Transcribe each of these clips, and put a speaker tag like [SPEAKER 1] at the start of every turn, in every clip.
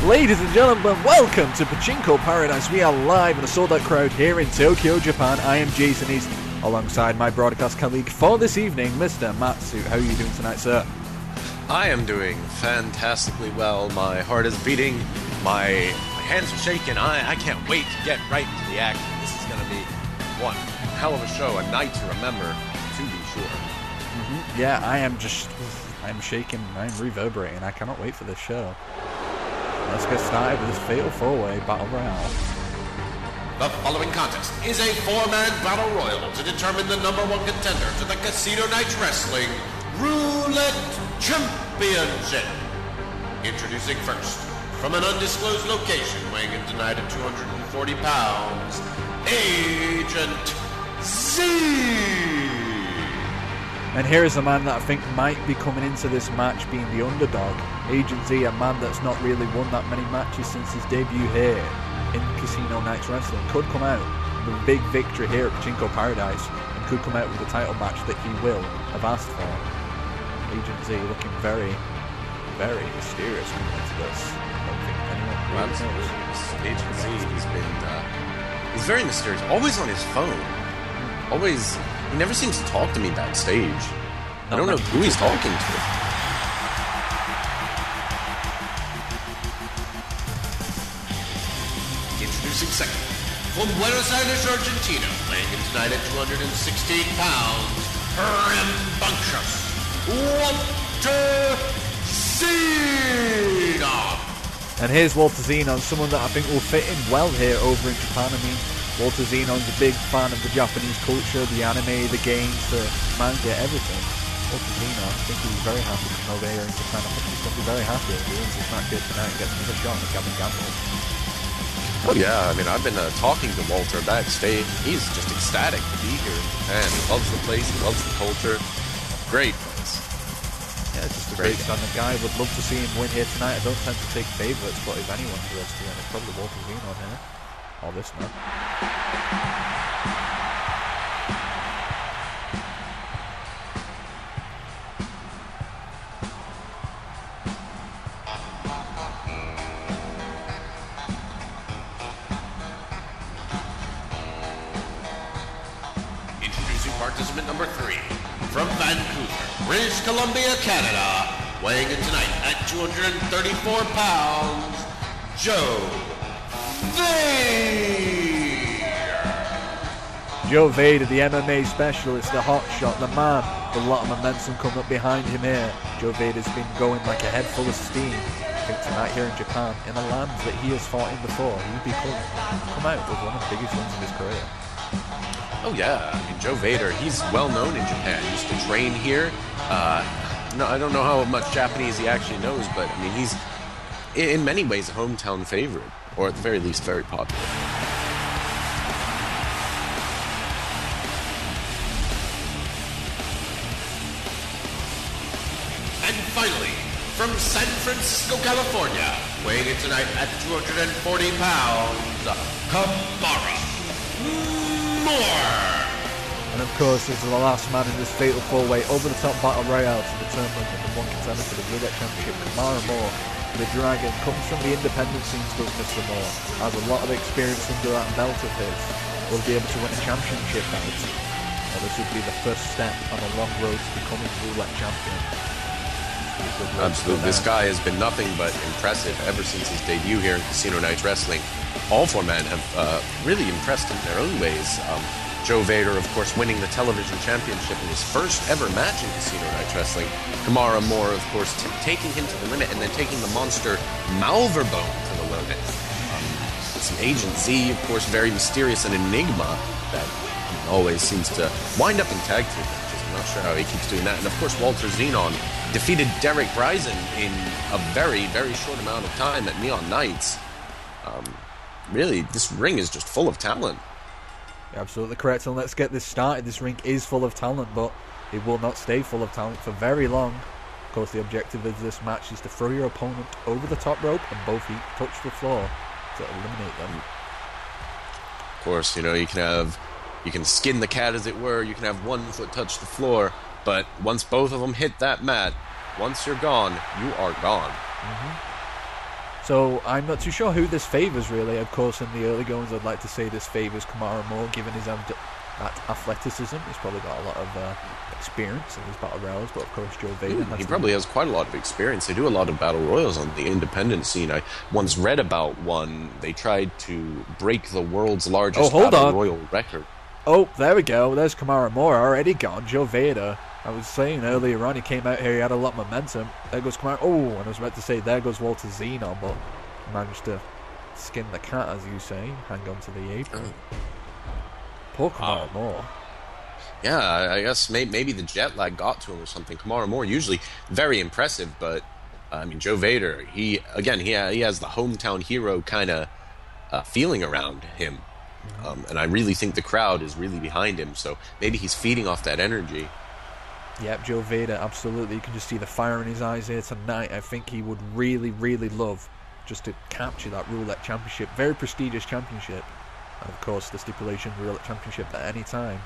[SPEAKER 1] Ladies and gentlemen, welcome to Pachinko Paradise. We are live in a sold-out crowd here in Tokyo, Japan. I am Jason East, alongside my broadcast colleague for this evening, Mr. Matsu. How are you doing tonight, sir?
[SPEAKER 2] I am doing fantastically well. My heart is beating. My hands are shaking. I can't wait to get right into the action. This is going to be one hell of a show, a night to remember, to be sure.
[SPEAKER 1] Mm-hmm. Yeah, I'm shaking. I'm reverberating. I cannot wait for this show. Let's get started with this Fatal 4-Way Battle Royale.
[SPEAKER 3] The following contest is a 4-man Battle Royal to determine the number one contender to the Casino Nights Wrestling Roulette Championship. Introducing first, from an undisclosed location, weighing in tonight at 240 pounds, Agent Z.
[SPEAKER 1] And here is a man that I think might be coming into this match being the underdog. Agent Z, a man that's not really won that many matches since his debut here in Casino Nights Wrestling, could come out with a big victory here at Pachinko Paradise and could come out with a title match that he will have asked for. Agent Z looking very, very mysterious coming into this. I don't think anyone really knows.
[SPEAKER 2] Agent Z, he's very mysterious. Always on his phone. Always, he never seems to talk to me backstage. I don't know who he's talking to.
[SPEAKER 3] Introducing second, from Buenos Aires, Argentina, weighing in tonight at 216 pounds, rambunctious Walter Zenon.
[SPEAKER 1] And here's Walter Zenon, someone that I think will fit in well here over in Japan. I mean, Walter Zenon's a big fan of the Japanese culture, the anime, the games, the manga, everything. Walter Zenon, I think he's very happy to come over here in Japan. I think he's going to be very happy if he wins this match here tonight and gets another shot at Gavin.
[SPEAKER 2] Oh yeah, I mean, I've been talking to Walter backstage. He's just ecstatic to be here in Japan. He loves the place, he loves the culture. Great place.
[SPEAKER 1] Yeah, just a great standard guy. Would love to see him win here tonight. I don't tend to take favourites, but if anyone's worth to win, it's probably Walter Zenon here. Or this man.
[SPEAKER 3] Introducing participant number 3, from Vancouver, British Columbia, Canada, weighing in tonight at 234 pounds, Joe Vader.
[SPEAKER 1] Joe Vader, the MMA specialist, the hot shot, the man with a lot of momentum coming up behind him here. Joe Vader's been going like a head full of steam. I think tonight here in Japan, in a land that he has fought in before, he'd be come out with one of the biggest wins of his career.
[SPEAKER 2] Oh yeah, I mean, Joe Vader, he's well known in Japan. He used to train here. No, I don't know how much Japanese he actually knows, but I mean, he's in many ways a hometown favorite, or at the very least very popular.
[SPEAKER 3] And finally, from San Francisco, California, weighing in tonight at 240 pounds, Kamara Moore.
[SPEAKER 1] And of course, this is the last man in this Fatal 4-Way over-the-top Battle Royale to determine the number one contender for the Roulette Championship. Kamara Moore, the Dragon, comes from the independent scenes, does Mr. Moore. Has a lot of experience under that belt of his. Will be able to win a championship bout. This would be the first step on a long road to becoming Roulette Champion.
[SPEAKER 2] Absolutely. This guy has been nothing but impressive ever since his debut here in Casino Nights Wrestling. All 4 men have really impressed in their own ways. Joe Vader, of course, winning the television championship in his first ever match in Casino Nights Wrestling. Kamara Moore, of course, taking him to the limit and then taking the monster Malverbone to the limit. Some Agent Z, of course, very mysterious, an enigma that always seems to wind up in tag team matches. I'm not sure how he keeps doing that. And of course, Walter Zenon defeated Derek Bryson in a very, very short amount of time at Neon Nights. Really, this ring is just full of talent.
[SPEAKER 1] You're absolutely correct, and let's get this started. This ring is full of talent, but it will not stay full of talent for very long. Of course, the objective of this match is to throw your opponent over the top rope and both feet touch the floor to eliminate them.
[SPEAKER 2] Of course, you know, you can skin the cat, as it were. You can have one foot touch the floor, but once both of them hit that mat, once you're gone, you are gone.
[SPEAKER 1] Mm-hmm. So I'm not too sure who this favours, really. Of course, in the early goings, I'd like to say this favours Kamaru more, given his athleticism. He's probably got a lot of experience in his battle royals, but of course Joe Vader
[SPEAKER 2] he probably has quite a lot of experience. They do a lot of battle royals on the independent scene. I once read about one. They tried to break the world's largest battle royal record.
[SPEAKER 1] Oh, there we go. There's Kamaru Moore already gone. Joe Vader. I was saying earlier on, he came out here, he had a lot of momentum. There goes Kamaru. Oh, and I was about to say, there goes Walter Xenon, but managed to skin the cat, as you say, hang on to the apron. Poor Kamaru Moore.
[SPEAKER 2] Yeah, I guess maybe the jet lag got to him or something. Kamaru Moore, usually very impressive, but I mean, Joe Vader, he has the hometown hero kind of feeling around him. And I really think the crowd is really behind him, so maybe he's feeding off that energy.
[SPEAKER 1] Yep, Joe Vader, absolutely. You can just see the fire in his eyes here tonight. I think he would really, really love just to capture that Roulette Championship. Very prestigious championship. And of course, the stipulation Roulette Championship at any time.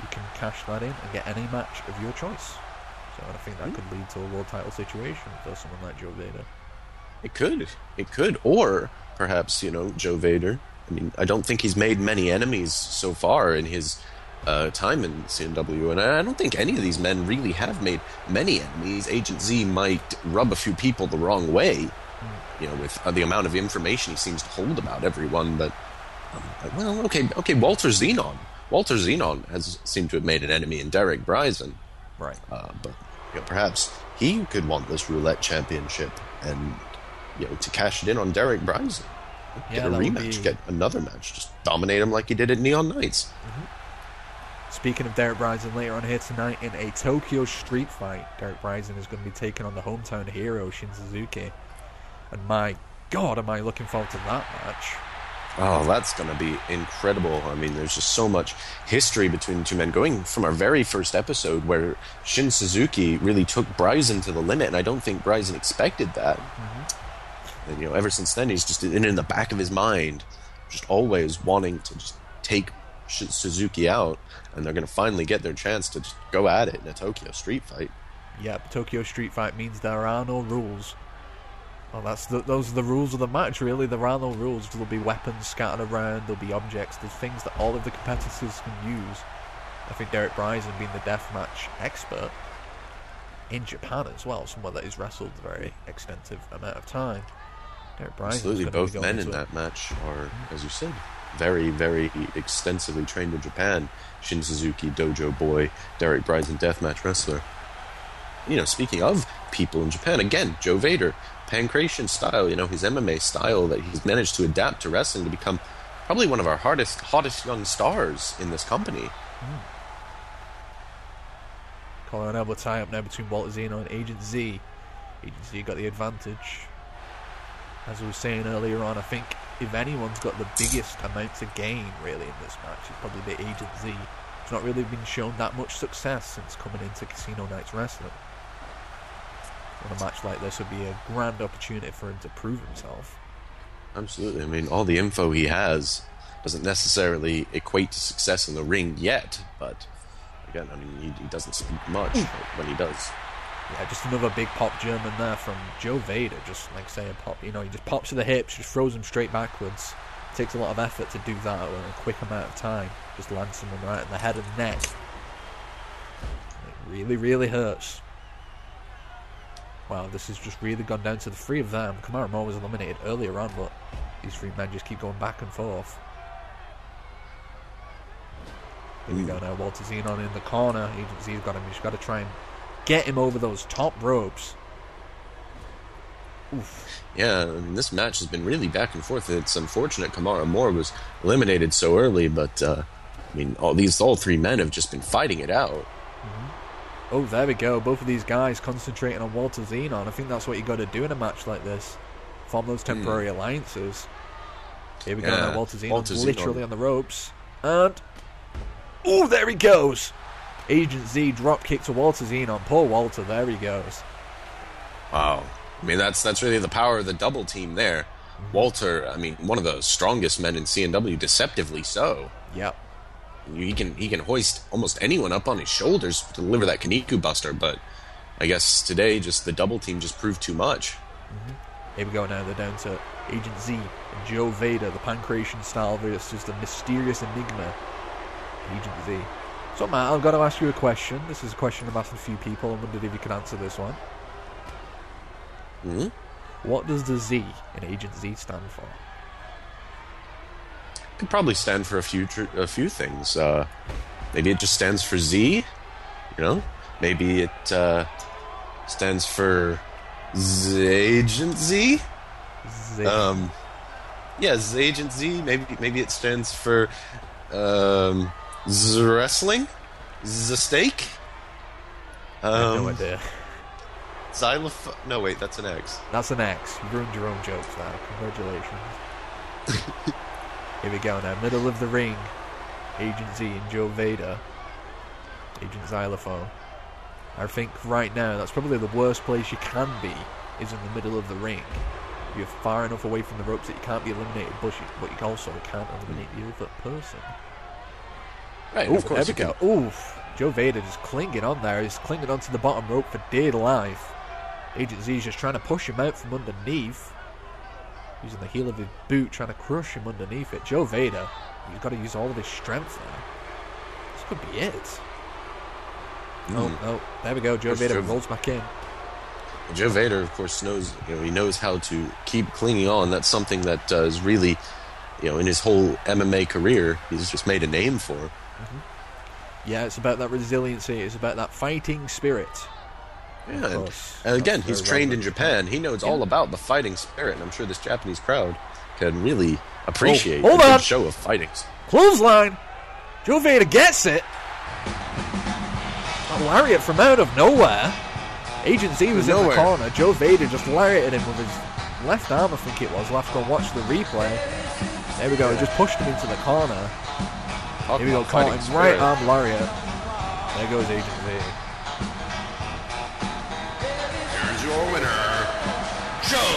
[SPEAKER 1] You can cash that in and get any match of your choice. So I think that could lead to a world title situation for someone like Joe Vader.
[SPEAKER 2] It could. Or perhaps, Joe Vader. I mean, I don't think he's made many enemies so far in his time in CNW, and I don't think any of these men really have made many enemies. Agent Z might rub a few people the wrong way, with the amount of information he seems to hold about everyone, but, okay, Walter Xenon has seemed to have made an enemy in Derek Bryson.
[SPEAKER 1] Right.
[SPEAKER 2] But perhaps he could want this Roulette Championship and, to cash it in on Derek Bryson. Get a rematch, get another match, just dominate him like he did at Neon Knights.
[SPEAKER 1] Speaking of Derek Bryson, later on here tonight in a Tokyo street fight, Derek Bryson is going to be taking on the hometown hero, Shin Suzuki. And my God, am I looking forward to that match.
[SPEAKER 2] Oh, that's going to be incredible. I mean, there's just so much history between the two men, going from our very first episode where Shin Suzuki really took Bryson to the limit, and I don't think Bryson expected that. And, ever since then, he's just in the back of his mind, just always wanting to just take Suzuki out, and they're going to finally get their chance to just go at it in a Tokyo street fight.
[SPEAKER 1] Yep, Tokyo street fight means there are no rules. Well, those are the rules of the match, really. There are no rules. There'll be weapons scattered around, there'll be objects, there's things that all of the competitors can use. I think Derek Bryson, being the deathmatch expert in Japan as well, somewhere that he's wrestled a very extensive amount of time. Derek Bryson.
[SPEAKER 2] Absolutely, both men in that match are, as you said, very, very extensively trained in Japan. Shin Suzuki, dojo boy, Derek Bryson, deathmatch wrestler. Speaking of people in Japan, again, Joe Vader, pancration style, his MMA style that he's managed to adapt to wrestling to become probably one of our hottest young stars in this company.
[SPEAKER 1] Collar and elbow tie up now between Walter Xeno and Agent Z. Agent Z got the advantage. As I was saying earlier on, I think if anyone's got the biggest amount to gain really in this match, it's probably the Agent Z. He's not really been shown that much success since coming into Casino Nights Wrestling. And a match like this would be a grand opportunity for him to prove himself.
[SPEAKER 2] Absolutely. I mean, all the info he has doesn't necessarily equate to success in the ring yet, but again, I mean, he doesn't speak much, but when he does.
[SPEAKER 1] Yeah, just another big pop German there from Joe Vader, just like saying pop, he just pops to the hips, just throws him straight backwards. It takes a lot of effort to do that in a quick amount of time. Just lands someone right in the head and neck. It really, really hurts. Wow, this has just really gone down to the three of them. Kamaru Moore was eliminated earlier on, but these three men just keep going back and forth. Here we go now, Walter Xenon in the corner. Agent Z's got him, he's got to try and get him over those top ropes. Oof.
[SPEAKER 2] Yeah, I mean, this match has been really back and forth. It's unfortunate Kamaru Moore was eliminated so early, but I mean, all three men have just been fighting it out.
[SPEAKER 1] Oh, there we go. Both of these guys concentrating on Walter Xenon. I think that's what you got to do in a match like this. Form those temporary alliances. Here we go now. Walter Xenon's literally on the ropes. And... oh, there he goes! Agent Z drop kick to Walter Xenon. Poor Walter, there he goes.
[SPEAKER 2] Wow. I mean, that's really the power of the double team there. Walter, I mean, one of the strongest men in CNW, deceptively so.
[SPEAKER 1] Yep.
[SPEAKER 2] He can hoist almost anyone up on his shoulders to deliver that Kaniku Buster, but I guess today just the double team just proved too much.
[SPEAKER 1] Here we go now, they're down to Agent Z and Joe Vader, the Pancration style versus the mysterious enigma, Agent Z. So, Matt, I've got to ask you a question. This is a question I've asked a few people. I wondered if you could answer this one.
[SPEAKER 2] Mm-hmm.
[SPEAKER 1] What does the Z in Agent Z stand for?
[SPEAKER 2] Could probably stand for a few things. Maybe it just stands for Z. You know, maybe it stands for Agent Z.
[SPEAKER 1] Z.
[SPEAKER 2] Yeah, Agent Z. Maybe it stands for wrestling, steak.
[SPEAKER 1] I have no idea.
[SPEAKER 2] Xylophone. No, wait, that's an X.
[SPEAKER 1] That's an X. You ruined your own jokes now. Congratulations. Here we go now. Middle of the ring. Agent Z and Joe Vader. Agent Xylophone. I think right now that's probably the worst place you can be, is in the middle of the ring. You're far enough away from the ropes that you can't be eliminated, but you also can't eliminate the other person.
[SPEAKER 2] Right,
[SPEAKER 1] Ooh,
[SPEAKER 2] of course.
[SPEAKER 1] There we go. Oof. Joe Vader just clinging on there. He's clinging onto the bottom rope for dear life. Agent Z is just trying to push him out from underneath. Using the heel of his boot, trying to crush him underneath it. Joe Vader, he's got to use all of his strength now. This could be it. Oh, there we go. Joe Vader rolls back in.
[SPEAKER 2] Joe Vader, of course, knows. He knows how to keep clinging on. That's something that is really, in his whole MMA career, he's just made a name for.
[SPEAKER 1] Mm-hmm. Yeah, it's about that resiliency. It's about that fighting spirit.
[SPEAKER 2] Yeah, and again, he's trained in Japan. He knows all about the fighting spirit, and I'm sure this Japanese crowd can really appreciate a good show of fighting.
[SPEAKER 1] Clothesline! Joe Vader gets it! A lariat from out of nowhere. Agent Z was in the corner. Joe Vader just lariated him with his left arm, I think it was. We'll have to go watch the replay. There we go, he just pushed him into the corner. Here we go, caught him, right arm lariat. There goes Agent Z.
[SPEAKER 3] Here's your winner, Joe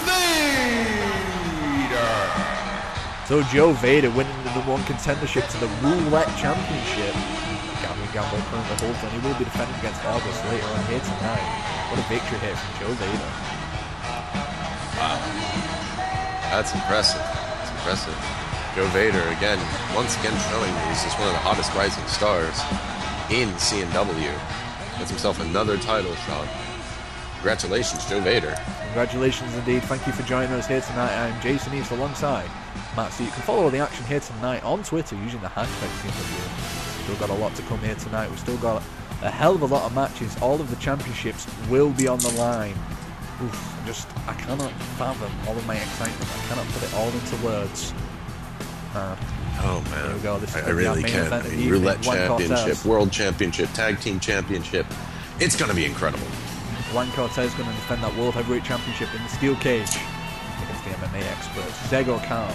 [SPEAKER 3] Vader.
[SPEAKER 1] So Joe Vader winning the #1 contendership to the Roulette Championship. Gavin currently holds, and he will be defending against Auguste later on here tonight. What a victory here from Joe Vader.
[SPEAKER 2] Wow. That's impressive. That's impressive. Joe Vader, once again showing he's just one of the hottest rising stars in CNW. Gets himself another title shot. Congratulations, Joe Vader.
[SPEAKER 1] Congratulations indeed. Thank you for joining us here tonight. I'm Jason East alongside Matt. So you can follow the action here tonight on Twitter using the hashtag CNW. Still got a lot to come here tonight. We've still got a hell of a lot of matches. All of the championships will be on the line. Oof, I cannot fathom all of my excitement. I cannot put it all into words.
[SPEAKER 2] Oh man,
[SPEAKER 1] here we go. This is
[SPEAKER 2] I really can't. Roulette Championship, World Championship, Tag Team Championship. It's going to be incredible.
[SPEAKER 1] Juan Cortes is going to defend that World Heavyweight Championship in the steel cage against the MMA experts. Sego Khan.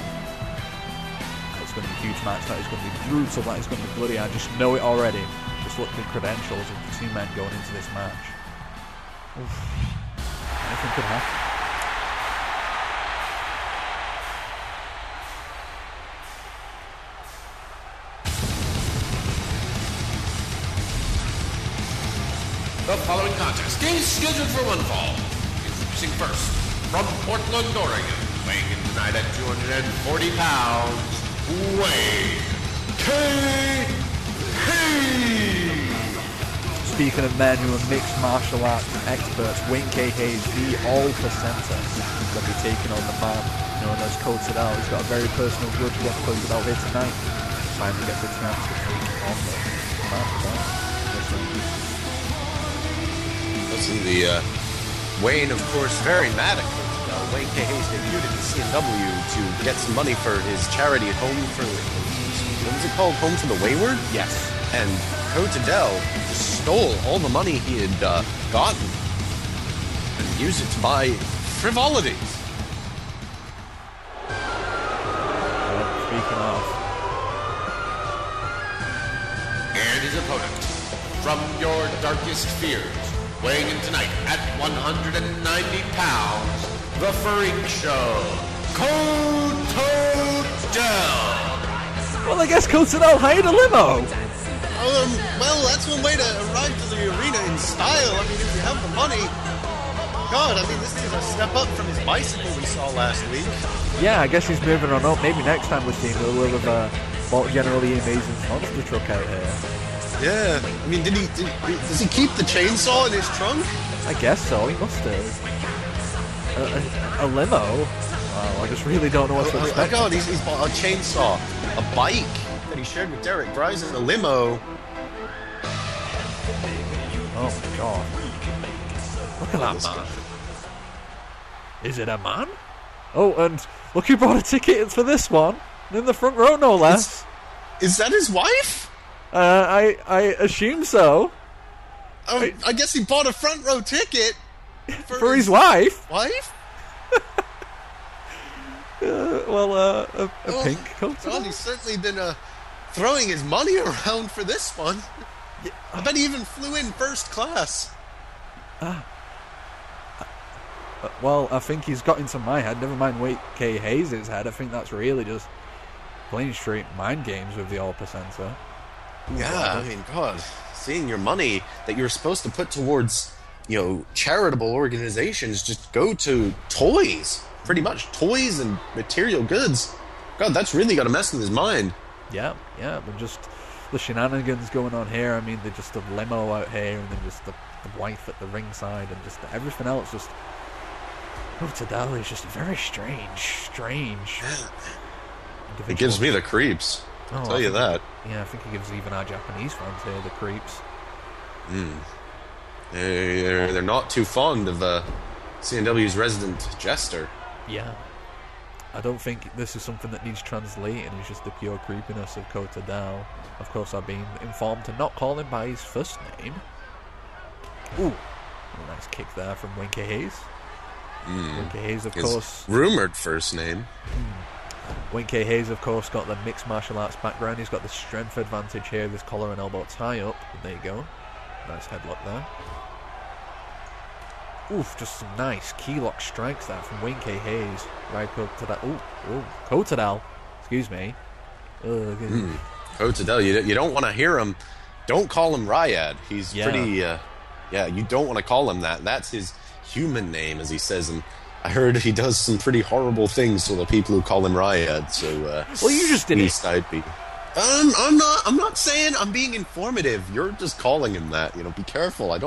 [SPEAKER 1] It's going to be a huge match. That is going to be brutal. That is going to be bloody. I just know it already. Just look at the credentials of the two men going into this match. Oof. Anything could happen.
[SPEAKER 3] The following contest is scheduled for one fall. Introducing first, from Portland, Oregon, weighing in tonight at 240 pounds, Wayne K.
[SPEAKER 1] Speaking of men who are mixed martial arts experts, Wayne K. Hayes, the all-percenter, is going to be taking on the man known as Kotodel. He's got a very personal grudge against Kotodel here tonight. Finally gets a chance to take on the man.
[SPEAKER 2] Wayne, of course, very mad at Kotodel. Wayne K. Hayes debuted in CNW to get some money for his charity Home for... What was it called? Home for the Wayward?
[SPEAKER 1] Yes.
[SPEAKER 2] And Kotodel just stole all the money he had gotten and used it to buy frivolities.
[SPEAKER 1] Speaking of...
[SPEAKER 3] And his opponent, from your darkest fears, weighing in tonight at 190 pounds, the Freak Show, Kotodel.
[SPEAKER 1] Well, I guess Kotodel hired a limo.
[SPEAKER 2] Well, that's one way to arrive to the arena in style. I mean, if you have the money,
[SPEAKER 4] God, I mean, this is a step up from his bicycle we saw last week.
[SPEAKER 1] Yeah, I guess he's moving on up. Maybe next time we're seeing a little of a generally amazing monster truck out here.
[SPEAKER 4] Yeah, I mean, does he keep the chainsaw in his trunk?
[SPEAKER 1] I guess so, he must have. A limo? Wow, I just really don't know what to expect.
[SPEAKER 4] Oh my God, he's bought a chainsaw, a bike that he shared with Derek Bryson, a limo.
[SPEAKER 1] Oh my God. Look at that man. Is it a man? Oh, and look who bought a ticket for this one. In the front row, no less.
[SPEAKER 4] Is that his wife?
[SPEAKER 1] I assume so.
[SPEAKER 4] I guess he bought a front row ticket
[SPEAKER 1] for his wife.
[SPEAKER 4] Wife?
[SPEAKER 1] A pink coat.
[SPEAKER 4] Well, he's certainly been throwing his money around for this one. Yeah. I bet he even flew in first class.
[SPEAKER 1] Well, I think he's got into my head. Never mind Wake K. Hayes' head. I think that's really just plain straight mind games with the all percenter.
[SPEAKER 4] Yeah, I mean, God, seeing your money that you're supposed to put towards, charitable organizations just go to toys. Pretty much toys and material goods. God, that's really got to mess with his mind.
[SPEAKER 1] Yeah, but just the shenanigans going on here. I mean, they're just a limo out here, and then just the wife at the ringside, and just everything else. Just Kotodel is just very strange.
[SPEAKER 4] It gives me the creeps. I'll tell you that.
[SPEAKER 1] Yeah, I think it gives even our Japanese fans here the creeps.
[SPEAKER 4] They're not too fond of CNW's resident jester.
[SPEAKER 1] Yeah. I don't think this is something that needs translating. It's just the pure creepiness of Kotodel. Of course, I've been informed to not call him by his first name. Ooh. A nice kick there from Winky Hayes. Winky Hayes, of course.
[SPEAKER 4] Rumored first name.
[SPEAKER 1] Winky Hayes, of course, got the mixed martial arts background. He's got the strength advantage here, this collar and elbow tie up. There you go. Nice headlock there. Oof, just some nice key lock strikes there from Winky Hayes. Right up to that. Kotodel. Excuse me.
[SPEAKER 4] Kotodel, you don't want to hear him. Don't call him Ryad. He's pretty. You don't want to call him that. That's his human name, as he says. And I heard he does some pretty horrible things to the people who call him Ryad. So,
[SPEAKER 1] well, you just did it.
[SPEAKER 4] I'd be. I'm not saying I'm being informative. You're just calling him that. Be careful. I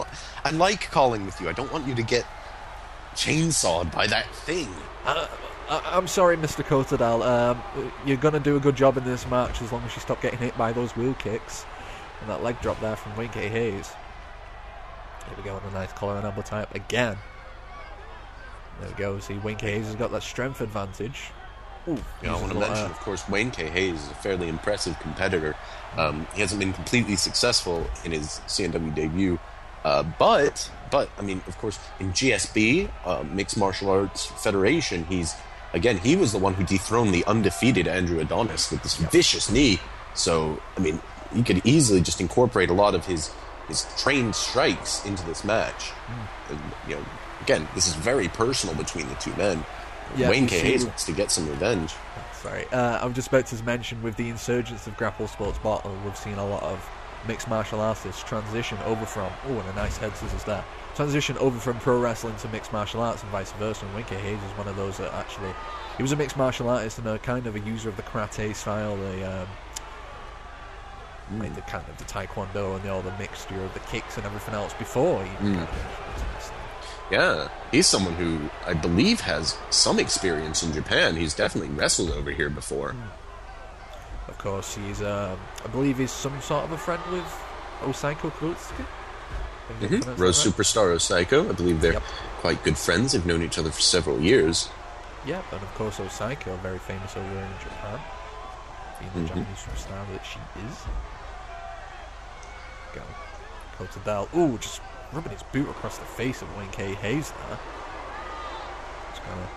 [SPEAKER 4] like calling with you. I don't want you to get chainsawed by that thing.
[SPEAKER 1] I'm sorry, Mr. Kotodel. You're going to do a good job in this match as long as you stop getting hit by those wheel kicks. And that leg drop there from Winky Hayes. Here we go, on a nice collar and elbow tie up again. There we go. See, Winky Hayes has got that strength advantage. Ooh,
[SPEAKER 4] I want to mention, of course, Wayne K. Hayes is a fairly impressive competitor. He hasn't been completely successful in his CNW debut, but I mean, of course, in GSB, Mixed Martial Arts Federation, he was the one who dethroned the undefeated Andrew Adonis with this vicious knee. So, I mean, he could easily just incorporate a lot of his trained strikes into this match. And, again, this is very personal between the two men.
[SPEAKER 1] Yeah,
[SPEAKER 4] Wayne K. Hayes wants to get some revenge.
[SPEAKER 1] Sorry, I was just about to mention, with the insurgence of Grapple Sports Bottle, we've seen a lot of mixed martial artists transition over from, and a nice head scissors there, transition over from pro wrestling to mixed martial arts and vice versa. And Wayne K. Hayes is one of those that actually, he was a mixed martial artist and a kind of a user of the karate style, the kind of the taekwondo and all the mixture of the kicks and everything else before he
[SPEAKER 4] Yeah, he's someone who I believe has some experience in Japan. He's definitely wrestled over here before.
[SPEAKER 1] Of course, he's, I believe he's some sort of a friend with Osaiko Kurotsuki.
[SPEAKER 4] Rose Superstar Osaiko. I believe they're quite good friends. They've known each other for several years.
[SPEAKER 1] Yep, and of course Osaiko, very famous over in Japan. Being the Japanese superstar that she is. Go. Kotodel. Ooh, just rubbing his boot across the face of Wayne K. Hayes there. Just gonna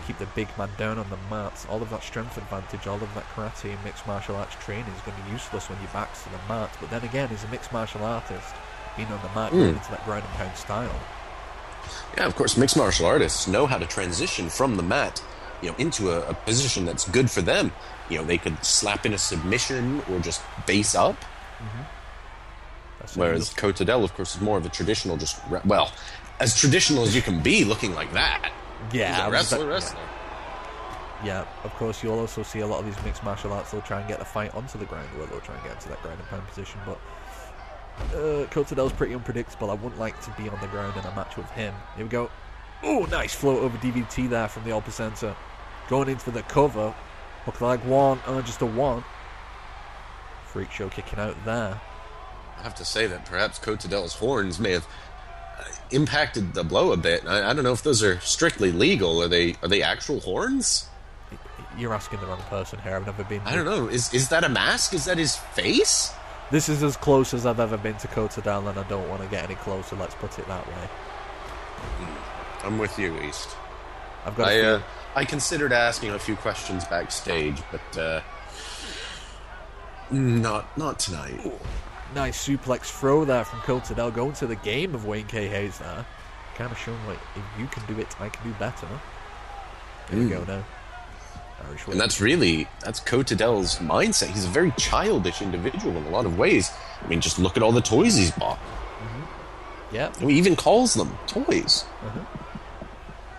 [SPEAKER 1] keep the big man down on the mat. All of that strength advantage, all of that karate and mixed martial arts training is going to be useless when your back's to the mat. But then again, he's a mixed martial artist. Being on the mat, going into that ground and pound style.
[SPEAKER 4] Yeah, of course, mixed martial artists know how to transition from the mat, into a position that's good for them. They could slap in a submission or just base up. Whereas Kotodel, of course, is more of a traditional as traditional as you can be looking like that.
[SPEAKER 1] Yeah.
[SPEAKER 4] He's a wrestler.
[SPEAKER 1] Yeah, of course, you'll also see a lot of these mixed martial arts, they'll try and get the fight onto the ground, where they'll try and get into that ground and pound position, but Kotodel's pretty unpredictable. I wouldn't like to be on the ground in a match with him. Here we go. Oh, nice float over DVT there from the upper center. Going into the cover. Hook leg one, just a one. Freak show kicking out there.
[SPEAKER 4] I have to say that perhaps Kotodel's horns may have impacted the blow a bit. I don't know if those are strictly legal. Are they actual horns?
[SPEAKER 1] You're asking the wrong person here. I've never been...
[SPEAKER 4] I don't know. Is that a mask? Is that his face?
[SPEAKER 1] This is as close as I've ever been to Kotodel, and I don't want to get any closer, let's put it that way.
[SPEAKER 4] I'm with you, East.
[SPEAKER 1] I
[SPEAKER 4] considered asking a few questions backstage, but not tonight.
[SPEAKER 1] Ooh, nice suplex throw there from Kotodel, going to the game of Wayne K. Hayes there. Kind of showing, like, if you can do it, I can do better. There we go now.
[SPEAKER 4] And that's Kotodel's mindset. He's a very childish individual in a lot of ways. I mean, just look at all the toys he's bought.
[SPEAKER 1] Mm-hmm. Yeah.
[SPEAKER 4] He even calls them toys.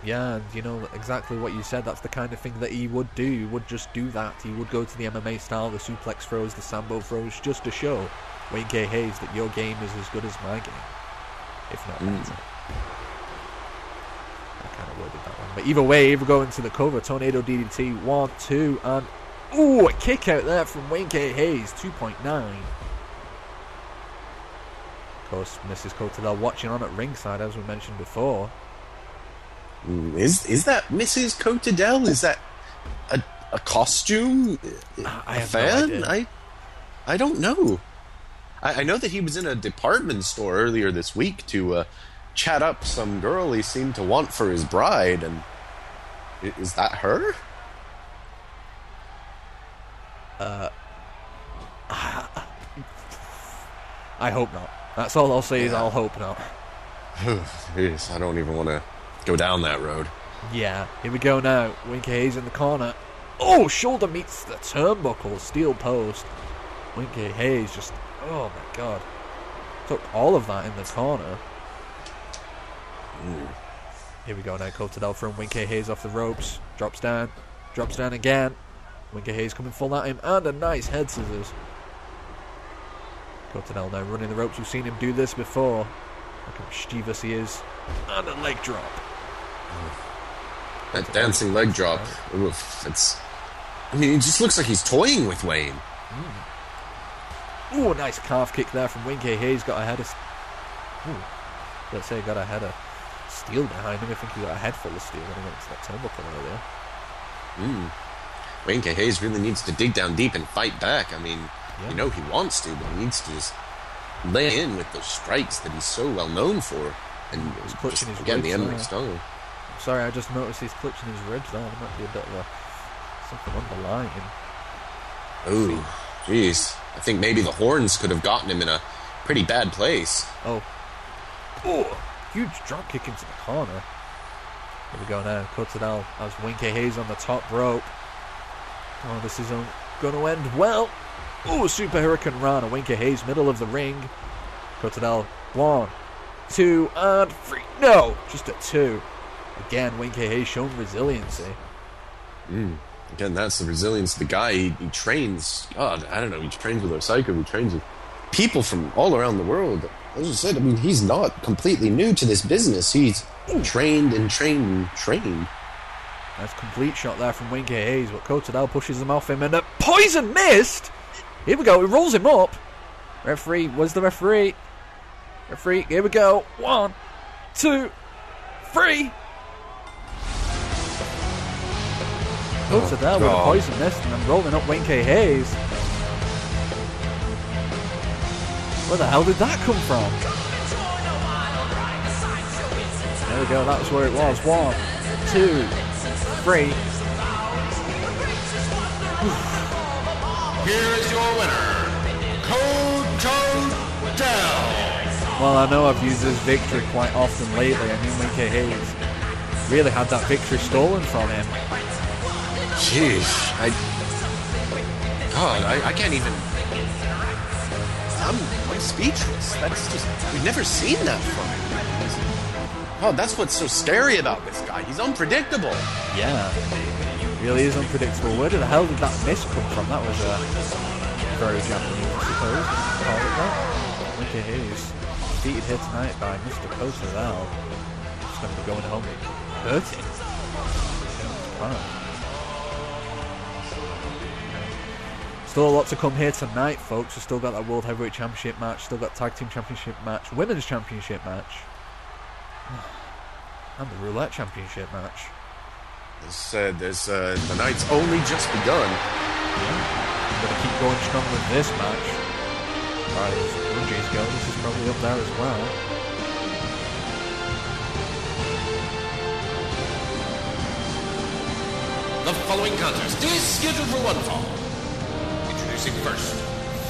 [SPEAKER 1] Yeah, and you know exactly what you said. That's the kind of thing that he would do. He would just do that. He would go to the MMA style, the suplex throws, the sambo throws, just to show Wayne K. Hayes that your game is as good as my game, if not better. I kind of worded that one. But either way, we're going to the cover. Tornado DDT, 1, 2, and... Ooh, a kick out there from Wayne K. Hayes, 2.9. Of course, Mrs. Kotodel watching on at ringside, as we mentioned before.
[SPEAKER 4] Is that Mrs. Kotodel? Is that a costume?
[SPEAKER 1] I have fan? No idea.
[SPEAKER 4] I don't know. I know that he was in a department store earlier this week to chat up some girl he seemed to want for his bride, and is that her?
[SPEAKER 1] I hope not. That's all I'll say is I'll hope not.
[SPEAKER 4] Jeez, I don't even want to go down that road.
[SPEAKER 1] Yeah, here we go now. Wayne K. Hayes in the corner. Oh, shoulder meets the turnbuckle, steel post. Wayne K. Hayes just, oh my god. Took all of that in the corner. Here we go now. Kotodel from Wayne K. Hayes off the ropes. Drops down again. Wayne K. Hayes coming full at him, and a nice head scissors. Kotodel now running the ropes. We've seen him do this before. Look how mischievous he is. And a leg drop.
[SPEAKER 4] That dancing leg drop. Oof, it just looks like he's toying with Wayne.
[SPEAKER 1] Ooh, a nice calf kick there from Wayne K. Hayes. Got a head of... let's say he got a head of steel behind him. I think he got a head full of steel when he went to that turnbuckle earlier.
[SPEAKER 4] Wayne K. Hayes really needs to dig down deep and fight back. I mean, you know he wants to, but he needs to just lay in with those strikes that he's so well known for. And
[SPEAKER 1] he's clutching his
[SPEAKER 4] again,
[SPEAKER 1] ribs.
[SPEAKER 4] the enemy style.
[SPEAKER 1] Sorry, I just noticed he's clutching his ribs there. There might be a bit of something underlying.
[SPEAKER 4] Oh, jeez. I think maybe the horns could have gotten him in a pretty bad place.
[SPEAKER 1] Oh, huge drop kick into the corner. Here we go now. Kotodel has Wayne K. Hayes on the top rope. Oh, this isn't going to end well. Oh, Super Hurricane Rana. Wayne K. Hayes, middle of the ring. Kotodel, 1, 2, and 3. No, just a 2. Again, Wayne K. Hayes showing resiliency.
[SPEAKER 4] Again, that's the resilience of the guy. He trains, God, I don't know, he trains with Osaka, he trains with people from all around the world. As I said, I mean, he's not completely new to this business. He's trained and trained and trained.
[SPEAKER 1] Nice complete shot there from Wayne K. Hayes, but Kotodel pushes him off him, and a poison mist! Here we go, he rolls him up. Referee, where's the referee? Referee, here we go. 1, 2, 3. Kotodel with a poison mist, and then rolling up Wayne K. Hayes. Where the hell did that come from? There we go, that's where it was. 1, 2, 3.
[SPEAKER 3] Here is your winner, Kotodel.
[SPEAKER 1] Well, I know I've used this victory quite often lately. I mean, Wayne K. Hayes really had that victory stolen from him.
[SPEAKER 4] Jeez, I can't even... I'm speechless. That's just... We've never seen that from him. Oh, that's what's so scary about this guy. He's unpredictable.
[SPEAKER 1] Yeah, he really is unpredictable. Where the hell did that miss come from? That was very Japanese, I suppose. Call it that. Look at Hayes. Defeated here tonight by Mr. Kotodel. He's going to be going home hurting. Still a lot to come here tonight, folks. We've still got that World Heavyweight Championship match, still got Tag Team Championship match, Women's Championship match, and the Roulette Championship match.
[SPEAKER 4] The night's only just begun.
[SPEAKER 1] Yeah. I'm going to keep going strong with this match. As far as Runji's go, this is probably up there as well.
[SPEAKER 3] The following contest is scheduled for one fall. Introducing first,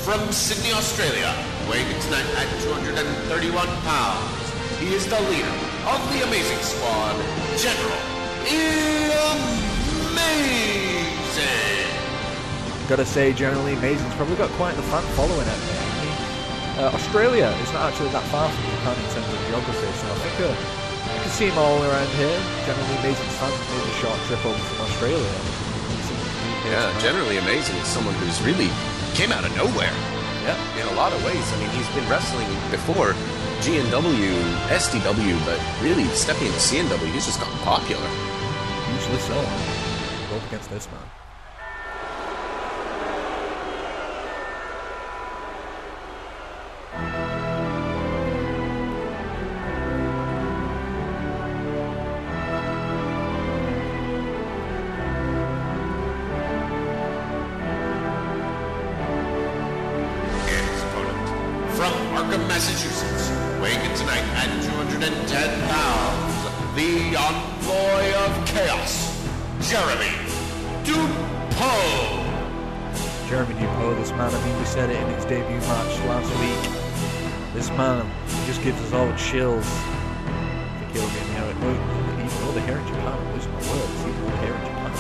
[SPEAKER 3] from Sydney, Australia, weighing in tonight at 231 pounds. He is the leader of the Amazing Squad, General Amazing.
[SPEAKER 1] Gotta say, Generally Amazing's probably got quite the fan following it. Australia is not actually that far from Japan in terms of geography, so I think I can see him all around here. Generally Amazing's fans made a short trip over from Australia.
[SPEAKER 4] Yeah, Generally Amazing is someone who's really came out of nowhere.
[SPEAKER 1] Yeah.
[SPEAKER 4] In a lot of ways. I mean, he's been wrestling before GNW, SDW, but really stepping into CNW, he's just gotten popular.
[SPEAKER 1] Usually so. Go up against this man.
[SPEAKER 3] Massachusetts, weighing in tonight at 210 pounds, the envoy of chaos, Jeremy Dupo.
[SPEAKER 1] Jeremy Dupo, this man, I mean, we said it in his debut match last week. This man, he just gives us all chills. I think he'll be, even over here in Japan, I'm losing my words, even over here in Japan.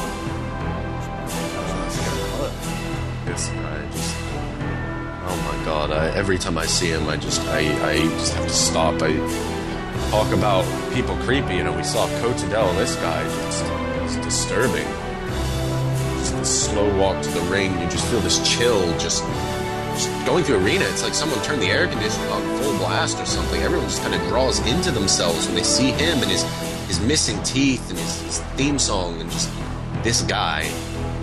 [SPEAKER 4] This guy just... Oh my god, every time I see him, I just have to stop. I talk about people creepy, we saw Kotodel, this guy, it's disturbing. Just the slow walk to the ring, you just feel this chill, just going through arena, it's like someone turned the air conditioner on full blast or something. Everyone just kind of draws into themselves when they see him and his missing teeth and his theme song and just this guy,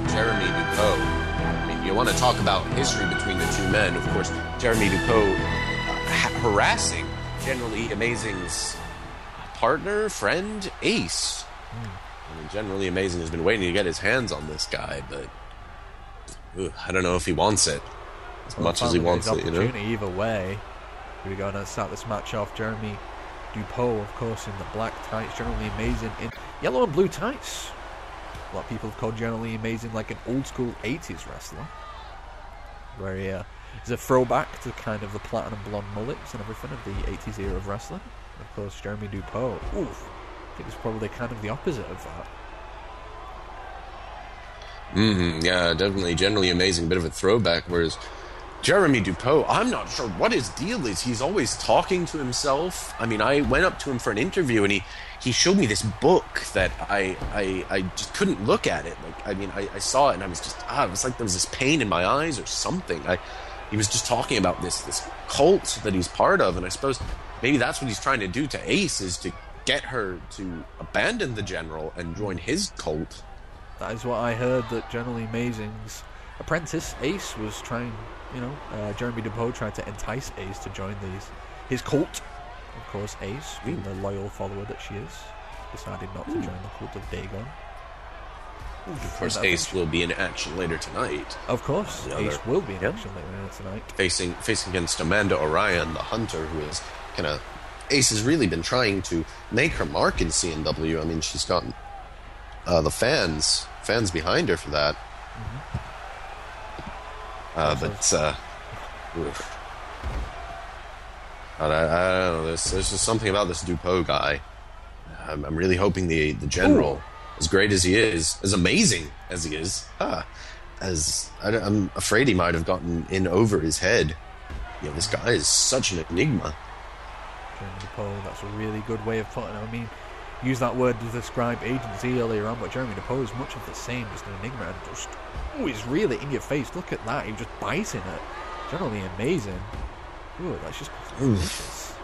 [SPEAKER 4] Jeremy Dupo. You want to talk about history between the two men. Of course, Jeremy Dupo harassing Generally Amazing's partner, friend, Ace. I mean, Generally Amazing has been waiting to get his hands on this guy, but I don't know if he wants it as much as he wants it.
[SPEAKER 1] Either way, we're going to start this match off. Jeremy Dupo, of course, in the black tights. Generally Amazing in yellow and blue tights. A lot of people have called Generally Amazing like an old school 80s wrestler, where he is a throwback to kind of the platinum blonde mullets and everything of the 80s era of wrestling. And of course, Jeremy Dupo, I think it's probably kind of the opposite of that.
[SPEAKER 4] Yeah, definitely Generally Amazing, bit of a throwback, whereas Jeremy Dupo, I'm not sure what his deal is. He's always talking to himself. I mean, I went up to him for an interview and he showed me this book that I just couldn't look at it. I saw it and I was just, it was like there was this pain in my eyes or something. He was just talking about this cult that he's part of, and I suppose maybe that's what he's trying to do to Ace, is to get her to abandon the General and join his cult.
[SPEAKER 1] That is what I heard, that Generally Amazing's apprentice, Ace, was trying, Jeremy Dupo tried to entice Ace to join his cult. Of course, Ace, being the loyal follower that she is, decided not to join the cult of Dagon.
[SPEAKER 4] Of course, Ace will be in action later tonight.
[SPEAKER 1] Of course, Ace will be in action later tonight.
[SPEAKER 4] Facing against Amanda Orion, the Hunter, who is Ace has really been trying to make her mark in CNW. I mean, she's gotten the fans behind her for that. I don't know. There's just something about this Dupo guy. I'm really hoping the General, as great as he is, as amazing as he is, I'm afraid he might have gotten in over his head. This guy is such an enigma.
[SPEAKER 1] Jeremy DePaul, that's a really good way of putting it. I mean, use that word to describe agency earlier on, but Jeremy DePaul is much of the same, just an enigma, and just, he's really in your face. Look at that, he's just biting it. Generally amazing. Ooh, that's just delicious.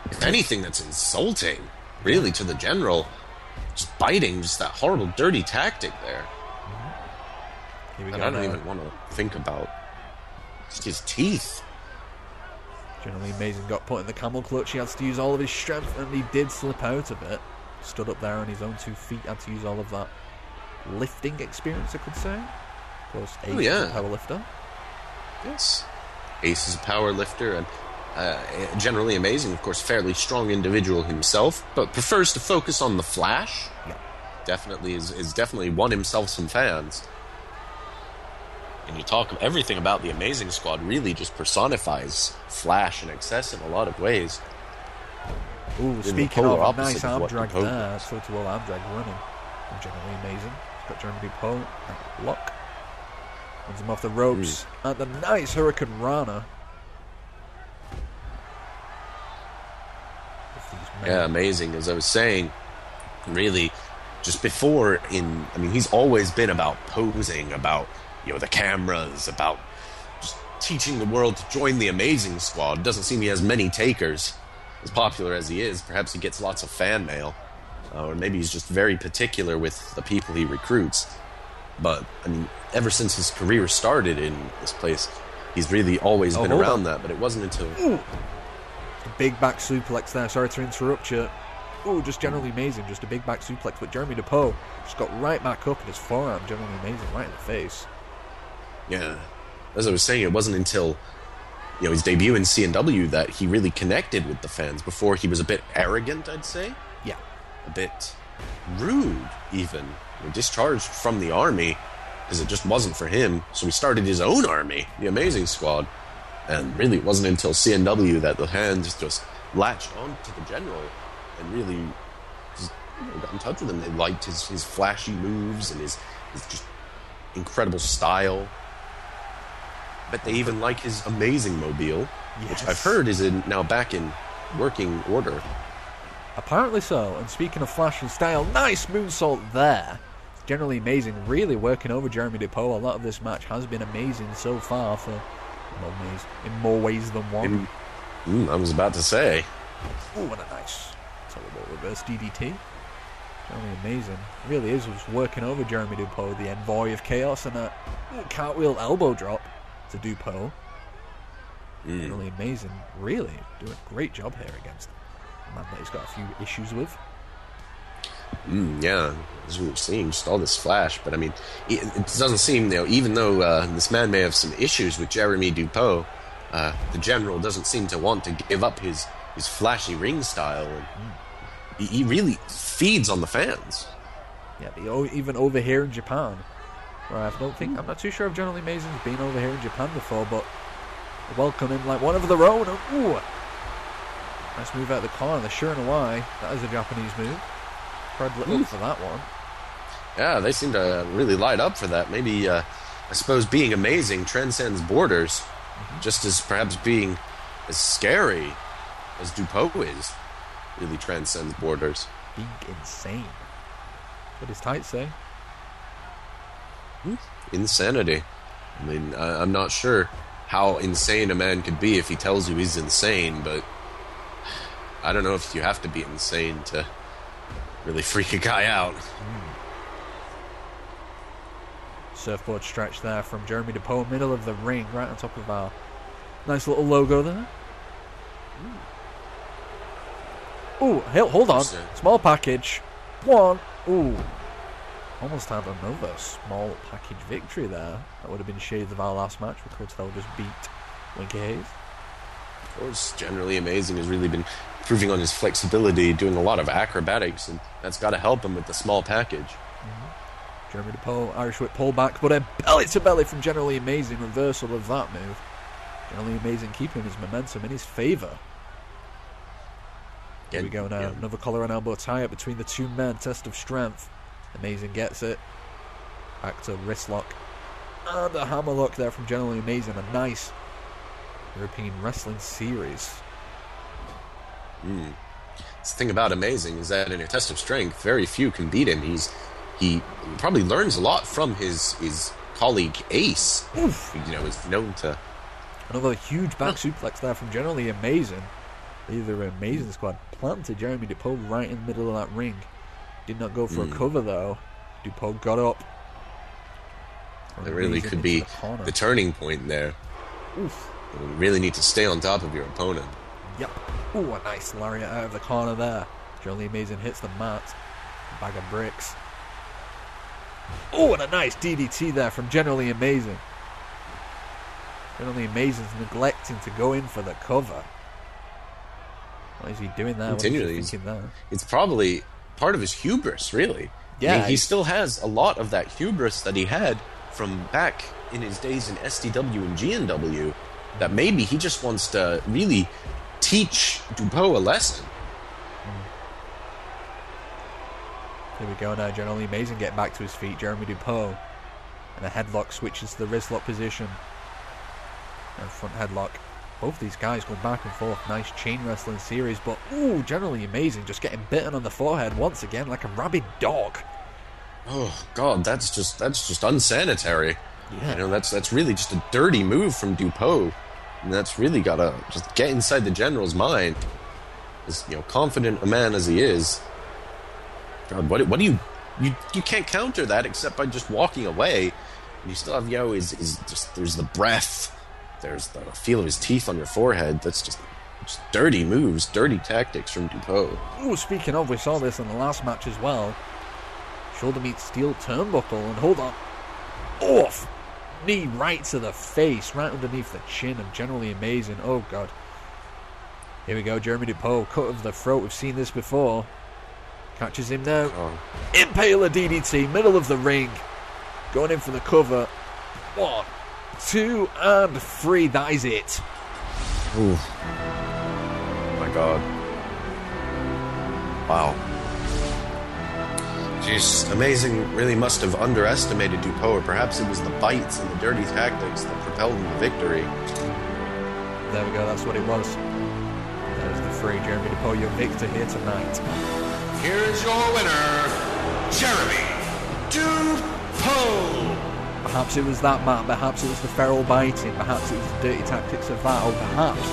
[SPEAKER 4] If anything, that's insulting, really, to the general. Just biting, just that horrible, dirty tactic there. And I don't even want to think about just his teeth.
[SPEAKER 1] Generally amazing. Got put in the camel clutch. He has to use all of his strength, and he did slip out of it. Stood up there on his own 2 feet. Had to use all of that lifting experience, I could say. Of course, Ace is a power lifter.
[SPEAKER 4] Yes. Ace is a power lifter, and generally amazing. Of course, fairly strong individual himself, but prefers to focus on the flash.
[SPEAKER 1] Yeah.
[SPEAKER 4] Definitely is definitely won himself some fans. And you talk everything about the Amazing Squad really just personifies Flash and excess in a lot of ways.
[SPEAKER 1] Ooh, speaking of a nice arm drag there, so to all arm drag running. And generally amazing. He's got Jeremy DePaul and block. Runs him off the ropes. And the nice Hurricane Rana.
[SPEAKER 4] Yeah, amazing. As I was saying, really, just before he's always been about posing, about the cameras, about just teaching the world to join the Amazing Squad. Doesn't seem he has many takers. As popular as he is, perhaps he gets lots of fan mail. Or maybe he's just very particular with the people he recruits. But, ever since his career started in this place, he's really always been around that. But it wasn't until...
[SPEAKER 1] Ooh. A big back suplex there. Sorry to interrupt you. Ooh, just generally amazing. Just a big back suplex. But Jeremy DePaul just got right back up in his forearm. Generally amazing. Right in the face.
[SPEAKER 4] Yeah. As I was saying, it wasn't until his debut in CNW that he really connected with the fans. Before, he was a bit arrogant, I'd say.
[SPEAKER 1] Yeah.
[SPEAKER 4] A bit rude, even. Discharged from the army because it just wasn't for him. So he started his own army, the Amazing Squad. And really, it wasn't until CNW that the fans just latched on to the general and really just, got in touch with him. They liked his flashy moves and his just incredible style. But they even like his amazing mobile, which I've heard is now back in working order.
[SPEAKER 1] Apparently so. And speaking of flash and style, nice moonsault there. Generally amazing. Really working over Jeremy DePaul. A lot of this match has been amazing so far in more ways than one.
[SPEAKER 4] I was about to say.
[SPEAKER 1] Ooh, and a nice terrible reverse DDT. Generally amazing. Really is was working over Jeremy DePaul, the envoy of chaos, and a cartwheel elbow drop to DePaul. Really amazing. Really doing a great job here against a man that he's got a few issues with.
[SPEAKER 4] Yeah, as we were seeing, just all this flash. But it doesn't seem, even though this man may have some issues with Jeremy DePaul, the general doesn't seem to want to give up his flashy ring style. And he really feeds on the fans.
[SPEAKER 1] Yeah, even over here in Japan, where I'm not too sure if Generally Amazing's been over here in Japan before, but welcome him like one of their own. Ooh, nice move out of the corner. They're sure and why that is a Japanese move. Crowd lit up for that one.
[SPEAKER 4] Yeah, they seem to really light up for that. Maybe, I suppose, being amazing transcends borders, just as perhaps being as scary as DuPont is really transcends borders.
[SPEAKER 1] Being insane. What does Tight say?
[SPEAKER 4] Insanity. I'm not sure how insane a man could be if he tells you he's insane, but I don't know if you have to be insane to really freak a guy out.
[SPEAKER 1] Surfboard stretch there from Jeremy DePaul, middle of the ring, right on top of our nice little logo there. Ooh, hold on. Small package. One. Ooh. Almost had another small package victory there. That would have been shades of our last match, where Kotodel just beat Winky Hayes.
[SPEAKER 4] Of course, Generally Amazing has really been improving on his flexibility, doing a lot of acrobatics, and that's got to help him with the small package.
[SPEAKER 1] Jeremy DePaul, Irish whip pull back, but a belly to belly from Generally Amazing, reversal of that move. Generally Amazing keeping his momentum in his favour. Here we go now, another collar and elbow tie-up between the two men, test of strength. Amazing gets it. Back to wrist lock. And a hammer lock there from Generally Amazing. A nice European Wrestling Series
[SPEAKER 4] The thing about Amazing is that in a test of strength, very few can beat him. He probably learns a lot from his colleague Ace.
[SPEAKER 1] Oof.
[SPEAKER 4] Is known to...
[SPEAKER 1] Another huge back suplex there from Generally Amazing. Either Amazing Squad planted Jeremy Dupont right in the middle of that ring. Did not go for a cover though. Dupont got up.
[SPEAKER 4] It really could be the turning point there.
[SPEAKER 1] Oof.
[SPEAKER 4] You really need to stay on top of your opponent.
[SPEAKER 1] Yep. Ooh, a nice lariat out of the corner there. Generally Amazing hits the mat. A bag of bricks. Oh, and a nice DDT there from Generally Amazing. Generally Amazing's neglecting to go in for the cover. What is he doing there?
[SPEAKER 4] Continually. It's probably part of his hubris, really.
[SPEAKER 1] Yeah.
[SPEAKER 4] I mean, he still has a lot of that hubris that he had from back in his days in SDW and GNW, that maybe he just wants to really teach Dupont a lesson.
[SPEAKER 1] Here we go now. Generally Amazing getting back to his feet. Jeremy Dupont. And a headlock switches to the wrist lock position. And front headlock. Both these guys go back and forth. Nice chain wrestling series. But, ooh, Generally Amazing just getting bitten on the forehead once again like a rabid dog.
[SPEAKER 4] Oh, God, that's just unsanitary.
[SPEAKER 1] Yeah.
[SPEAKER 4] That's really just a dirty move from Dupont. And that's really got to just get inside the general's mind. As, confident a man as he is. God, what do you can't counter that except by just walking away. And you still have there's the breath. There's the feel of his teeth on your forehead. That's just dirty moves, dirty tactics from Dupont.
[SPEAKER 1] Ooh, speaking of, we saw this in the last match as well. Shoulder meets steel turnbuckle, and hold on. Off! Knee right to the face, right underneath the chin, and Generally Amazing. Oh, God. Here we go, Jeremy Dupont, cut of the throat. We've seen this before. Catches him now.
[SPEAKER 4] Oh.
[SPEAKER 1] Impaler DDT, middle of the ring. Going in for the cover. 1, 2, and 3. That is it.
[SPEAKER 4] Ooh. Oh my God. Wow. Jeez. Amazing really must have underestimated Dupont, or perhaps it was the bites and the dirty tactics that propelled him to victory.
[SPEAKER 1] There we go, that's what it was. There's the 3. Jeremy Dupont, your victor here tonight.
[SPEAKER 3] Here is your winner, Jeremy Dupont.
[SPEAKER 1] Perhaps it was that, Matt. Perhaps it was the feral biting. Perhaps it was the dirty tactics of that. Or perhaps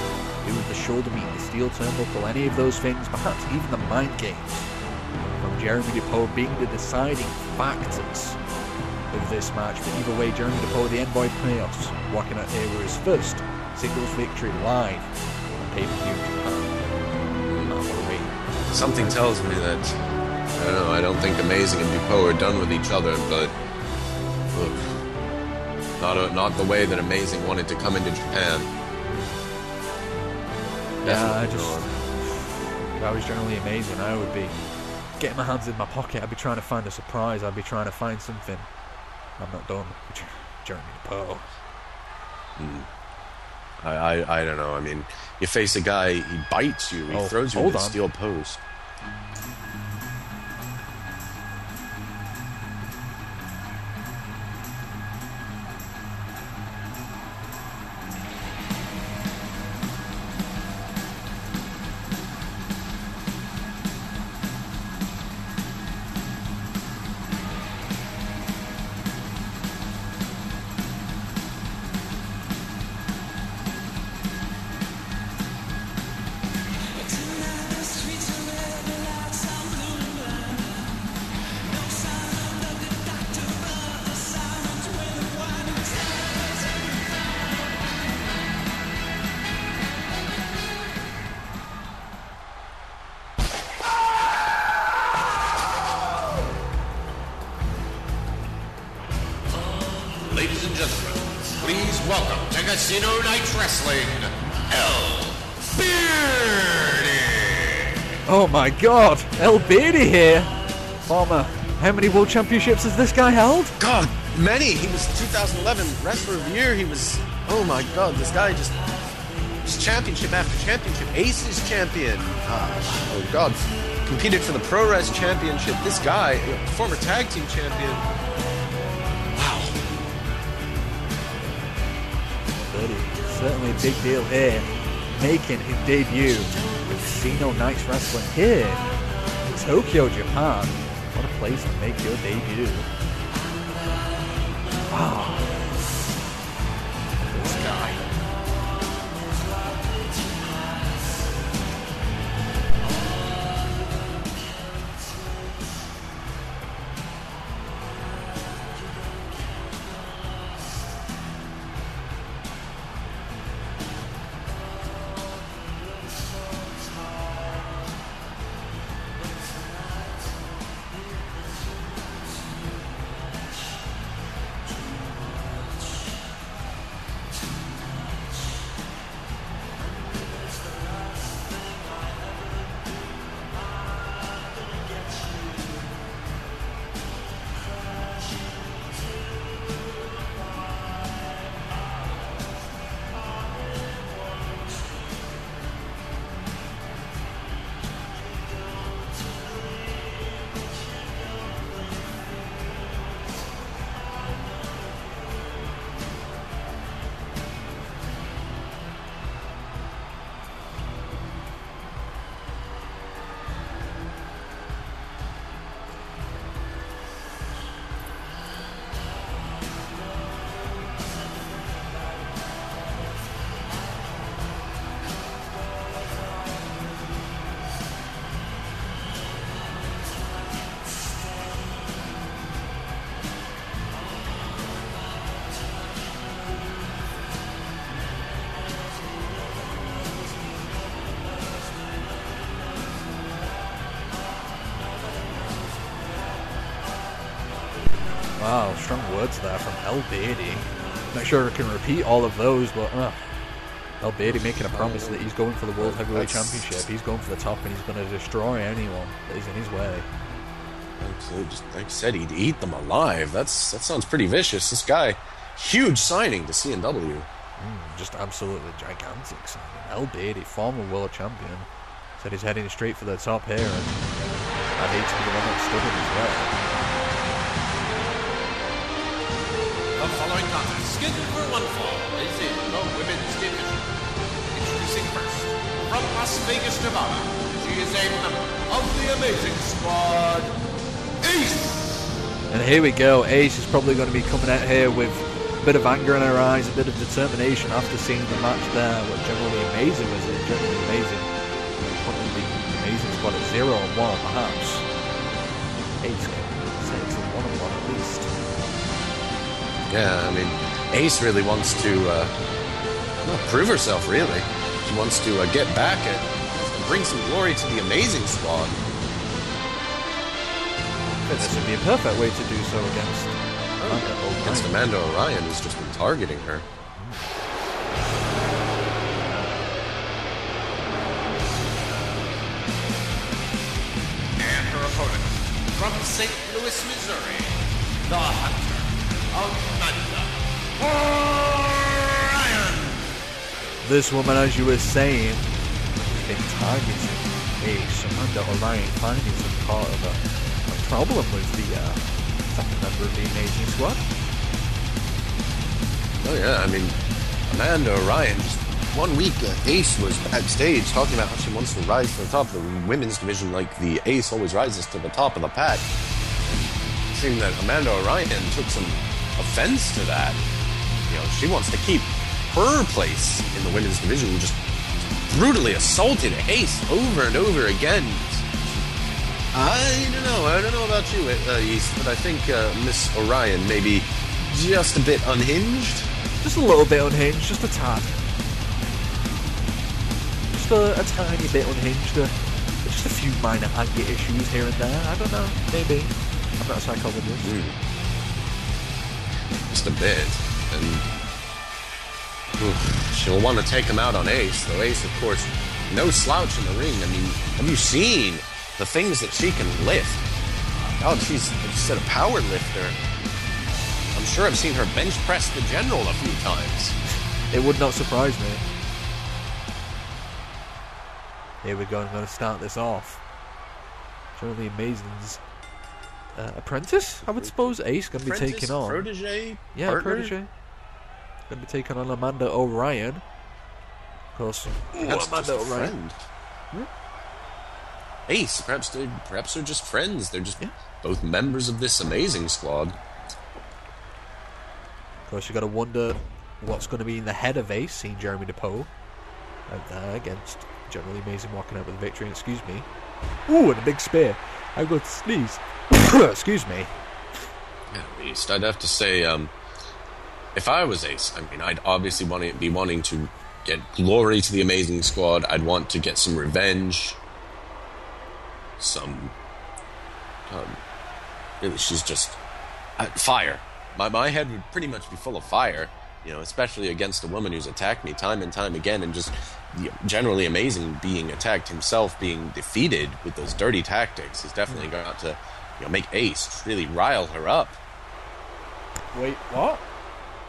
[SPEAKER 1] it was the shoulder meet, the steel turnbuckle, any of those things. Perhaps even the mind games from Jeremy Dupont being the deciding factors of this match. But either way, Jeremy Dupont, the Envoy playoffs, walking out here with his first singles victory live on pay-per-view Japan.
[SPEAKER 4] Something tells me that, I don't think Amazing and Dupont are done with each other, but look, not the way that Amazing wanted to come into Japan.
[SPEAKER 1] Yeah, if I was Generally Amazing, I would be getting my hands in my pocket. I'd be trying to find a surprise. I'd be trying to find something. I'm not done with Jeremy Dupont.
[SPEAKER 4] I don't know. I mean, you face a guy, he bites you, he throws you with a steel post.
[SPEAKER 3] Ladies and gentlemen, please welcome to Casino Night Wrestling, El Beardy.
[SPEAKER 1] Oh my God, El Beardy here. Former, how many world championships has this guy held?
[SPEAKER 4] God, many. He was 2011 Wrestler of the Year. He was, oh my God, this guy just championship after championship. Aces champion. Oh God, competed for the Pro Res Championship. This guy, former tag team champion.
[SPEAKER 1] Certainly a big deal here, making his debut with Casino Nights Wrestling here in Tokyo, Japan. What a place to make your debut. Wow. This guy. Wow, strong words there from El Beatty. Not sure I can repeat all of those, but El Beatty making a promise that he's going for the World Heavyweight Championship. He's going for the top and he's going to destroy anyone that is in his way.
[SPEAKER 4] Absolutely. Just like I said, he'd eat them alive. That sounds pretty vicious. This guy, huge signing to CNW.
[SPEAKER 1] Just absolutely gigantic signing. El Beatty, former world champion, said he's heading straight for the top here, and I'd hate to be the one that stood him as well.
[SPEAKER 3] The following contest, scheduled for one fall, is in the women's division. Introducing first, from Las Vegas, Nevada, she is a member of the Amazing Squad, Ace!
[SPEAKER 1] And here we go. Ace is probably going to be coming out here with a bit of anger in her eyes, a bit of determination after seeing the match there. What generally amazing was it? Generally amazing. Putting the Amazing Squad at 0-1, perhaps. Ace can say it's a 1-1 at least.
[SPEAKER 4] Yeah, I mean, Ace really wants to prove herself, really. She wants to get back at and bring some glory to the Amazing Squad.
[SPEAKER 1] This would be a perfect way to do so against
[SPEAKER 4] Amanda O'Ryan, who's just been targeting her.
[SPEAKER 3] And her opponent, from St. Louis, Missouri, the Hunter, Amanda O'Ryan.
[SPEAKER 1] This woman, as you were saying, has been targeting Ace. Amanda O'Ryan finding some part of a problem with the second member of the Amazing Squad.
[SPEAKER 4] Oh yeah, I mean, Amanda O'Ryan, just 1 week, Ace was backstage talking about how she wants to rise to the top of the women's division like the Ace always rises to the top of the pack. It seemed that Amanda O'Ryan took some offense to that. You know, she wants to keep her place in the women's division and just brutally assaulted Ace over and over again. I don't know about you, East, but I think Miss O'Ryan may be just a bit unhinged.
[SPEAKER 1] Just a little bit unhinged, just a tad. Just a tiny bit unhinged. Just a few minor anger issues here and there. I don't know, maybe. I'm not a psychologist.
[SPEAKER 4] Just a bit. And she'll want to take him out on Ace, though Ace, of course, no slouch in the ring. I mean, have you seen the things that she can lift? God, she's just a power lifter. I'm sure I've seen her bench press the General a few times.
[SPEAKER 1] It would not surprise me. Here we go, I'm going to start this off. Generally Amazing's apprentice, I would suppose. Ace going to be taking on.
[SPEAKER 4] Protege?
[SPEAKER 1] Yeah,
[SPEAKER 4] partner?
[SPEAKER 1] protege. Going to be taking on Amanda O'Ryan. Of course, Amanda O'Ryan.
[SPEAKER 4] Ace, perhaps they're just friends. They're just both members of this amazing squad.
[SPEAKER 1] Of course, you got to wonder what's going to be in the head of Ace, seeing Jeremy DePoe out there against generally amazing walking out with a victory. Excuse me. Ooh, and a big spear. I'm going to sneeze. Excuse me.
[SPEAKER 4] At least I'd have to say, if I was Ace, I mean, I'd obviously be wanting to get glory to the amazing squad. I'd want to get some revenge. Really, she's just fire. My head would pretty much be full of fire, especially against a woman who's attacked me time and time again, and just generally amazing being attacked himself, being defeated with those dirty tactics. He's definitely got to make Ace really rile her up.
[SPEAKER 1] Wait, what?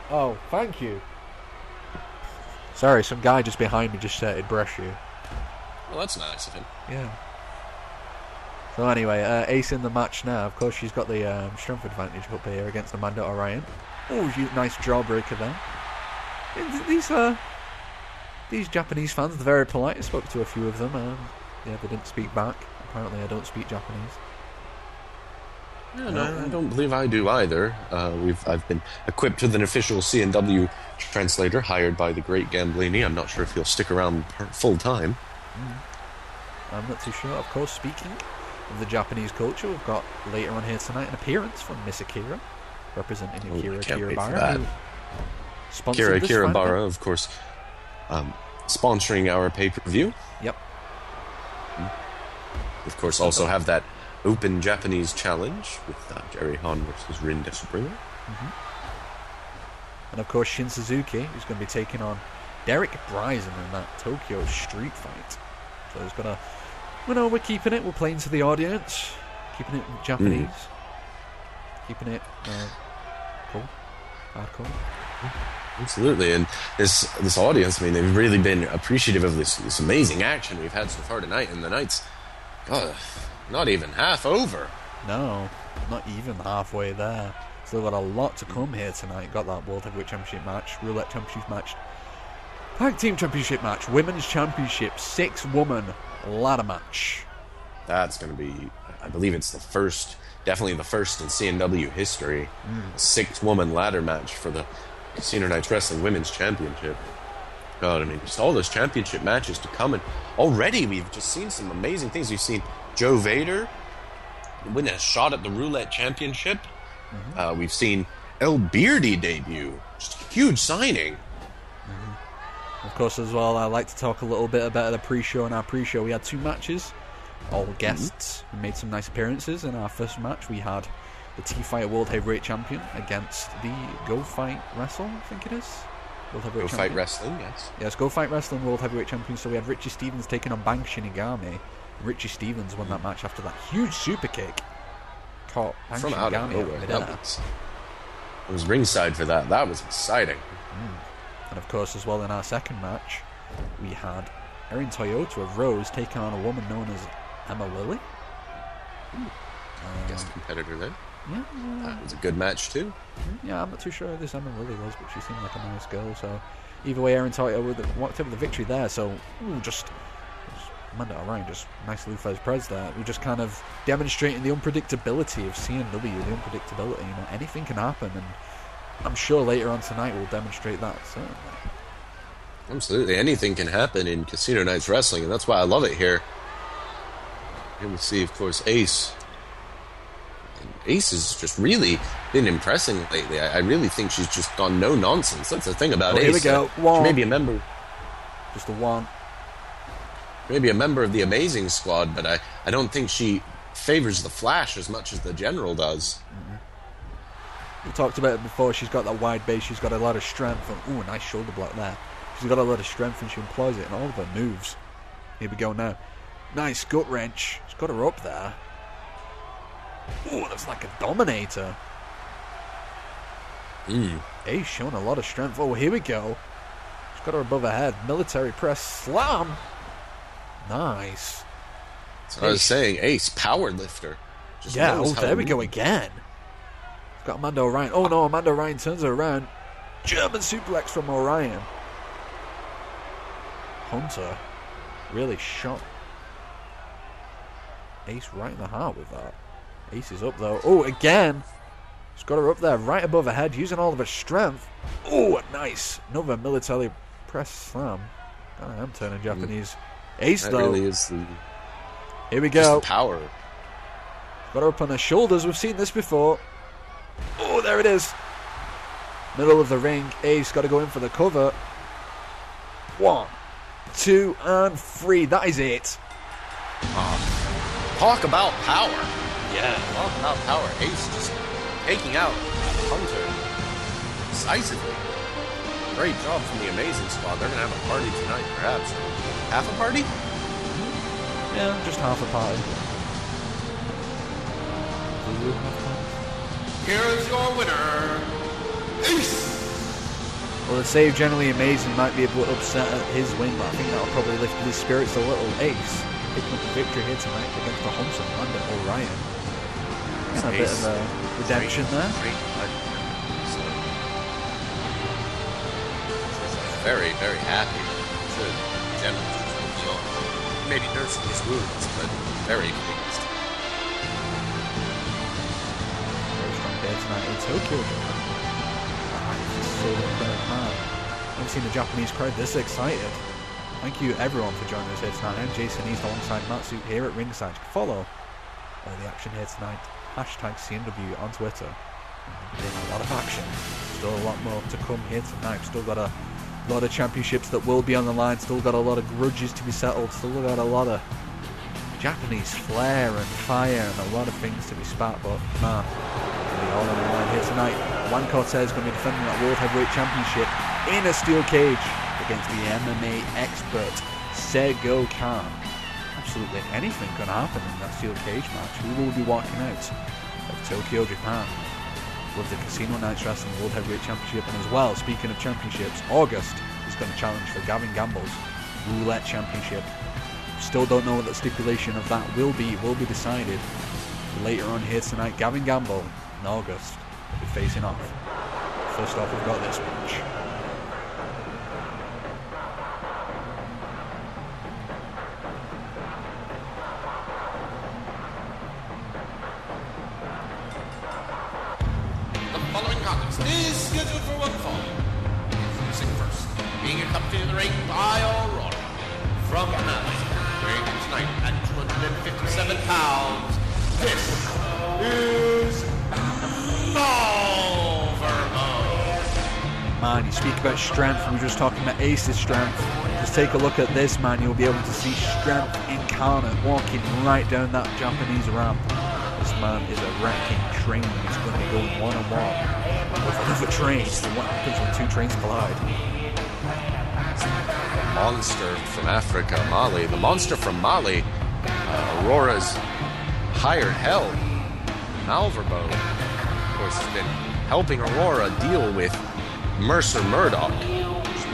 [SPEAKER 1] Oh, thank you. Sorry, some guy just behind me just said he'd brush you.
[SPEAKER 4] Well, that's nice of him.
[SPEAKER 1] Yeah. So anyway, Ace in the match now. Of course, she's got the strength advantage up here against Amanda Orion. Oh, nice jawbreaker there. These Japanese fans, they're very polite. I spoke to a few of them. They didn't speak back. Apparently, I don't speak Japanese.
[SPEAKER 4] No, I don't believe I do either. I've been equipped with an official CNW translator hired by the great Gamblini. I'm not sure if he'll stick around full time.
[SPEAKER 1] I'm not too sure. Of course, speaking of the Japanese culture, we've got later on here tonight an appearance from Miss Akira, representing Akira Kiribara.
[SPEAKER 4] Akira Kiribara, of course, sponsoring our pay-per-view.
[SPEAKER 1] Yep.
[SPEAKER 4] Of course, also have that Open Japanese Challenge with Jerry Han versus Rin Despringer.
[SPEAKER 1] And of course, Shin Suzuki, who's going to be taking on Derek Bryson in that Tokyo street fight. So he's going to... we're keeping it. We're playing to the audience. Keeping it Japanese. Keeping it cool. Hardcore.
[SPEAKER 4] Absolutely. And this audience, I mean, they've really been appreciative of this amazing action we've had so far tonight. And the night's... not even half over.
[SPEAKER 1] No, not even halfway there. Still got a lot to come here tonight. Got that World Heavyweight Championship match, Roulette Championship match, Tag Team Championship match, Women's Championship, 6-woman ladder match.
[SPEAKER 4] That's going to be, I believe it's definitely the first in CNW history. A 6-woman ladder match for the Casino Nights Wrestling Women's Championship. God, I mean, just all those championship matches to come. And already we've just seen some amazing things. We've seen Joe Vader win a shot at the Roulette Championship. We've seen El Beardy debut. Just a huge signing.
[SPEAKER 1] Of course, as well, I'd like to talk a little bit about the pre-show. In our pre-show, we had 2 matches. All guests who made some nice appearances. In our first match, we had the T-Fight World Heavyweight Champion against the Go Fight Wrestle, I think it is.
[SPEAKER 4] Go Fight Wrestling, yes.
[SPEAKER 1] Yes, Go Fight Wrestling World Heavyweight Champion. So we had Richie Stevens taking on Bang Shinigami. Richie Stevens won that match after that huge super kick. Caught Bang
[SPEAKER 4] from out of nowhere. I was ringside for that. That was exciting.
[SPEAKER 1] And of course, as well, in our second match, we had Erin Toyota of Rose taking on a woman known as Emma Lilly.
[SPEAKER 4] Guest competitor then.
[SPEAKER 1] Yeah.
[SPEAKER 4] That was a good match too.
[SPEAKER 1] Yeah, I'm not too sure who this Emma Lilly was, but she seemed like a nice girl. So either way, Erin Toyota walked up with the victory there. So just Amanda Orion, just nice Lufez Prez there. We're just kind of demonstrating the unpredictability of CNW, the unpredictability. Anything can happen, and I'm sure later on tonight we'll demonstrate that, certainly.
[SPEAKER 4] Absolutely. Anything can happen in Casino Nights Wrestling, and that's why I love it here. Here we see, of course, Ace. And Ace has just really been impressing lately. I really think she's just gone no nonsense. That's the thing about Ace.
[SPEAKER 1] Here we go. One.
[SPEAKER 4] She may be a member.
[SPEAKER 1] Just a one.
[SPEAKER 4] Maybe a member of the Amazing Squad, but I don't think she favors the Flash as much as the General does.
[SPEAKER 1] We talked about it before. She's got that wide base. She's got a lot of strength. And, a nice shoulder block there. She's got a lot of strength and she employs it in all of her moves. Here we go now. Nice gut wrench. She's got her up there. Looks like a dominator. Ace showing a lot of strength. Here we go. She's got her above her head. Military press slam. Nice.
[SPEAKER 4] That's what I was saying. Ace, power lifter.
[SPEAKER 1] There we go again. She's got Amanda Orion. Oh no, Amanda Orion turns her around. German suplex from Orion. Hunter really shot Ace right in the heart with that. Ace is up though. Oh, again! He's got her up there, right above her head, using all of her strength. Oh, nice! Another military press slam. I am turning Japanese. Ace
[SPEAKER 4] that
[SPEAKER 1] though.
[SPEAKER 4] Really is the,
[SPEAKER 1] here we go.
[SPEAKER 4] Power.
[SPEAKER 1] Got her up on her shoulders. We've seen this before. Oh, there it is. Middle of the ring. Ace got to go in for the cover. 1, 2, and 3. That is it.
[SPEAKER 2] Talk about power.
[SPEAKER 1] Yeah.
[SPEAKER 2] Talk about power. Ace just taking out Hunter decisively. Great job from the Amazing Squad. They're going to have a party tonight, perhaps. Half a party?
[SPEAKER 1] Yeah, just half a party.
[SPEAKER 3] Here's your winner, Ace.
[SPEAKER 1] Well, the save Generally Amazing might be able to upset his win, but I think that'll probably lift his spirits a little. Ace picking up a victory here tonight against the Hunter and Orion. A bit of a redemption there.
[SPEAKER 2] Very, very happy. Sure, General just on. Maybe nursing his wounds, but very pleased.
[SPEAKER 1] Very strong day tonight in Tokyo, Japan. So I haven't seen the Japanese crowd this excited. Thank you everyone for joining us here tonight. I'm Jason East alongside Matsu here at ringside. You can follow all the action here tonight. Hashtag CNW on Twitter. There's a lot of action. Still a lot more to come here tonight. Still got a lot of championships that will be on the line. Still got a lot of grudges to be settled. Still got a lot of Japanese flair and fire and a lot of things to be spat. But man, it'll be all on the line here tonight. Juan Cortes is going to be defending that World Heavyweight Championship in a steel cage against the MMA expert Sego Khan. Absolutely anything can happen in that steel cage match. We will be walking out of Tokyo, Japan with the Casino Nights Wrestling World Heavyweight Championship. And as well, speaking of championships, Auguste is going to challenge for Gavin Gamble's Roulette Championship. Still don't know what the stipulation of that will be. It will be decided later on here tonight. Gavin Gamble and Auguste will be facing off. First off, we've got this match.
[SPEAKER 3] Is scheduled for one fall. Introducing first, being accompanied in the ring by Aurora. From Canada, weighing in tonight at 257 pounds, this is Malverbo.
[SPEAKER 1] Man, you speak about strength, we were just talking about Ace's strength. Just take a look at this, man. You'll be able to see strength incarnate walking right down that Japanese ramp. This man is a wrecking train. He's going to be going one-on-one with another train. What happens when two trains collide?
[SPEAKER 2] Monster from Africa, Mali. The monster from Mali, Aurora's hired help. Malverbo, of course, has been helping Aurora deal with Mercer Murdoch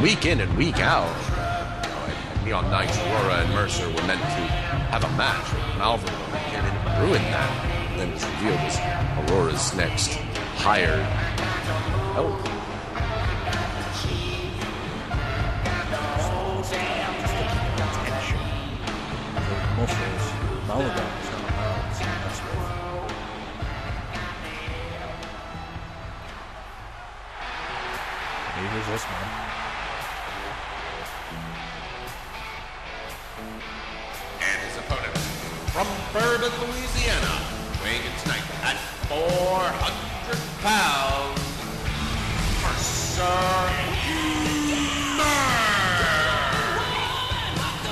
[SPEAKER 2] week in and week out. At Neon Nights, Aurora and Mercer were meant to have a match. Malverbo came in and ruined that. And then it was revealed as Aurora's next hired help.
[SPEAKER 1] Muscles, Malverbo is not allowed to mess with. Here's this man.
[SPEAKER 3] And his opponent, from Bourbon, Louisiana, weighing in tonight at 400 pounds,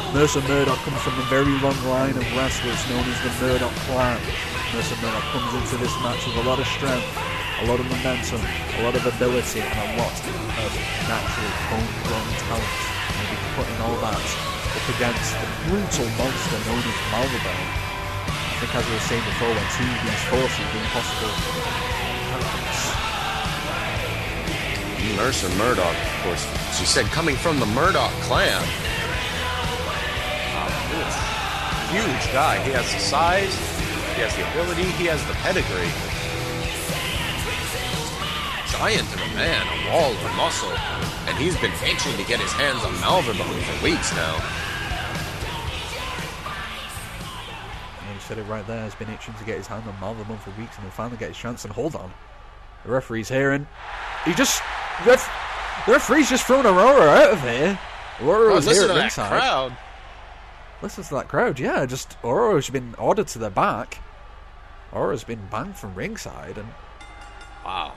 [SPEAKER 1] Mercer Murdoch comes from a very long line of wrestlers known as the Murdoch clan. Mercer Murdoch comes into this match with a lot of strength, a lot of momentum, a lot of ability, and a lot of natural homegrown talent. Maybe putting all that up against the brutal monster known as Malverbo. I think, as we were saying before, when two of these forces being possible happens.
[SPEAKER 2] Mercer Murdoch, of course, she said, coming from the Murdoch clan. Huge guy. He has the size, he has the ability, he has the pedigree. Giant of a man, a wall of muscle, and he's been itching to get his hands on Malverbo for weeks now.
[SPEAKER 1] said it right there, has been itching to get his hand on Malverbone for weeks, and he'll finally get his chance. And hold on, the referee's here, and he just the referee's just thrown Aurora out of here. Aurora was here at ringside.
[SPEAKER 2] Crowd.
[SPEAKER 1] Listen to that crowd, yeah. Just Aurora's been ordered to the back. Aurora's been banned from ringside, and
[SPEAKER 2] wow,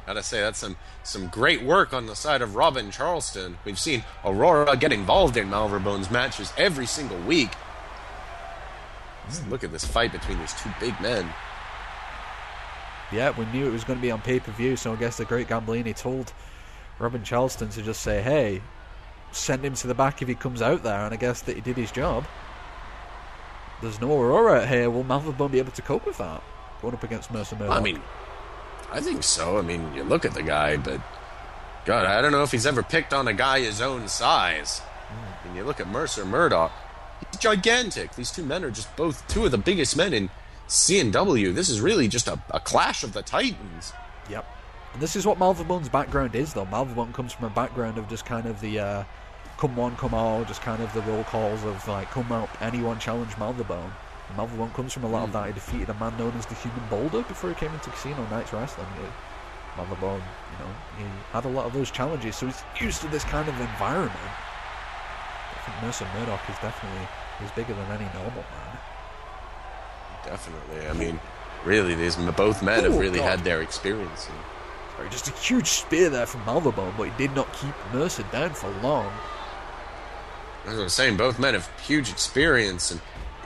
[SPEAKER 2] gotta say that's some great work on the side of Robin Charleston. We've seen Aurora get involved in Malverbone's matches every single week. Just look at this fight between these two big men.
[SPEAKER 1] Yeah, we knew it was going to be on pay-per-view, so I guess the great Gambolini told Robin Charleston to just say, hey, send him to the back if he comes out there, and I guess that he did his job. There's no Aurora out here. Will Malverbone be able to cope with that? Going up against Mercer Murdoch?
[SPEAKER 2] I mean, I think so. I mean, you look at the guy, but God, I don't know if he's ever picked on a guy his own size. And you look at Mercer Murdoch, he's gigantic. These two men are just both two of the biggest men in CNW. This is really just a clash of the titans.
[SPEAKER 1] Yep. And this is what Malverbone's background is, though. Malverbone comes from a background of just kind of the come one, come all, just kind of the roll calls of like, come up, anyone challenge Malverbone. And Malverbone comes from a lot of that. He defeated a man known as the Human Boulder before he came into Casino Nights Wrestling. Malverbone, he had a lot of those challenges, so he's used to this kind of environment. I think Mercer Murdoch is definitely bigger than any normal man.
[SPEAKER 2] Definitely. I mean, really, both men have really had their experience.
[SPEAKER 1] Sorry, just a huge spear there from Malverbone, but he did not keep Mercer down for long.
[SPEAKER 2] As I was saying, both men have huge experience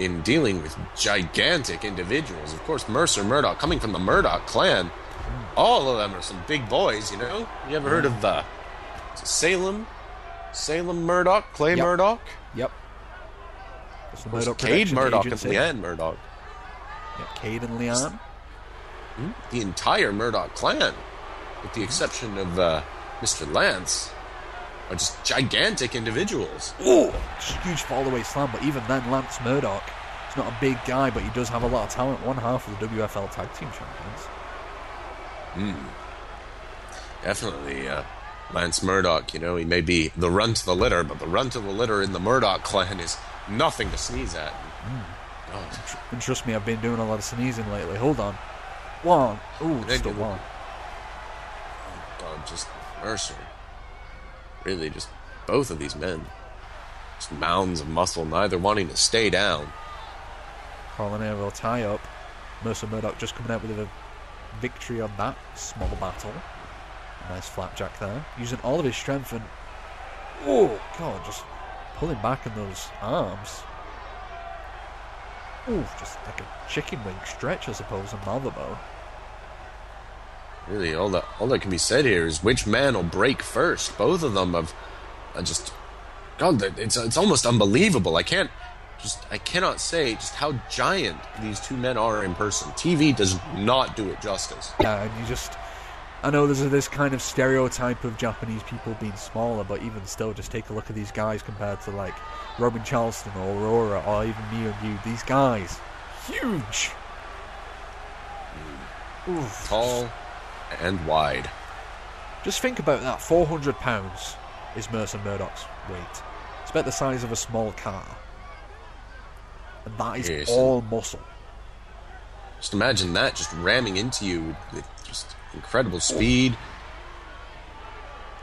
[SPEAKER 2] in dealing with gigantic individuals. Of course, Mercer Murdoch, coming from the Murdoch clan, all of them are some big boys, You ever heard of Salem Murdoch, Clay Murdoch?
[SPEAKER 1] Yep.
[SPEAKER 2] Of course, Cade Murdoch and Leanne Murdoch.
[SPEAKER 1] Yeah, Cade and Leanne.
[SPEAKER 2] The entire Murdoch clan, with the exception of Mr. Lance, are just gigantic individuals.
[SPEAKER 1] Oh, huge fall-away slam, but even then, Lance Murdoch is not a big guy, but he does have a lot of talent. One half of the WFL Tag Team Champions.
[SPEAKER 2] Definitely. Lance Murdoch, he may be the runt of the litter, but the runt of the litter in the Murdoch clan is nothing to sneeze at.
[SPEAKER 1] And trust me, I've been doing a lot of sneezing lately. Hold on. One. Ooh, just a one.
[SPEAKER 2] God, just Mercer. Really, just both of these men. Just mounds of muscle, neither wanting to stay down.
[SPEAKER 1] Coronero tie up. Mercer Murdoch just coming out with a victory on that small battle. Nice flapjack there. Using all of his strength and... Oh, God, just pulling back in those arms. Ooh, just like a chicken wing stretch, I suppose, on Malverbone.
[SPEAKER 2] Really, all that can be said here is which man will break first. Both of them have just... God, it's almost unbelievable. I cannot say just how giant these two men are in person. TV does not do it justice.
[SPEAKER 1] Yeah, and I know there's this kind of stereotype of Japanese people being smaller, but even still, just take a look at these guys compared to, like, Robin Charleston or Aurora or even me and you. These guys, huge. Oof.
[SPEAKER 2] Tall and wide.
[SPEAKER 1] Just think about that. 400 pounds is Mercer Murdoch's weight. It's about the size of a small car. And that is all muscle.
[SPEAKER 2] Just imagine that just ramming into you with just incredible speed.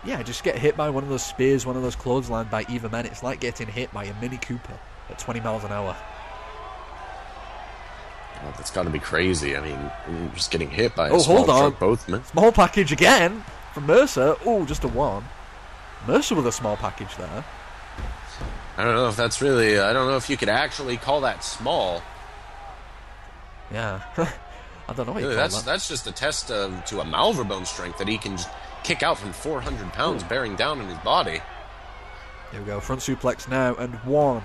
[SPEAKER 1] Yeah, just get hit by one of those spears, one of those clotheslines by either man. It's like getting hit by a Mini Cooper at 20 miles an hour.
[SPEAKER 2] Oh, that's got to be crazy. I mean, just getting hit by a small
[SPEAKER 1] hold on.
[SPEAKER 2] truck, both men.
[SPEAKER 1] Small package again from Mercer. Oh, just a one. Mercer with a small package there.
[SPEAKER 2] I don't know if that's really... I don't know if you could actually call that small.
[SPEAKER 1] Yeah. I don't know what you
[SPEAKER 2] really,
[SPEAKER 1] call that.
[SPEAKER 2] That's just a test to a Malverbone strength that he can just kick out from 400 pounds bearing down on his body.
[SPEAKER 1] There we go. Front suplex now. And 1,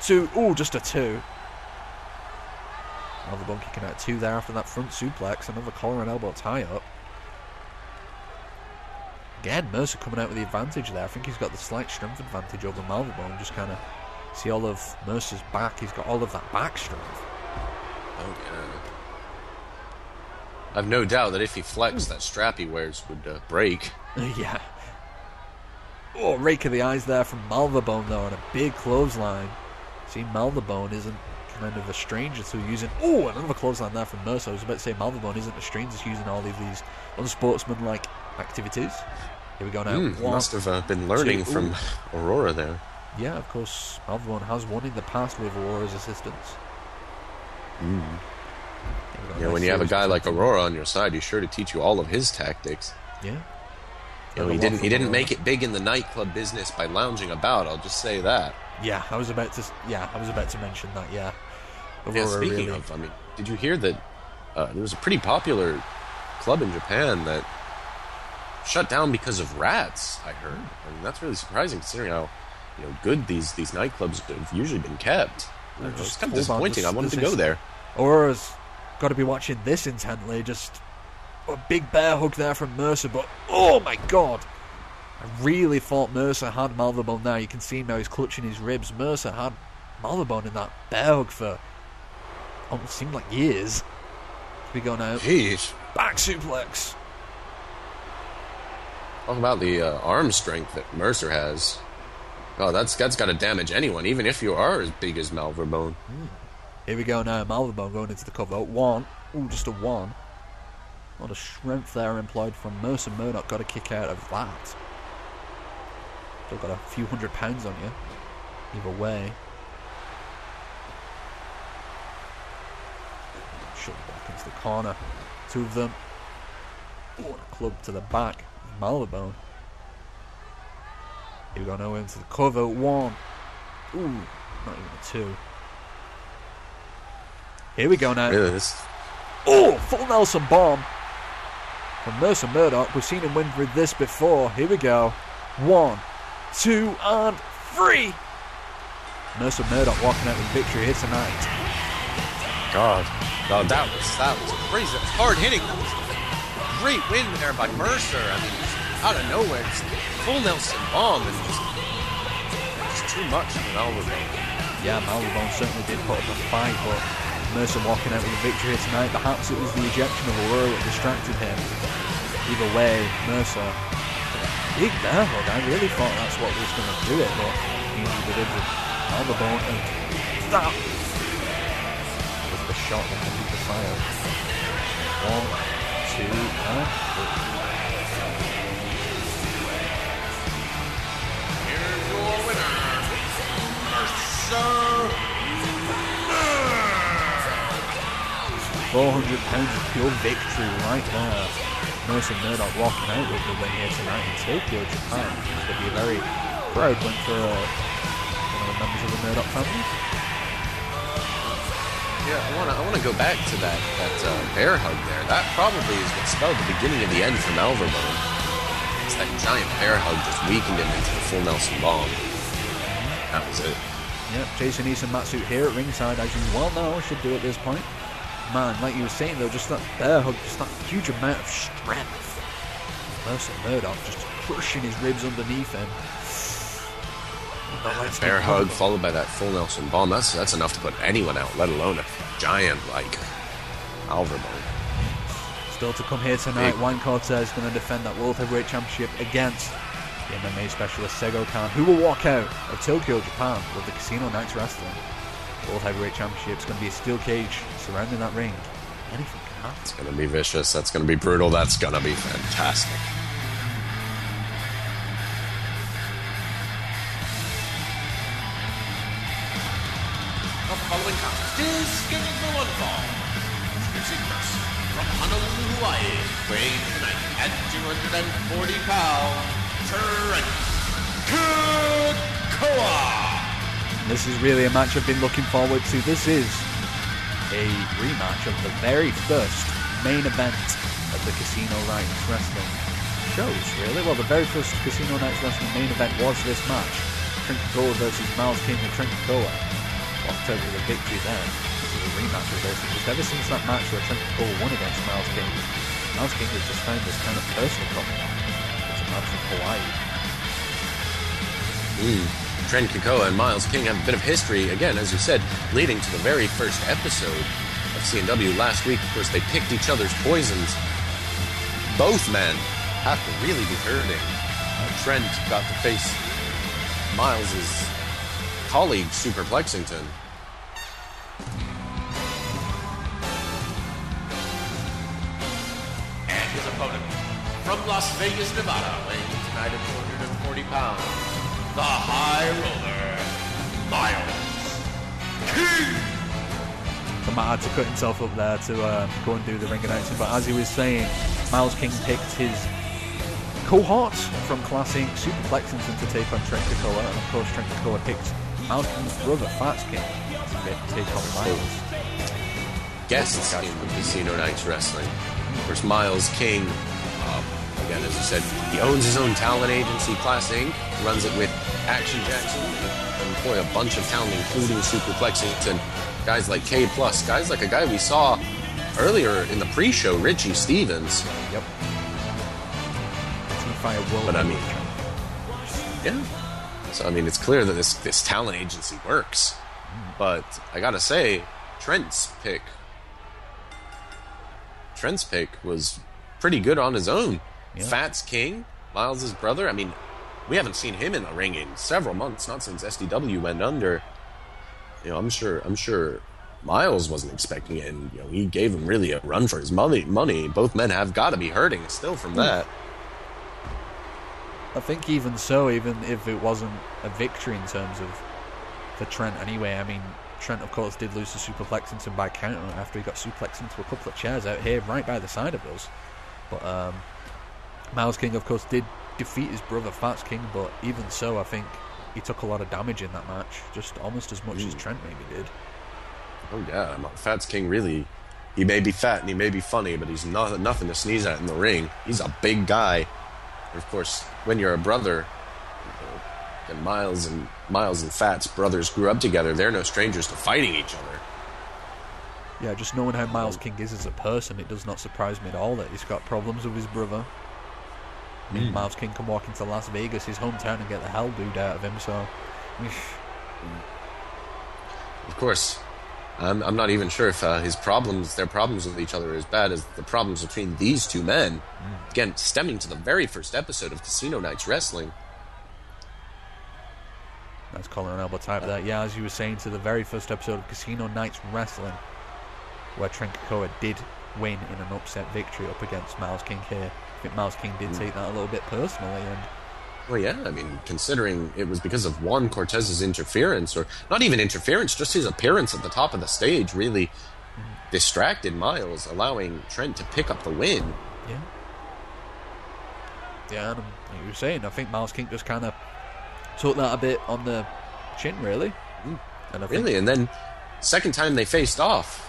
[SPEAKER 1] 2. Oh, just a 2. Malverbone kicking out 2 there after that front suplex. Another collar and elbow tie up. Again, Mercer coming out with the advantage there. I think he's got the slight strength advantage over Malverbone. Just kind of see all of Mercer's back. He's got all of that back strength.
[SPEAKER 2] Oh, yeah. I've no doubt that if he flexed, that strap he wears would break.
[SPEAKER 1] Yeah. Oh, rake of the eyes there from Malverbone, though, and a big clothesline. See, Malverbone isn't kind of a stranger to using... Oh, another clothesline there from Mercer. I was about to say Malverbone isn't a stranger to using all of these unsportsmanlike activities. Here we go now.
[SPEAKER 4] He must have been learning from Aurora there.
[SPEAKER 1] Yeah, of course, Malverbone has won in the past with Aurora's assistance.
[SPEAKER 4] Yeah, when you have a guy like Aurora on your side, he's sure to teach you all of his tactics.
[SPEAKER 1] Yeah.
[SPEAKER 4] You know, he didn't make it big in the nightclub business by lounging about. I'll just say that.
[SPEAKER 1] Yeah, I was about to mention that. Yeah.
[SPEAKER 4] Aurora, speaking of, I mean, did you hear that there was a pretty popular club in Japan that shut down because of rats? I heard. I mean, that's really surprising considering how good these nightclubs have usually been kept. It's just kind of disappointing. I wanted to go there.
[SPEAKER 1] Aurora's got to be watching this intently. Just a big bear hug there from Mercer, but oh my god! I really thought Mercer had Malverbone there. You can see him now, he's clutching his ribs. Mercer had Malverbone in that bear hug for almost seemed like years. Here we go now.
[SPEAKER 4] Jeez.
[SPEAKER 1] Back suplex.
[SPEAKER 4] Talk about the arm strength that Mercer has. Oh, that's got to damage anyone, even if you are as big as Malverbone.
[SPEAKER 1] Here we go now. Malverbone going into the cover. One. Ooh, just a one. A lot of strength there employed from Mercer. Murdoch got a kick out of that. Still got a few £100 on you. Either way. Shove back into the corner. Two of them. Ooh, and a club to the back. Malverbone. Here we go now into the cover. One. Ooh, not even a two. Here we go now.
[SPEAKER 4] Really,
[SPEAKER 1] Oh, full Nelson bomb from Mercer Murdoch. We've seen him win with this before. Here we go. 1, 2, and 3. Mercer Murdoch walking out with victory here tonight.
[SPEAKER 4] God, that was crazy. That was hard hitting. That was a great win there by Mercer. I mean, just out of nowhere, just full Nelson bomb and just too much for Malverbone.
[SPEAKER 1] Yeah, Malverbone certainly did put up a fight, but Mercer walking out with a victory here tonight. Perhaps it was the ejection of Aurora that distracted him. Either way, Mercer, big bear hug. I really thought that's what was going to do it, but he did with Malverbone, and that was the shot that ended the fire. 1, 2, and 3.
[SPEAKER 3] Here's your winner, Mercer.
[SPEAKER 1] £400 of pure victory right there. Mercer Murdoch walking out with the win here tonight in Tokyo, Japan. It's going to be a very proud win for one of the members of the Murdoch family.
[SPEAKER 4] Yeah, I want to go back to that bear hug there. That probably is what spelled the beginning of the end for Malverbone. It's that giant bear hug just weakened him into the full Nelson bomb. That was it.
[SPEAKER 1] Yep, Jason East and Matsuit here at ringside, as you well know, should do at this point. Man, like you were saying though, just that bear hug, just that huge amount of strength. Mercer Murdoch just crushing his ribs underneath him.
[SPEAKER 4] Bear hug followed by that full Nelson bomb. That's enough to put anyone out, let alone a giant like Malverbone.
[SPEAKER 1] Still to come here tonight, Juan Cortes is going to defend that World Heavyweight Championship against the MMA specialist Sego, who will walk out of Tokyo, Japan with the Casino Nights Wrestling World Heavyweight Championship. It's going to be a steel cage surrounding that ring. Anything can happen.
[SPEAKER 4] It's going to be vicious. That's going to be brutal. That's going to be fantastic.
[SPEAKER 3] The following contest is scheduled for one fall. Introducing first, from Honolulu, Hawaii, weighing tonight at 240 pounds, Trent Kekoa.
[SPEAKER 1] This is really a match I've been looking forward to. This is a rematch of the very first main event of the Casino Nights Wrestling shows, really. Well, the very first Casino Nights Wrestling main event was this match. Trent Kekoa versus Miles King, and Trent Kekoa walked out with a victory there. This is a rematch of this. Just ever since that match where Trent Kekoa won against Miles King has just found this kind of personal problem. It's a match from Hawaii.
[SPEAKER 4] Trent Kekoa and Miles King have a bit of history, again, as you said, leading to the very first episode of CNW last week. Of course, they picked each other's poisons. Both men have to really be hurting. Trent got to face Miles' colleague, Super Plexington.
[SPEAKER 3] Las Vegas, Nevada, weighing tonight at 240 pounds, the High Roller, Miles King.
[SPEAKER 1] So Matt had to cut himself up there to go and do the ring announcing, but as he was saying, Miles King picked his cohort from Classic Superplexing to take on Trent Kekoa, and of course Trent Kekoa picked Miles King's brother, Fats King, to take on Miles.
[SPEAKER 2] Guests in Casino Nights Wrestling. Of course, Miles King, again, as you said, he owns his own talent agency, Class Inc., runs it with Action Jackson, and employ a bunch of talent, including Superplexing, and guys like K+, guys like a guy we saw earlier in the pre-show, Richie Stevens.
[SPEAKER 1] Yep.
[SPEAKER 2] But I mean, yeah. So I mean, it's clear that this talent agency works. But I gotta say, Trent's pick was pretty good on his own. Yeah. Fats King, Miles' brother. I mean, we haven't seen him in the ring in several months, not since SDW went under. You know, I'm sure Miles wasn't expecting it, and you know, he gave him really a run for his money. Both men have got to be hurting still from that.
[SPEAKER 1] I think even so, even if it wasn't a victory in terms of for Trent anyway, I mean, Trent, of course, did lose to Superplexington by counter after he got suplexed into a couple of chairs out here right by the side of us. But Miles King, of course, did defeat his brother, Fats King, but even so, I think he took a lot of damage in that match, just almost as much as Trent maybe did.
[SPEAKER 2] Oh, yeah. Fats King really, he may be fat and he may be funny, but he's nothing to sneeze at in the ring. He's a big guy. Of course, when you're a brother, and Miles and Fats brothers grew up together, they're no strangers to fighting each other.
[SPEAKER 1] Yeah, just knowing how Miles King is as a person, it does not surprise me at all that he's got problems with his brother. I mean, Miles King can walk into Las Vegas, his hometown, and get the hell booed out of him, so...
[SPEAKER 2] Of course, I'm not even sure if their problems with each other are as bad as the problems between these two men. Again, stemming to the very first episode of Casino Nights Wrestling.
[SPEAKER 1] That's collar and elbow type there. Yeah, as you were saying, to the very first episode of Casino Nights Wrestling, where Trent Kekoa did win in an upset victory up against Miles King here. I think Miles King did take that a little bit personally, and...
[SPEAKER 2] Well, yeah, I mean, considering it was because of Juan Cortes's interference, or not even interference, just his appearance at the top of the stage really distracted Miles, allowing Trent to pick up the win.
[SPEAKER 1] Yeah. Yeah, and like you were saying, I think Miles King just kind of took that a bit on the chin, really. And
[SPEAKER 2] and then second time they faced off,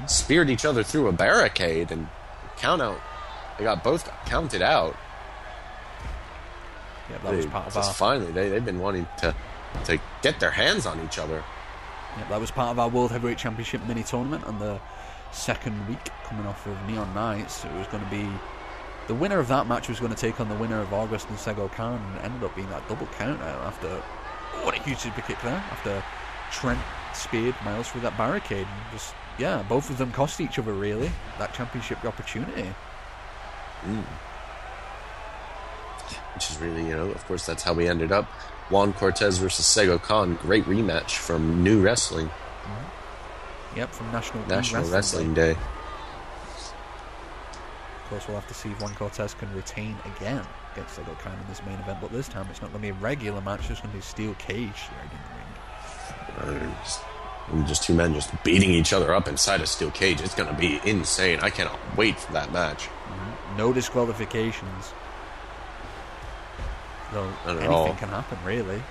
[SPEAKER 2] speared each other through a barricade and they both got counted out.
[SPEAKER 1] Yeah, that was part of our...
[SPEAKER 2] Finally, they've been wanting to get their hands on each other.
[SPEAKER 1] Yeah, that was part of our World Heavyweight Championship mini tournament, and the second week coming off of Neon Nights, it was going to be the winner of that match was going to take on the winner of Auguste and Sego, and it ended up being that double count out after what a huge super kick there after Trent speared Miles through that barricade, and just both of them cost each other really that championship opportunity.
[SPEAKER 2] Which is really, of course, that's how we ended up. Juan Cortes versus Sego Khan, great rematch from New Wrestling.
[SPEAKER 1] Yep, from National
[SPEAKER 2] Wrestling Day.
[SPEAKER 1] Of course, we'll have to see if Juan Cortes can retain again against Sego Khan in this main event, but this time it's not going to be a regular match, it's going to be a steel cage right in the ring.
[SPEAKER 2] Just two men just beating each other up inside a steel cage. It's going to be insane. I cannot wait for that match.
[SPEAKER 1] No disqualifications. So anything can happen, really.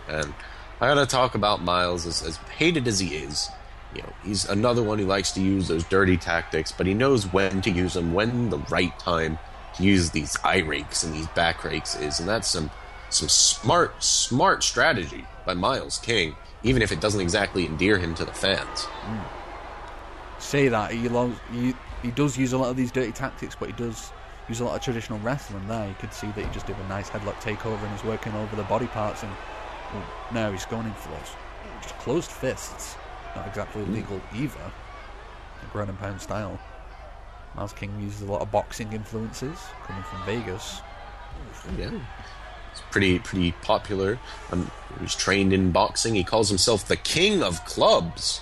[SPEAKER 2] And I gotta talk about Miles, as hated as he is. He's another one who likes to use those dirty tactics, but he knows when to use them, when the right time to use these eye rakes and these back rakes is, and that's some smart strategy by Miles King, even if it doesn't exactly endear him to the fans.
[SPEAKER 1] Say that he does use a lot of these dirty tactics, but he does use a lot of traditional wrestling there. You could see that he just did a nice headlock takeover and he's working over the body parts, and now he's going in for those just closed fists. Not exactly legal either, ground and pound style. Miles King uses a lot of boxing influences coming from Vegas.
[SPEAKER 2] Yeah, it's pretty popular. He's trained in boxing. He calls himself the King of Clubs.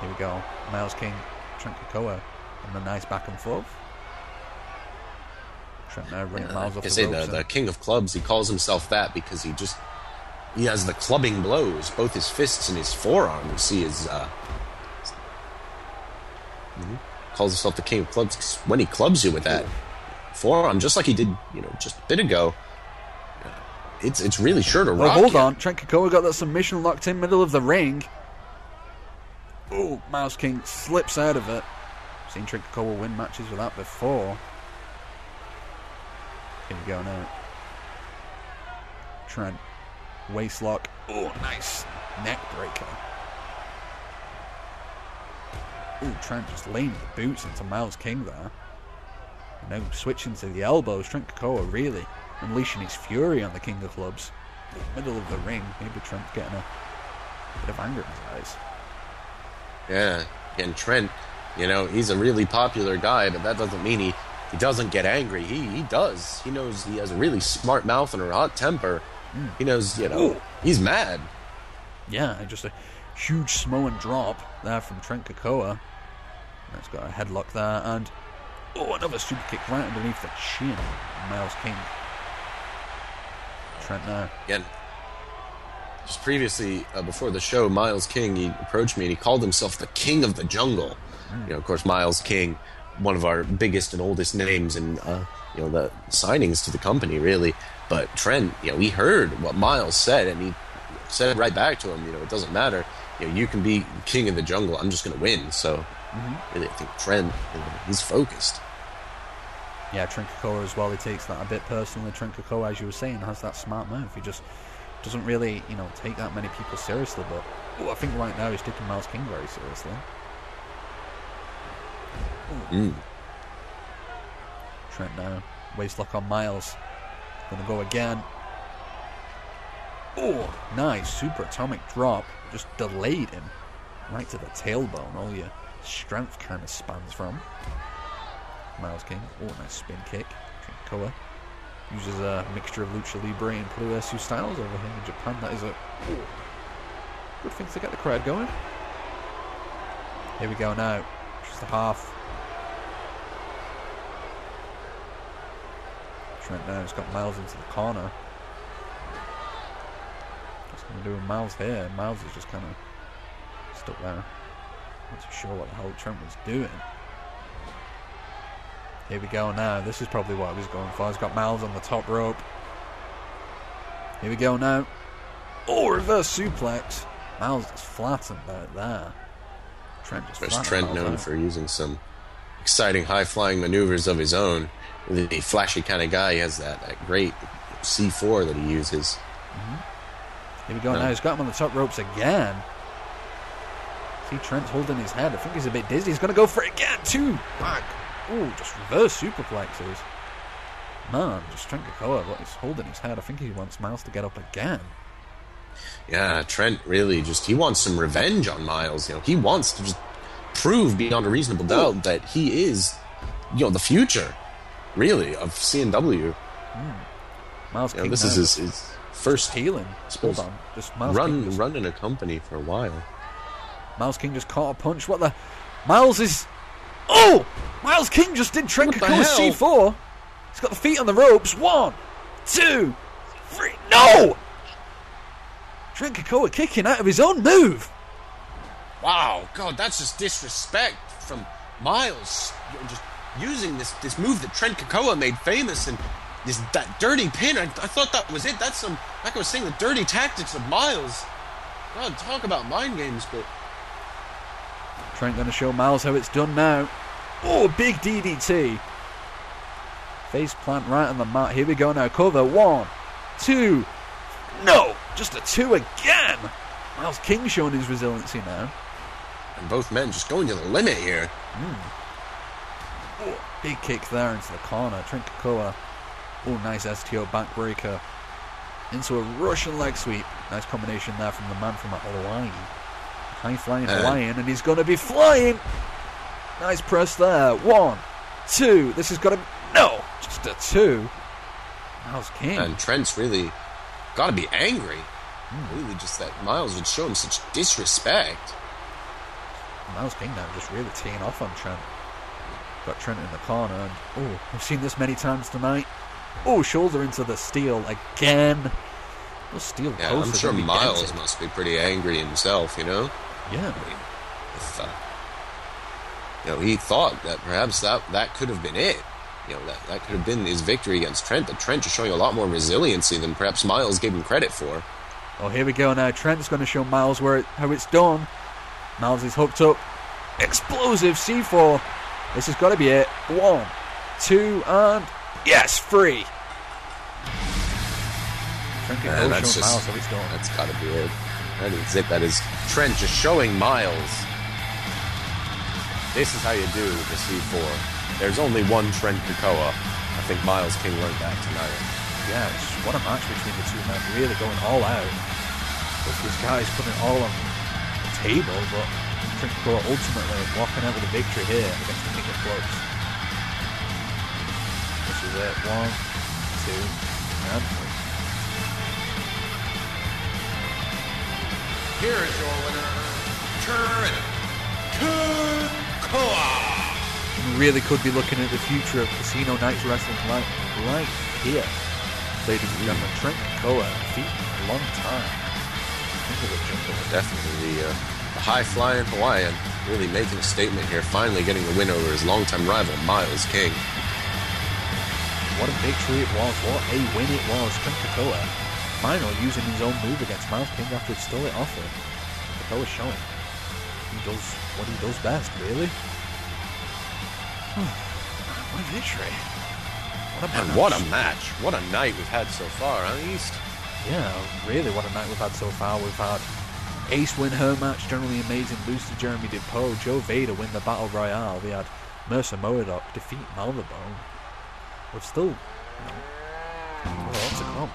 [SPEAKER 1] Here we go. Miles King, Trent Kekoa. And a nice back and forth. Trent now running Miles off
[SPEAKER 4] I
[SPEAKER 1] the
[SPEAKER 4] say
[SPEAKER 1] ropes.
[SPEAKER 4] the king of clubs, he calls himself that because he has the clubbing blows, both his fists and his forearm. You see his calls himself the king of clubs 'cause when he clubs you with that forearm, just like he did, just a bit ago, it's really sure to rock.
[SPEAKER 1] Hold on, Trent Kekoa got that submission locked in middle of the ring. Oh, Miles King slips out of it. I've seen Trent Kekoa win matches with that before. Here we go now. Trent, waist lock. Oh, nice neck breaker. Oh, Trent just laying the boots into Miles King there. Now switching to the elbows. Trent Kekoa really unleashing his fury on the king of clubs. Middle of the ring. Maybe Trent getting a bit of anger in his eyes.
[SPEAKER 4] Yeah, and Trent, he's a really popular guy, but that doesn't mean he doesn't get angry. He does. He knows he has a really smart mouth and a hot temper. He knows, he's mad.
[SPEAKER 1] Yeah, just a huge Samoan drop there from Trent Kekoa. That's got a headlock there, and another super kick right underneath the chin of Miles King. Trent now.
[SPEAKER 4] Again, just previously, before the show, Miles King, he approached me and he called himself the king of the jungle. Of course, Miles King, one of our biggest and oldest names in, the signings to the company, really. But Trent, he heard what Miles said, and he said right back to him, it doesn't matter. You can be king of the jungle. I'm just going to win. So, really, I think Trent, he's focused.
[SPEAKER 1] Yeah, Trent Kekoa as well, he takes that a bit personally. Trent Kekoa, as you were saying, has that smart mouth. He just doesn't really, take that many people seriously. But I think right now he's taking Miles King very seriously. Trent now, waist lock on Miles. Gonna go again. Oh, nice super atomic drop. Just delayed him right to the tailbone. All your strength kind of spans from Miles King. Oh, nice spin kick. Kekoa uses a mixture of Lucha Libre and Puroresu styles over here in Japan. That is a good thing to get the crowd going. Here we go now. Just a half. Trent now has got Miles into the corner. Just going to do a Miles here. Miles is just kind of stuck there. Not too sure what the hell Trent was doing. Here we go now. This is probably what I was going for. He's got Miles on the top rope. Here we go now. Oh, reverse suplex. Miles is flattened out there. Trent just flattened.
[SPEAKER 4] Trent known for using some exciting high-flying maneuvers of his own. The flashy kind of guy. He has that great C4 that he uses.
[SPEAKER 1] Here we go now. He's got him on the top ropes again. See, Trent's holding his head. I think he's a bit dizzy. He's going to go for it again. 2 back. Oh, just reverse superplexes. Man, just Trent Kekoa, but he's holding his head. I think he wants Miles to get up again.
[SPEAKER 4] Yeah, Trent really he wants some revenge on Miles. He wants to just prove beyond a reasonable doubt that he is, the future, really, of CNW.
[SPEAKER 1] Miles King
[SPEAKER 4] this is his first
[SPEAKER 1] healing. Hold on, just Miles King
[SPEAKER 4] run in a company for a while.
[SPEAKER 1] Miles King just caught a punch. What the? Miles is. Oh! Miles King just did Trent Kekoa's C4. He's got the feet on the ropes. 1, 2, 3. No! Trent Kekoa kicking out of his own move.
[SPEAKER 4] Wow, God, that's just disrespect from Miles. Just using this move that Trent Kekoa made famous, and that dirty pin. I thought that was it. That's like I was saying, the dirty tactics of Miles. God, talk about mind games, but
[SPEAKER 1] Trent going to show Miles how it's done now. Oh, big DDT. Face plant right on the mat. Here we go now. Cover. 1, 2. No! Just a 2 again! Miles King showing his resiliency now.
[SPEAKER 4] And both men just going to the limit here.
[SPEAKER 1] Oh, big kick there into the corner. Trent Kekoa. Oh, nice STO backbreaker. Into a Russian leg sweep. Nice combination there from the man from Hawaii. High-flying Hawaiian, and he's going to be flying! Nice press there. 1, 2. This has got to... No! Just a 2. Miles King.
[SPEAKER 4] And Trent's really got to be angry. Really just that Miles would show him such disrespect.
[SPEAKER 1] Miles King now just really teeing off on Trent. Got Trent in the corner, and oh, we've seen this many times tonight. Oh, shoulder into the steel again. Steel
[SPEAKER 4] yeah, I'm sure Miles must be pretty angry himself, you know?
[SPEAKER 1] Yeah.
[SPEAKER 4] I mean, if, he thought that perhaps that could have been it. That could have been his victory against Trent, but Trent is showing a lot more resiliency than perhaps Miles gave him credit for.
[SPEAKER 1] Oh, here we go now. Trent's going to show Miles how it's done. Miles is hooked up. Explosive C4. This has got to be it. 1, 2, and yes, 3.
[SPEAKER 4] That's got to be it. That is it. That is Trent just showing Miles. This is how you do the C4. There's only one Trent Kekoa. I think Miles King learned that tonight.
[SPEAKER 1] Yeah, what a match between the two men. Really going all out. Both these guys putting it all on the table, but Trent Kekoa ultimately walking out with a victory here against the King of Clubs. This is it. 1, 2, and 3.
[SPEAKER 3] Here's your winner, Trent Kekoa.
[SPEAKER 1] We really could be looking at the future of Casino Nights Wrestling right here. Ladies and gentlemen, Trent Kekoa, feet a long time.
[SPEAKER 4] Definitely the high-flying Hawaiian really making a statement here, finally getting the win over his longtime rival, Miles King.
[SPEAKER 1] What a victory it was, what a win it was. Trent Kekoa finally using his own move against Miles King after he stole it off him. Kekoa showing he does what he does best, really. What a victory.
[SPEAKER 4] What a match. What a night we've had so far, huh, East?
[SPEAKER 1] Yeah, really what a night we've had so far. We've had Ace win her match, generally amazing, lose to Jeremy DePoe, Joe Vader win the Battle Royale, we had Mercer Modoc defeat Malverbone. We've still, lots to come.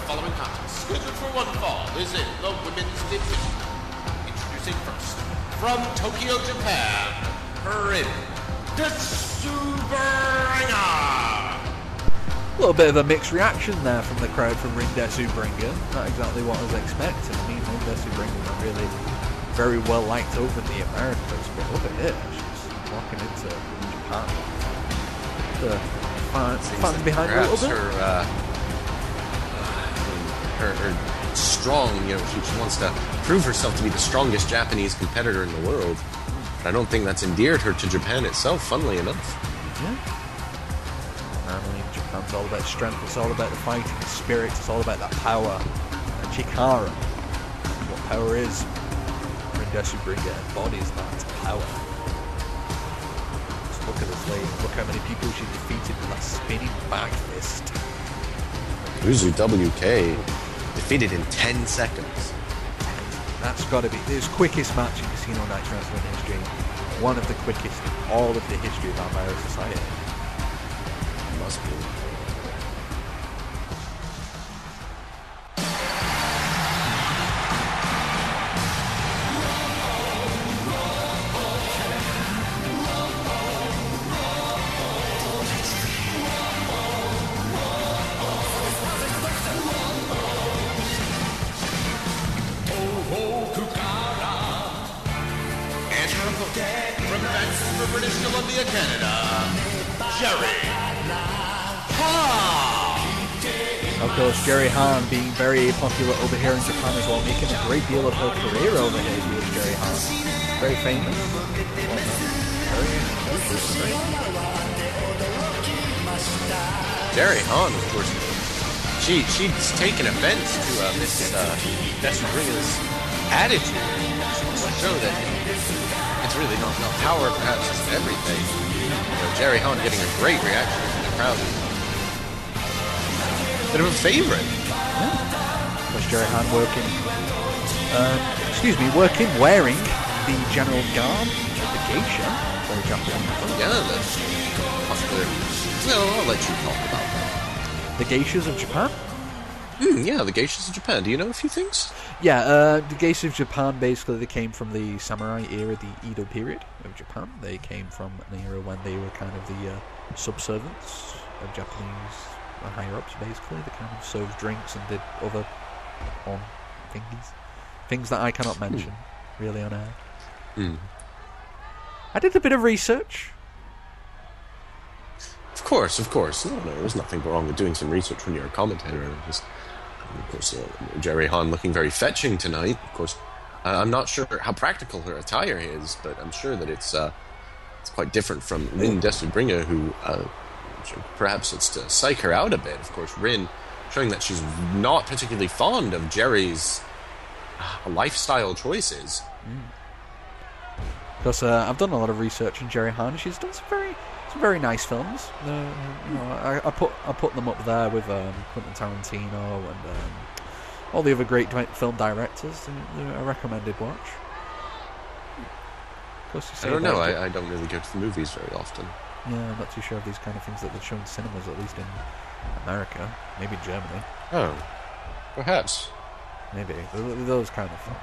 [SPEAKER 3] Following contest, scheduled for one fall, is in the women's division. Introducing first, from Tokyo, Japan, Rin Detsubringer.
[SPEAKER 1] A little bit of a mixed reaction there from the crowd from Rin Detsubringer. Not exactly what I was expecting. I mean, Rin Detsubringer not really very well liked over in the Americas, but over here, she's walking into Japan. The fans behind her a little bit.
[SPEAKER 4] Her strong, she wants to prove herself to be the strongest Japanese competitor in the world. But I don't think that's endeared her to Japan itself, funnily enough.
[SPEAKER 1] Yeah. Normally in Japan, it's all about strength, it's all about the fighting spirit, it's all about that power. And Chikara, what power is, Rindesu Bringer embodies that power. Just look at this lady, look how many people she defeated with that spinning back fist.
[SPEAKER 4] Uzu WK defeated in 10 seconds.
[SPEAKER 1] That's got to be the quickest match in Casino Nights Wrestling history. One of the quickest in all of the history of Vampire Society.
[SPEAKER 4] It must be.
[SPEAKER 3] From Vancouver, British Columbia, Canada, Jerry Hahn.
[SPEAKER 1] Of course, Jerry Hahn being very popular over here in Japan as well, making a great deal of her career over here. Jerry Hahn, very famous.
[SPEAKER 2] Jerry Han, of course, she's taken offense to Miss Desubringa's attitude. She wants to show that it's really not power, perhaps isn't everything. Jerry Han getting a great reaction from the crowd. Bit of a favorite.
[SPEAKER 1] Yeah. Was Jerry Han wearing the general garb of the geisha? Very Japanese.
[SPEAKER 2] Oh, yeah, that's popular. Well, I'll let you talk about that.
[SPEAKER 1] The geishas of Japan?
[SPEAKER 2] Yeah, the geishas of Japan. Do you know a few things?
[SPEAKER 1] Yeah, the geishas of Japan, basically, they came from the samurai era, the Edo period of Japan. They came from an era when they were kind of the subservients of Japanese higher-ups, basically. They kind of served drinks and did other thingies. Things that I cannot mention, really, on air. I did a bit of research.
[SPEAKER 2] Of course. No, there's nothing wrong with doing some research when you're a commentator. Of course, Jerry Han looking very fetching tonight. Of course, I'm not sure how practical her attire is, but I'm sure that it's quite different from Rin Desubringa, who perhaps it's to psych her out a bit. Of course, Rin showing that she's not particularly fond of Jerry's lifestyle choices.
[SPEAKER 1] Because I've done a lot of research on Jerry Han. She's done some very nice films. I put them up there with Quentin Tarantino and all the other great film directors. They're a recommended watch.
[SPEAKER 2] I don't know. I don't really go to the movies very often.
[SPEAKER 1] Yeah, I'm not too sure of these kind of things that they've shown in cinemas, at least in America, maybe Germany.
[SPEAKER 2] Oh, perhaps.
[SPEAKER 1] Maybe those kind of films.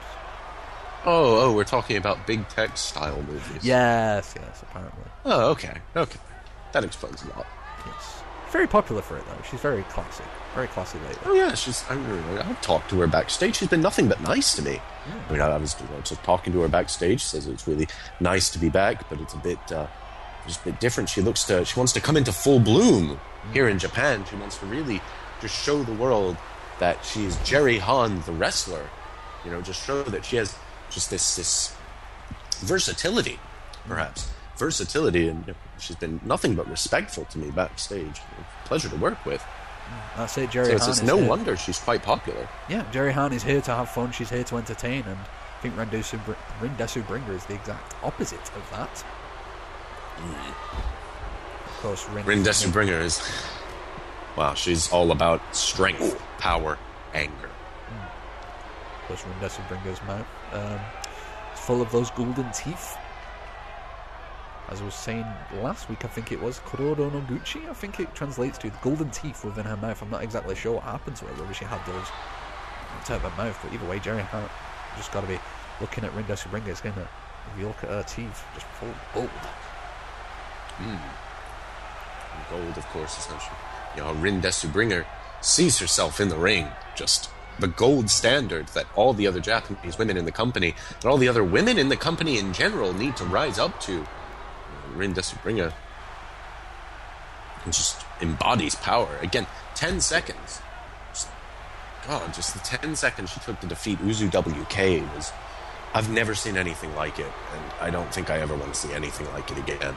[SPEAKER 2] Oh, we're talking about big tech style movies.
[SPEAKER 1] Yes, apparently.
[SPEAKER 2] Oh, okay. That explains a lot.
[SPEAKER 1] Yes. Very popular for it, though. She's very classy lady.
[SPEAKER 2] Oh, yeah, I've talked to her backstage. She's been nothing but nice to me. Yeah. I mean, I was just talking to her backstage. She says it's really nice to be back, but it's a bit different. She wants to come into full bloom here in Japan. She wants to really just show the world that she's Jerry Han, the wrestler. Just show that she has just this versatility, perhaps. Versatility, and she's been nothing but respectful to me backstage. Pleasure to work with.
[SPEAKER 1] That's it, Jerry Han.
[SPEAKER 2] So it's no wonder she's quite popular.
[SPEAKER 1] Yeah, Jerry Han is here to have fun. She's here to entertain, and I think Rin Desubringa is the exact opposite of that. Of course,
[SPEAKER 2] Rin Desubringa is... Wow, she's all about strength, power, anger.
[SPEAKER 1] Of course, Rin Desubringa's mouth is full of those golden teeth. As I was saying last week, I think it was Kotodel no Gucci. I think it translates to the golden teeth within her mouth. I'm not exactly sure what happened to her, whether she had those outside of her mouth. But either way, Jerry Han just got to be looking at Rin Desubringa. It's going to, if you look at her teeth, just full of gold.
[SPEAKER 2] Gold, of course, essentially. Rin Desubringa sees herself in the ring, just the gold standard that all the other Japanese women in the company, and all the other women in the company in general, need to rise up to. Rin Desubringa just embodies power. Again, 10 seconds. Just the 10 seconds she took to defeat Uzu WK was... I've never seen anything like it, and I don't think I ever want to see anything like it again.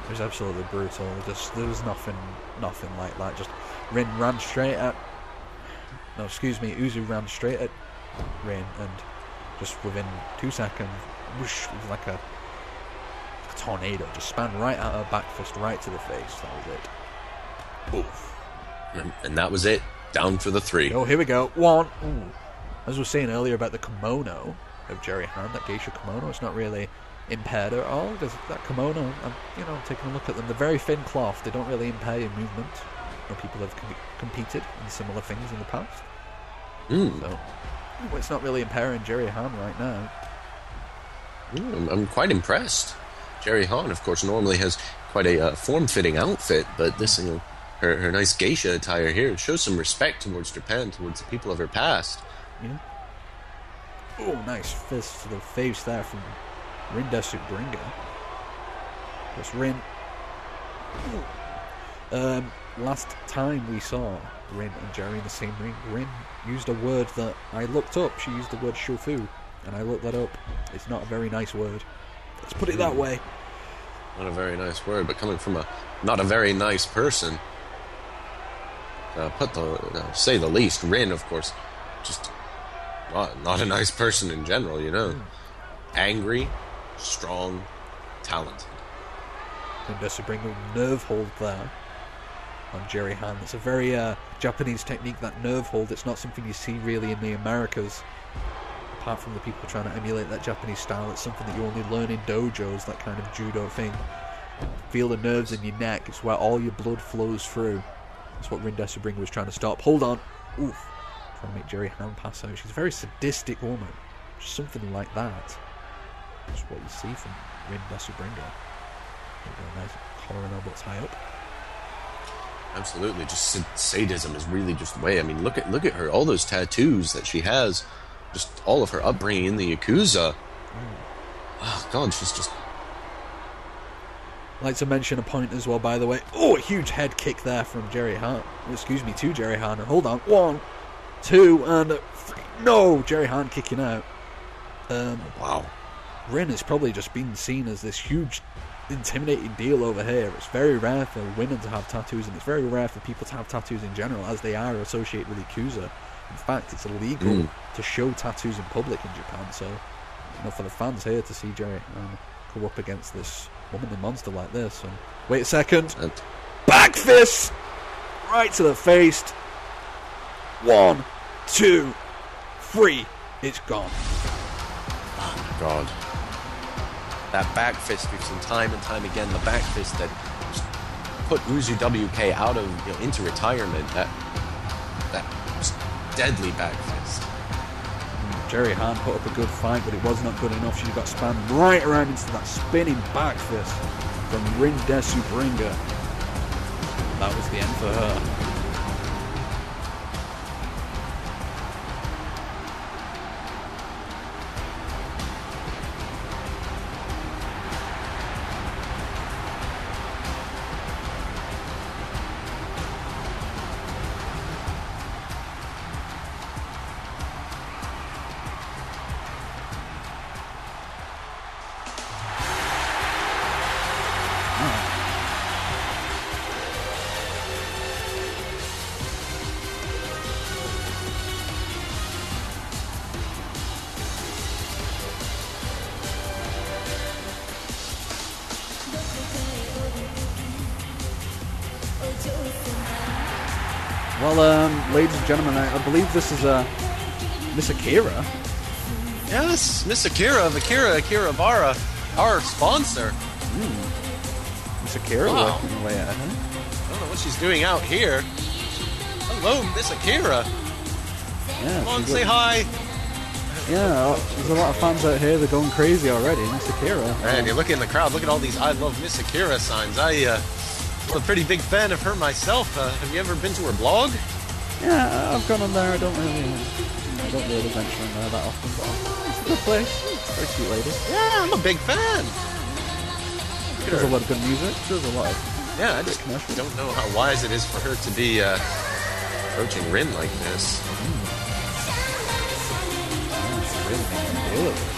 [SPEAKER 1] It was absolutely brutal. There was nothing like that. Just Rin ran straight at... No, excuse me, Uzu ran straight at Rin, and just within 2 seconds, whoosh, it was like a tornado, just span right at her back fist, right to the face. That was it.
[SPEAKER 2] Oof. And that was it. Down for the 3.
[SPEAKER 1] Oh, here we go. 1. Ooh. As we were saying earlier about the kimono of Jerry Han, that geisha kimono, it's not really impaired at all. There's that kimono, I'm taking a look at them. They're very thin cloth. They don't really impair your movement. People have competed in similar things in the past. So it's not really impairing Jerry Han right now.
[SPEAKER 2] I'm quite impressed. Jerry Han, of course, normally has quite a form-fitting outfit, but this, her nice geisha attire here shows some respect towards Japan, towards the people of her past.
[SPEAKER 1] Yeah. Oh, nice fist to the face there from Rin Desubringa. That's Rin. Last time we saw Rin and Jerry in the same ring, Rin used a word that I looked up. She used the word shofu, and I looked that up. It's not a very nice word. Let's put it that way.
[SPEAKER 2] Not a very nice word, but coming from a not a very nice person. Say the least. Rin, of course, just not a nice person in general, you know. Angry, strong, talented.
[SPEAKER 1] And just to bring a nerve hold there on Jerry Han. It's a very Japanese technique, that nerve hold. It's not something you see really in the Americas. Apart from the people trying to emulate that Japanese style, it's something that you only learn in dojos, that kind of judo thing. Feel the nerves in your neck. It's where all your blood flows through. That's what Rin Desubringa was trying to stop. Hold on. Oof. Trying to make Jerry Han pass out. She's a very sadistic woman. Just something like that. That's what you see from Rin Desubringa. A nice collar and elbow tie up.
[SPEAKER 2] Absolutely. Just sadism is really just the way. I mean, look at her. All those tattoos that she has. Just all of her upbringing in the Yakuza. Oh, God, she's just...
[SPEAKER 1] I'd like to mention a point as well, by the way. Oh, a huge head kick there from Jerry Han. Excuse me, to Jerry Han. Hold on. 1, 2, and 3. No! Jerry Han kicking out.
[SPEAKER 2] Wow.
[SPEAKER 1] Rin has probably just been seen as this huge, intimidating deal over here. It's very rare for women to have tattoos, and it's very rare for people to have tattoos in general, as they are associated with Yakuza. In fact, it's illegal to show tattoos in public in Japan, so for the fans here to see Jerry go up against this womanly monster like this. And wait a second. Back fist! Right to the face. 1, 2, 3. It's gone.
[SPEAKER 2] Oh, my God. That back fist we've seen time and time again. The back fist that just put Uzu WK out of, into retirement. That just deadly back fist.
[SPEAKER 1] Jerry Han put up a good fight, but it was not good enough. She got spanned right around into that spinning back fist from Rin Desubringa. That was the end for her. Well, ladies and gentlemen, I believe this is Miss Akira.
[SPEAKER 2] Yes, Miss Akira, Akira Bara, our sponsor.
[SPEAKER 1] Miss Akira working her way out.
[SPEAKER 2] I don't know what she's doing out here. Hello, Miss Akira.
[SPEAKER 1] Yeah,
[SPEAKER 2] come on, say hi.
[SPEAKER 1] Yeah, there's a lot of fans out here. They're going crazy already. Miss Akira.
[SPEAKER 2] Man, you look in the crowd. Look at all these "I love Miss Akira" signs. I'm a pretty big fan of her myself. Have you ever been to her blog?
[SPEAKER 1] Yeah, I've gone on there. I don't really venture on there that often, but it's a good place. Very sweet lady.
[SPEAKER 2] Yeah, I'm a big fan.
[SPEAKER 1] She does a lot of good music. She does a lot of
[SPEAKER 2] I just don't know how wise it is for her to be approaching Rin like this.
[SPEAKER 1] She's really making a deal of this.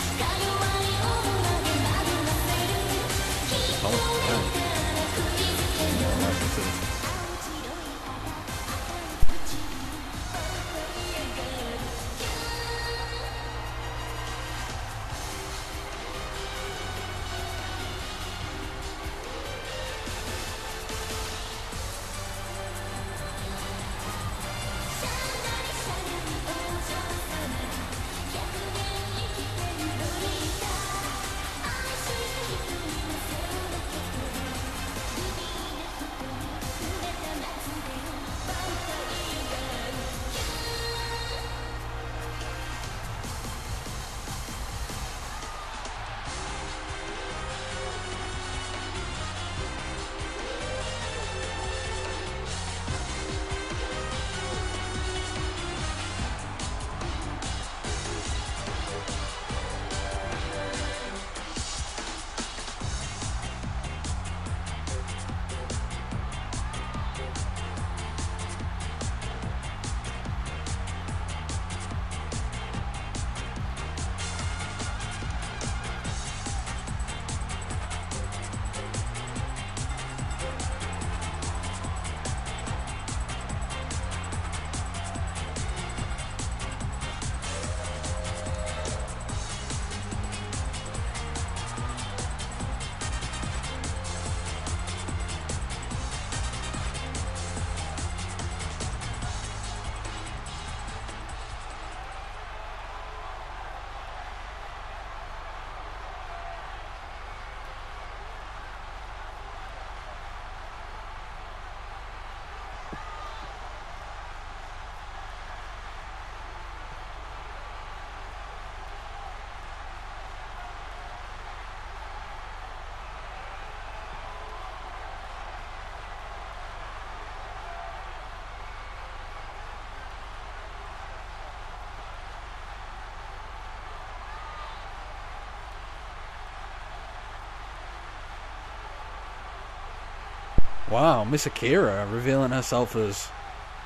[SPEAKER 1] Wow, Miss Akira revealing herself as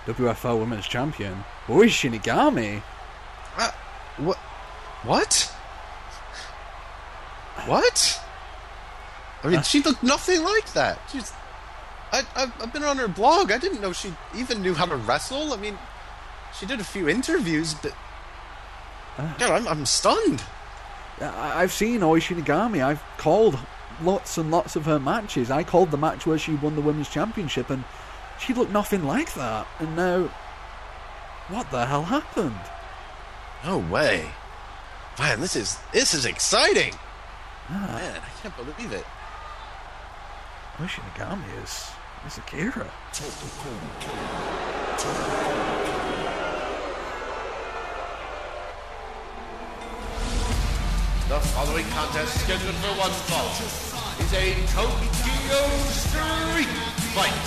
[SPEAKER 1] WFL Women's Champion. Oi, Shinigami.
[SPEAKER 2] What? What? I mean, she looked nothing like that. I've been on her blog. I didn't know she even knew how to wrestle. I mean, she did a few interviews, but God, I'm stunned.
[SPEAKER 1] I've seen Oi Shinigami. I've called lots and lots of her matches. I called the match where she won the Women's Championship, and she looked nothing like that. And now, what the hell happened?
[SPEAKER 2] No way. Man, this is exciting. Man, I can't believe it.
[SPEAKER 1] Oi Shinigami is Akira.
[SPEAKER 3] The following contest, scheduled for one fall, is a Tokyo Street Fight.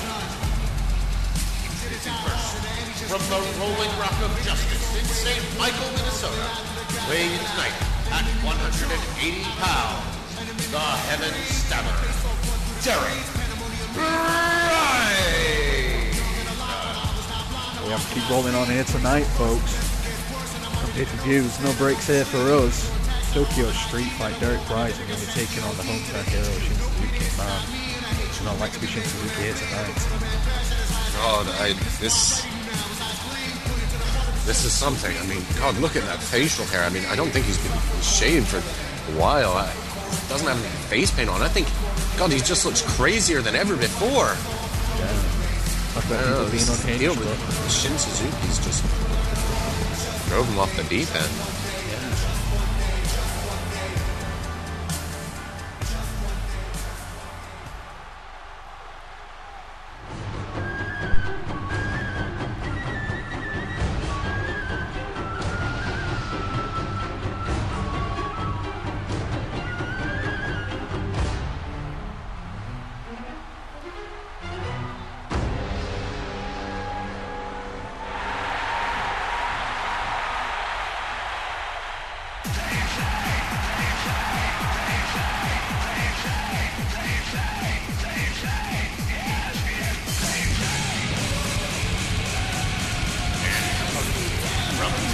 [SPEAKER 3] First, from the Rolling Rock of Justice in St. Michael, Minnesota, weighing in tonight at 180 pounds, the Heaven Stabber, Derek Bryce.
[SPEAKER 1] We have to keep rolling on here tonight, folks. From pay-per-views, no breaks here for us. Tokyo Street Fight, Derek Bryce going to be taking on the hometown hero Shin Suzuki. Man, it's not like to be Shin Suzuki here tonight.
[SPEAKER 2] God, this is something. I mean, God, look at that facial hair. I mean, I don't think he's been shaved for a while. He doesn't have any face paint on. I think, God, he just looks crazier than ever before.
[SPEAKER 1] Yeah. Talk about people being unhinged.
[SPEAKER 2] Shin Suzuki's just drove him off the deep end.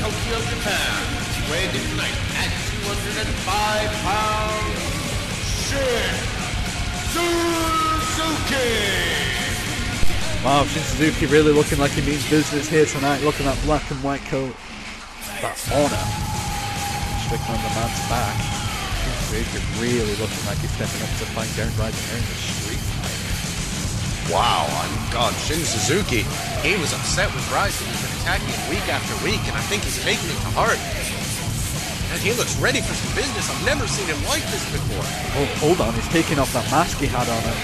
[SPEAKER 3] Tokyo, Japan, weighed in tonight at 205 pounds, Shin Suzuki.
[SPEAKER 1] Wow, Shin Suzuki really looking like he means business here tonight. Looking at that black and white coat, that honor, stricken on the man's back. Shin Suzuki really looking like he's stepping up to fight Derek Bryce here in the street fight.
[SPEAKER 2] Wow, God, Shin Suzuki, he was upset with Bryce and he's been attacking him week after week, and I think he's taking it to heart. And he looks ready for some business. I've never seen him like this before.
[SPEAKER 1] Oh, hold on, he's taking off that mask he had on it.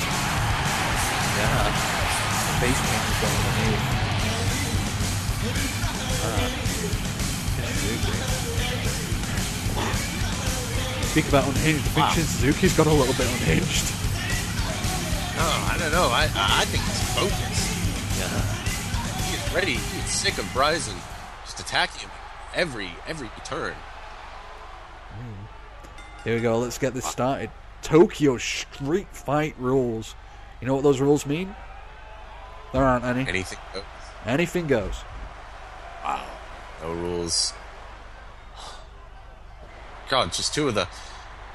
[SPEAKER 1] Yeah, the face paint is going underneath. Speak about unhinged, I think Shin Suzuki's got a little bit unhinged.
[SPEAKER 2] Oh, I don't know. I think it's focus.
[SPEAKER 1] Yeah.
[SPEAKER 2] He is ready. He is sick of Bryson just attacking him every turn.
[SPEAKER 1] Here we go. Let's get this started. Tokyo Street Fight rules. You know what those rules mean? There aren't any.
[SPEAKER 2] Anything goes.
[SPEAKER 1] Anything goes.
[SPEAKER 2] Wow. No rules. God, just two of the...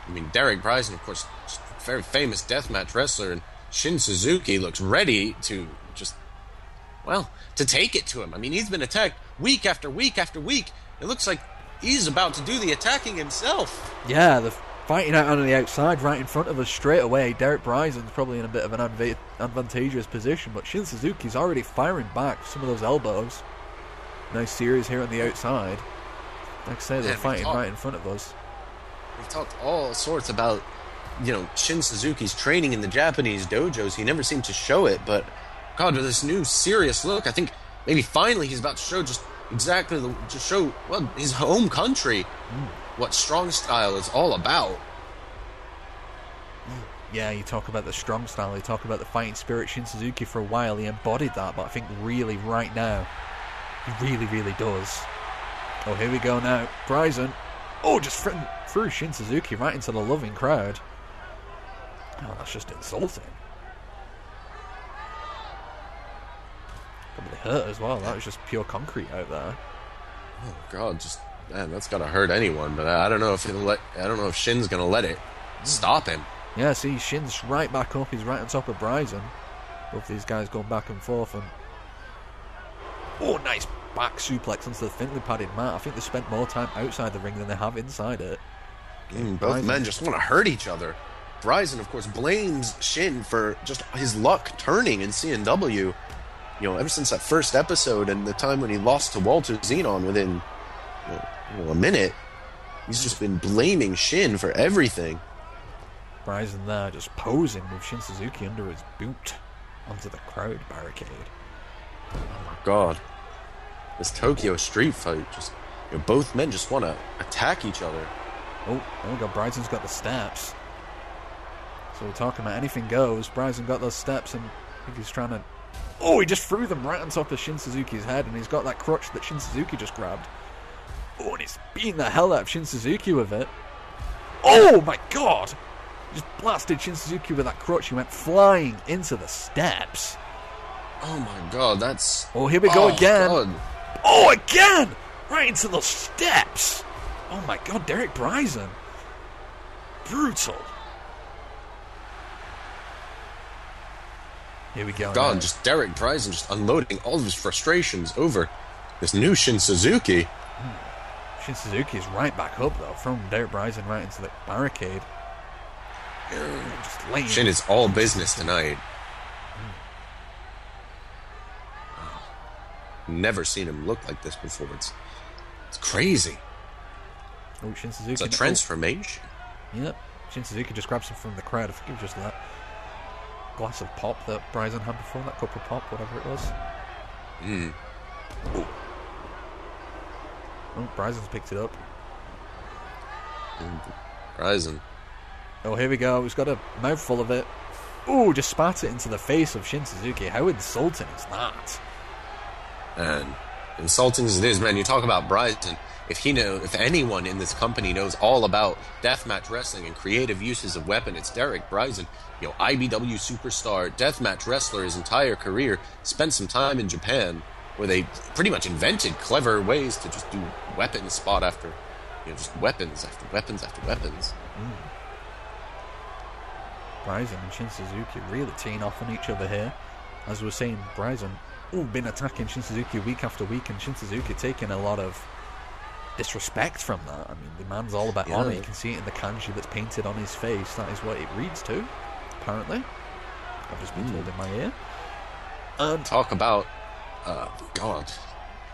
[SPEAKER 2] I mean, Derek Bryson, of course, very famous deathmatch wrestler, and Shin Suzuki looks ready to just, well, to take it to him. I mean, he's been attacked week after week after week. It looks like he's about to do the attacking himself.
[SPEAKER 1] Yeah, the fighting out on the outside right in front of us straight away. Derek Bryson's probably in a bit of an advantageous position, but Shin Suzuki's already firing back some of those elbows. Nice series here on the outside. Like I say, they're fighting right in front of us.
[SPEAKER 2] We've talked all sorts about, you know, Shin Suzuki's training in the Japanese dojos. He never seemed to show it, but God, with this new serious look, I think maybe finally he's about to show just exactly his home country what strong style is all about.
[SPEAKER 1] Yeah, you talk about the strong style, you talk about the fighting spirit. Shin Suzuki for a while he embodied that, but I think really right now he really does. Oh, here we go now. Bryson. Oh, just threw Shin Suzuki right into the loving crowd. Oh, that's just insulting. hurt as well. That was just pure concrete out there.
[SPEAKER 2] Oh God, man, that's gotta hurt anyone. But I don't know if Shin's gonna let it stop him.
[SPEAKER 1] Yeah, see, Shin's right back up. He's right on top of Bryson. Both these guys going back and forth. And nice back suplex onto the thinly padded mat. I think they spent more time outside the ring than they have inside it.
[SPEAKER 2] Both men just want to hurt each other. Bryson, of course, blames Shin for just his luck turning in CNW. Ever since that first episode and the time when he lost to Walter Xenon within a minute, he's just been blaming Shin for everything.
[SPEAKER 1] Bryson there just posing with Shin Suzuki under his boot onto the crowd barricade.
[SPEAKER 2] Oh my God. This Tokyo street fight, just both men just want to attack each other.
[SPEAKER 1] Oh my God, Bryson's got the steps. So we're talking about anything goes. Bryson got those steps and I think he's trying to... he just threw them right on top of Shin Suzuki's head, and he's got that crutch that Shin Suzuki just grabbed. And he's beating the hell out of Shin Suzuki with it. Oh my God! He just blasted Shin Suzuki with that crutch. He went flying into the steps.
[SPEAKER 2] Oh my God, that's...
[SPEAKER 1] here we go again.
[SPEAKER 2] God.
[SPEAKER 1] Again! Right into the steps! Oh my God, Derek Bryson. Brutal. Here we go.
[SPEAKER 2] God, just Derek Bryson just unloading all of his frustrations over this new Shin Suzuki.
[SPEAKER 1] Shin Suzuki is right back up, though, from Derek Bryson right into the barricade.
[SPEAKER 2] Shin is all business tonight. Never seen him look like this before. It's crazy.
[SPEAKER 1] Shin Suzuki.
[SPEAKER 2] It's a transformation.
[SPEAKER 1] Yep. Shin Suzuki just grabs him from the crowd. I think it was just that glass of pop that Bryson had before, that cup of pop, whatever it was. Bryson's picked it up.
[SPEAKER 2] Bryson.
[SPEAKER 1] Here we go. He's got a mouthful of it. Just spat it into the face of Shin Suzuki. How insulting is that?
[SPEAKER 2] And insulting as it is, man, you talk about Bryson. If anyone in this company knows all about deathmatch wrestling and creative uses of weapon, it's Derek Bryson. IBW superstar, deathmatch wrestler his entire career, spent some time in Japan where they pretty much invented clever ways to just do weapons spot after, just weapons after weapons after weapons.
[SPEAKER 1] Bryson and Shin Suzuki really teeing off on each other here. As we were saying, Bryson been attacking Shin Suzuki week after week, and Shin Suzuki taking a lot of disrespect from that. I mean, the man's all about honor. You can see it in the kanji that's painted on his face. That is what it reads to, apparently. I've just been told in my ear.
[SPEAKER 2] And talk about, God,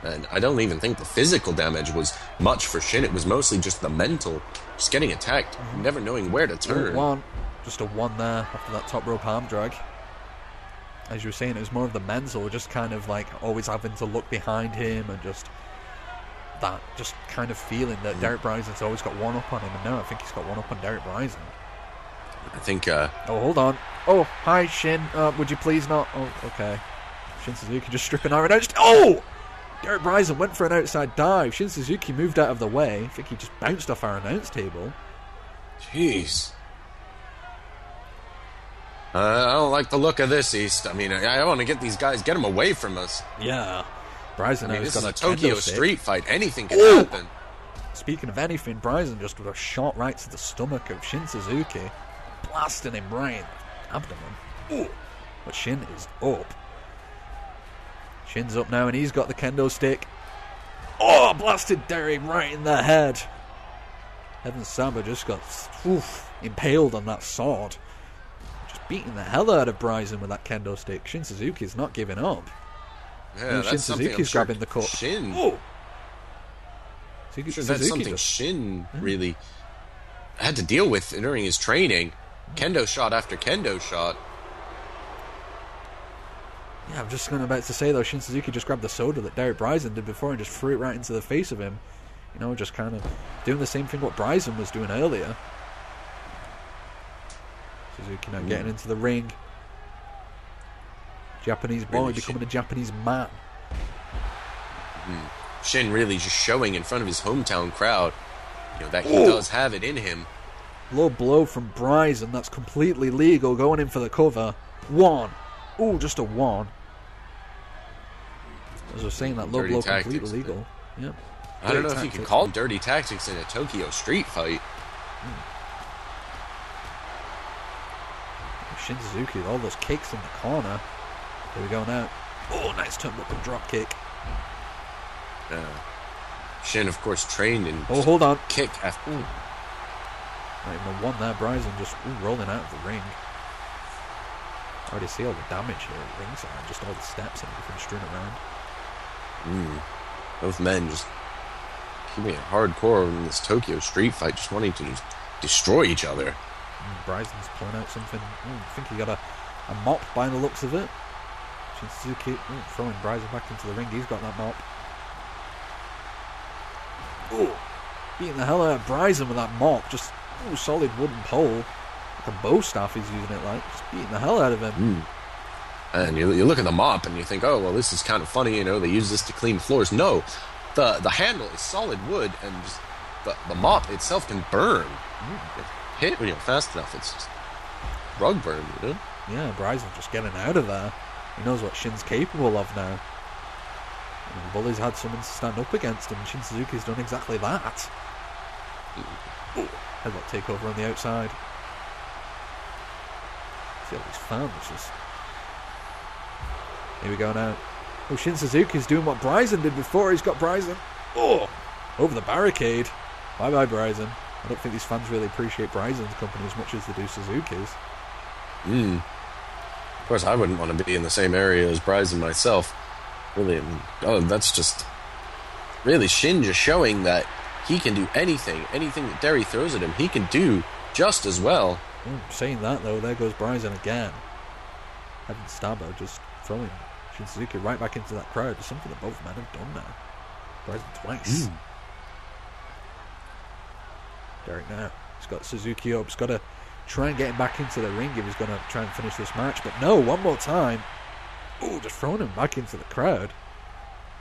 [SPEAKER 2] man, I don't even think the physical damage was much for Shin. It was mostly just the mental, just getting attacked, never knowing where to turn.
[SPEAKER 1] Just a one there after that top rope arm drag. As you were saying, it was more of the mental, just kind of like always having to look behind him and just that just kind of feeling that Derek Bryson's always got one up on him, and now I think he's got one up on Derek Bryson.
[SPEAKER 2] I think
[SPEAKER 1] hold on. Hi Shin, would you please not? Okay. Shin Suzuki just stripping iron out. Derek Bryson went for an outside dive. Shin Suzuki moved out of the way. I think he just bounced off our announce table.
[SPEAKER 2] Jeez. I don't like the look of this, East. I mean, I want to get these guys, get them away from us.
[SPEAKER 1] Yeah. Bryson,
[SPEAKER 2] this is a Tokyo street fight. Anything can happen.
[SPEAKER 1] Speaking of anything, Bryson just with a shot right to the stomach of Shin Suzuki, blasting him right in the abdomen. But Shin is up. Shin's up now, and he's got the kendo stick. Blasted Derek right in the head. Evan Samba just got impaled on that sword. Beating the hell out of Bryson with that kendo stick. Shin Suzuki's not giving up.
[SPEAKER 2] Yeah,
[SPEAKER 1] Shin Suzuki's grabbing the cup.
[SPEAKER 2] Shin. That's something Shin really had to deal with during his training. Kendo shot after kendo shot.
[SPEAKER 1] Yeah, I'm just about to say though, Shin Suzuki just grabbed the soda that Derek Bryson did before and just threw it right into the face of him. Just kind of doing the same thing what Bryson was doing earlier. Suzuki now getting into the ring. Japanese boy really becoming a Japanese man.
[SPEAKER 2] Shin really just showing in front of his hometown crowd, that he does have it in him.
[SPEAKER 1] Low blow from Bryson. That's completely legal. Going in for the cover. One. Just a one. As I was saying, that low blow completely illegal. Yep.
[SPEAKER 2] I don't know if you can call dirty tactics in a Tokyo street fight.
[SPEAKER 1] Shin Suzuki with all those kicks in the corner. Here we go now. Oh, nice turnbuckle drop kick.
[SPEAKER 2] Shin, of course, trained in
[SPEAKER 1] hold on.
[SPEAKER 2] Kick after.
[SPEAKER 1] Not even a one there. Bryson just rolling out of the ring. Already see all the damage here at ringside. Just all the steps and everything strewn around.
[SPEAKER 2] Both men just keeping it hardcore in this Tokyo street fight, just wanting to just destroy each other.
[SPEAKER 1] Bryson's pulling out something. I think he got a mop by the looks of it. Shin Suzuki throwing Bryson back into the ring. He's got that mop. Beating the hell out of Bryson with that mop. Just solid wooden pole. Like a bow staff he's using it like. Just beating the hell out of him.
[SPEAKER 2] And you look at the mop and you think, oh, well, this is kind of funny, they use this to clean floors. No, the handle is solid wood, and just the mop itself can burn. Hit fast enough, it's just rug burn,
[SPEAKER 1] Yeah, Bryson just getting out of there. He knows what Shin's capable of now. And the bully's had someone to stand up against him, and Shin Suzuki's done exactly that. Headlock takeover on the outside. See all these fans just... Here we go now. Shin Suzuki's doing what Bryson did before. He's got Bryson over the barricade. Bye-bye, Bryson. I don't think these fans really appreciate Bryson's company as much as they do Suzuki's.
[SPEAKER 2] Of course, I wouldn't want to be in the same area as Bryson myself. Really, that's just... Really, Shin just showing that he can do anything. Anything that Derry throws at him, he can do just as well.
[SPEAKER 1] Saying that, though, there goes Bryson again. Having Stabbo just throwing Shin Suzuki right back into that crowd. It's something that both men have done now. Bryson twice. Derek now. He's got Suzuki up. He's got to try and get him back into the ring if he's going to try and finish this match. But no, one more time. Just throwing him back into the crowd.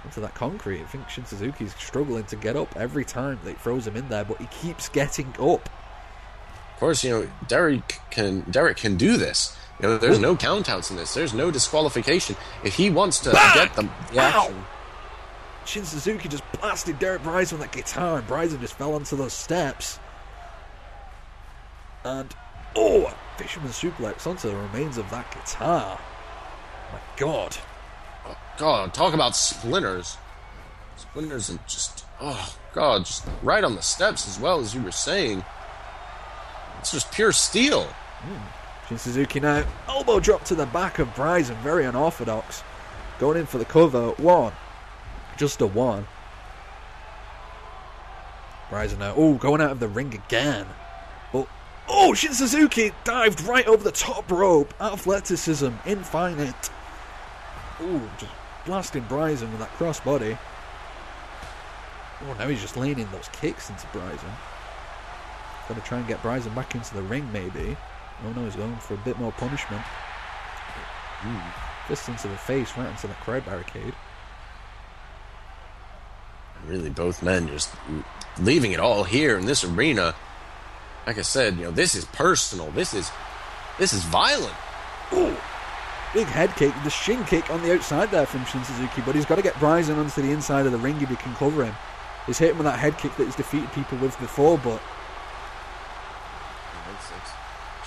[SPEAKER 1] Into that concrete. I think Shin Suzuki's struggling to get up every time that he throws him in there, but he keeps getting up.
[SPEAKER 2] Of course, Derek can do this. There's no countouts in this. There's no disqualification. If he wants to get them...
[SPEAKER 1] Shin Suzuki just blasted Derek Bryson with that guitar, and Bryson just fell onto those steps. And, a fisherman suplex onto the remains of that guitar. My God.
[SPEAKER 2] Oh, God, talk about splinters. Splinters and just, just right on the steps as well, as you were saying. It's just pure steel.
[SPEAKER 1] Shin Suzuki now, elbow drop to the back of Bryson, very unorthodox. Going in for the cover, one. Just a one. Bryson now, going out of the ring again. But, Shin Suzuki dived right over the top rope. Athleticism, infinite. Just blasting Bryson with that crossbody. Now he's just laying in those kicks into Bryson. Going to try and get Bryson back into the ring, maybe. Oh no, he's going for a bit more punishment. Fist into the face, right into the crowd barricade.
[SPEAKER 2] Really, both men just leaving it all here in this arena. Like I said, this is personal. This is violent.
[SPEAKER 1] Big head kick, the shin kick on the outside there from Shin Suzuki, but he's got to get Bryson onto the inside of the ring if he can cover him. He's hit him with that head kick that he's defeated people with before, but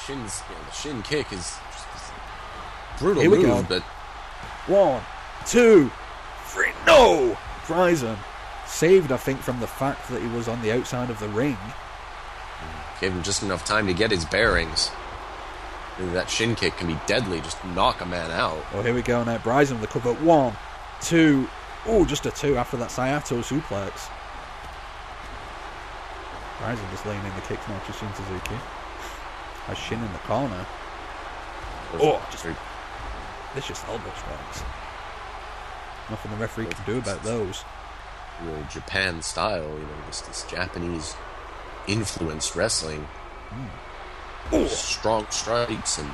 [SPEAKER 2] the shin kick is just brutal move, but
[SPEAKER 1] 1, 2, 3, no! Bryson saved, I think, from the fact that he was on the outside of the ring.
[SPEAKER 2] Gave him just enough time to get his bearings. Maybe that shin kick can be deadly, just knock a man out.
[SPEAKER 1] Here we go now. Bryson with the cover. 1, 2. Just a 2 after that Sayato suplex. Bryson just laying in the kicks now to Shin Suzuki. Has Shin in the corner. Just vicious elbow strikes. Nothing the referee can do about those.
[SPEAKER 2] Real Japan style, this Japanese influenced wrestling. Strong strikes and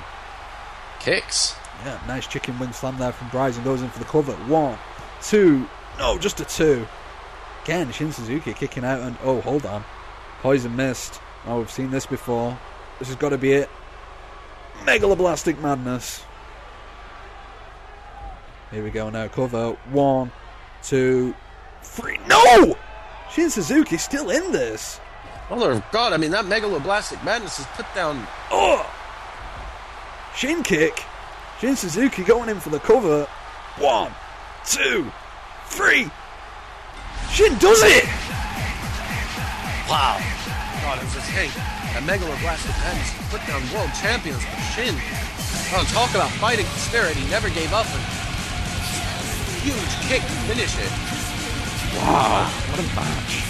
[SPEAKER 2] kicks.
[SPEAKER 1] Yeah, nice chicken wing slam there from Bryson. Goes in for the cover. 1, 2. No, just a 2. Again, Shin Suzuki kicking out and hold on. Poison mist. We've seen this before. This has got to be it. Megaloblastic madness. Here we go now. Cover. 1, 2, 3. No! Shin Suzuki's still in this.
[SPEAKER 2] Mother of God, I mean, that Megaloblastic Madness is put down.
[SPEAKER 1] Oh! Shin kick. Shin Suzuki going in for the cover. 1, 2, 3. Shin does it!
[SPEAKER 2] Wow. God, it was just, hey, that Megaloblastic Madness put down world champions, but Shin, oh, talk about fighting spirit, he never gave up. And huge kick to finish it.
[SPEAKER 1] Wow, what a match.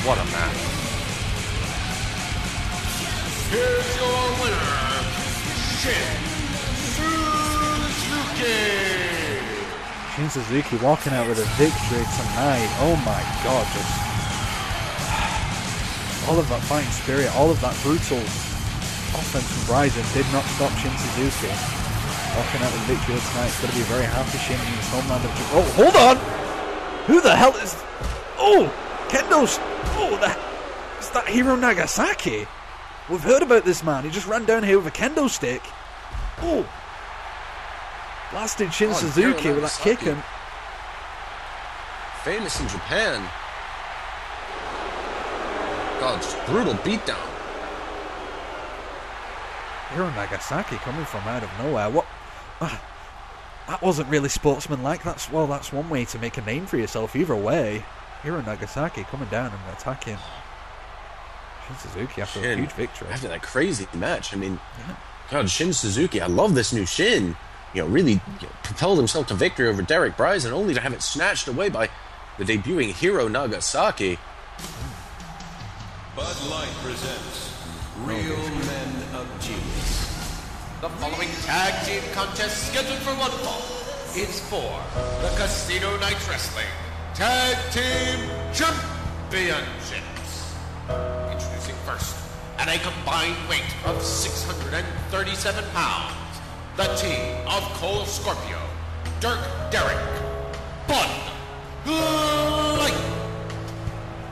[SPEAKER 2] What a match.
[SPEAKER 3] Here's your winner, Shin Suzuki.
[SPEAKER 1] Shin Suzuki walking out with a victory tonight. Oh my God, just all of that fighting spirit, all of that brutal offense from Ryzen did not stop Shin Suzuki. Walking out with a victory tonight. It's going to be very happy. Shin in his homeland of Japan. Oh, hold on! Who the hell is... Oh! Kendo's... Oh, is that Hiro Nagasaki? We've heard about this man. He just ran down here with a kendo stick. Oh! Blasted Shin Suzuki with that kick and...
[SPEAKER 2] Famous in Japan. God, just brutal beatdown.
[SPEAKER 1] Hiro Nagasaki coming from out of nowhere. What? That wasn't really sportsmanlike. That's one way to make a name for yourself. Either way, Hiro Nagasaki coming down and attacking Shin Suzuki after a huge victory.
[SPEAKER 2] After that crazy match, I mean, God, Shin Suzuki. I love this new Shin. Really propelled himself to victory over Derek Bryson, only to have it snatched away by the debuting Hiro Nagasaki.
[SPEAKER 3] Bud Light presents Real Men of Genius. The following tag team contest scheduled for one fall is for the Casino Nights Wrestling Tag Team Championships. Introducing first, at a combined weight of 637 pounds, the team of Cole Scorpio, Dirk Derrick, Bud Light.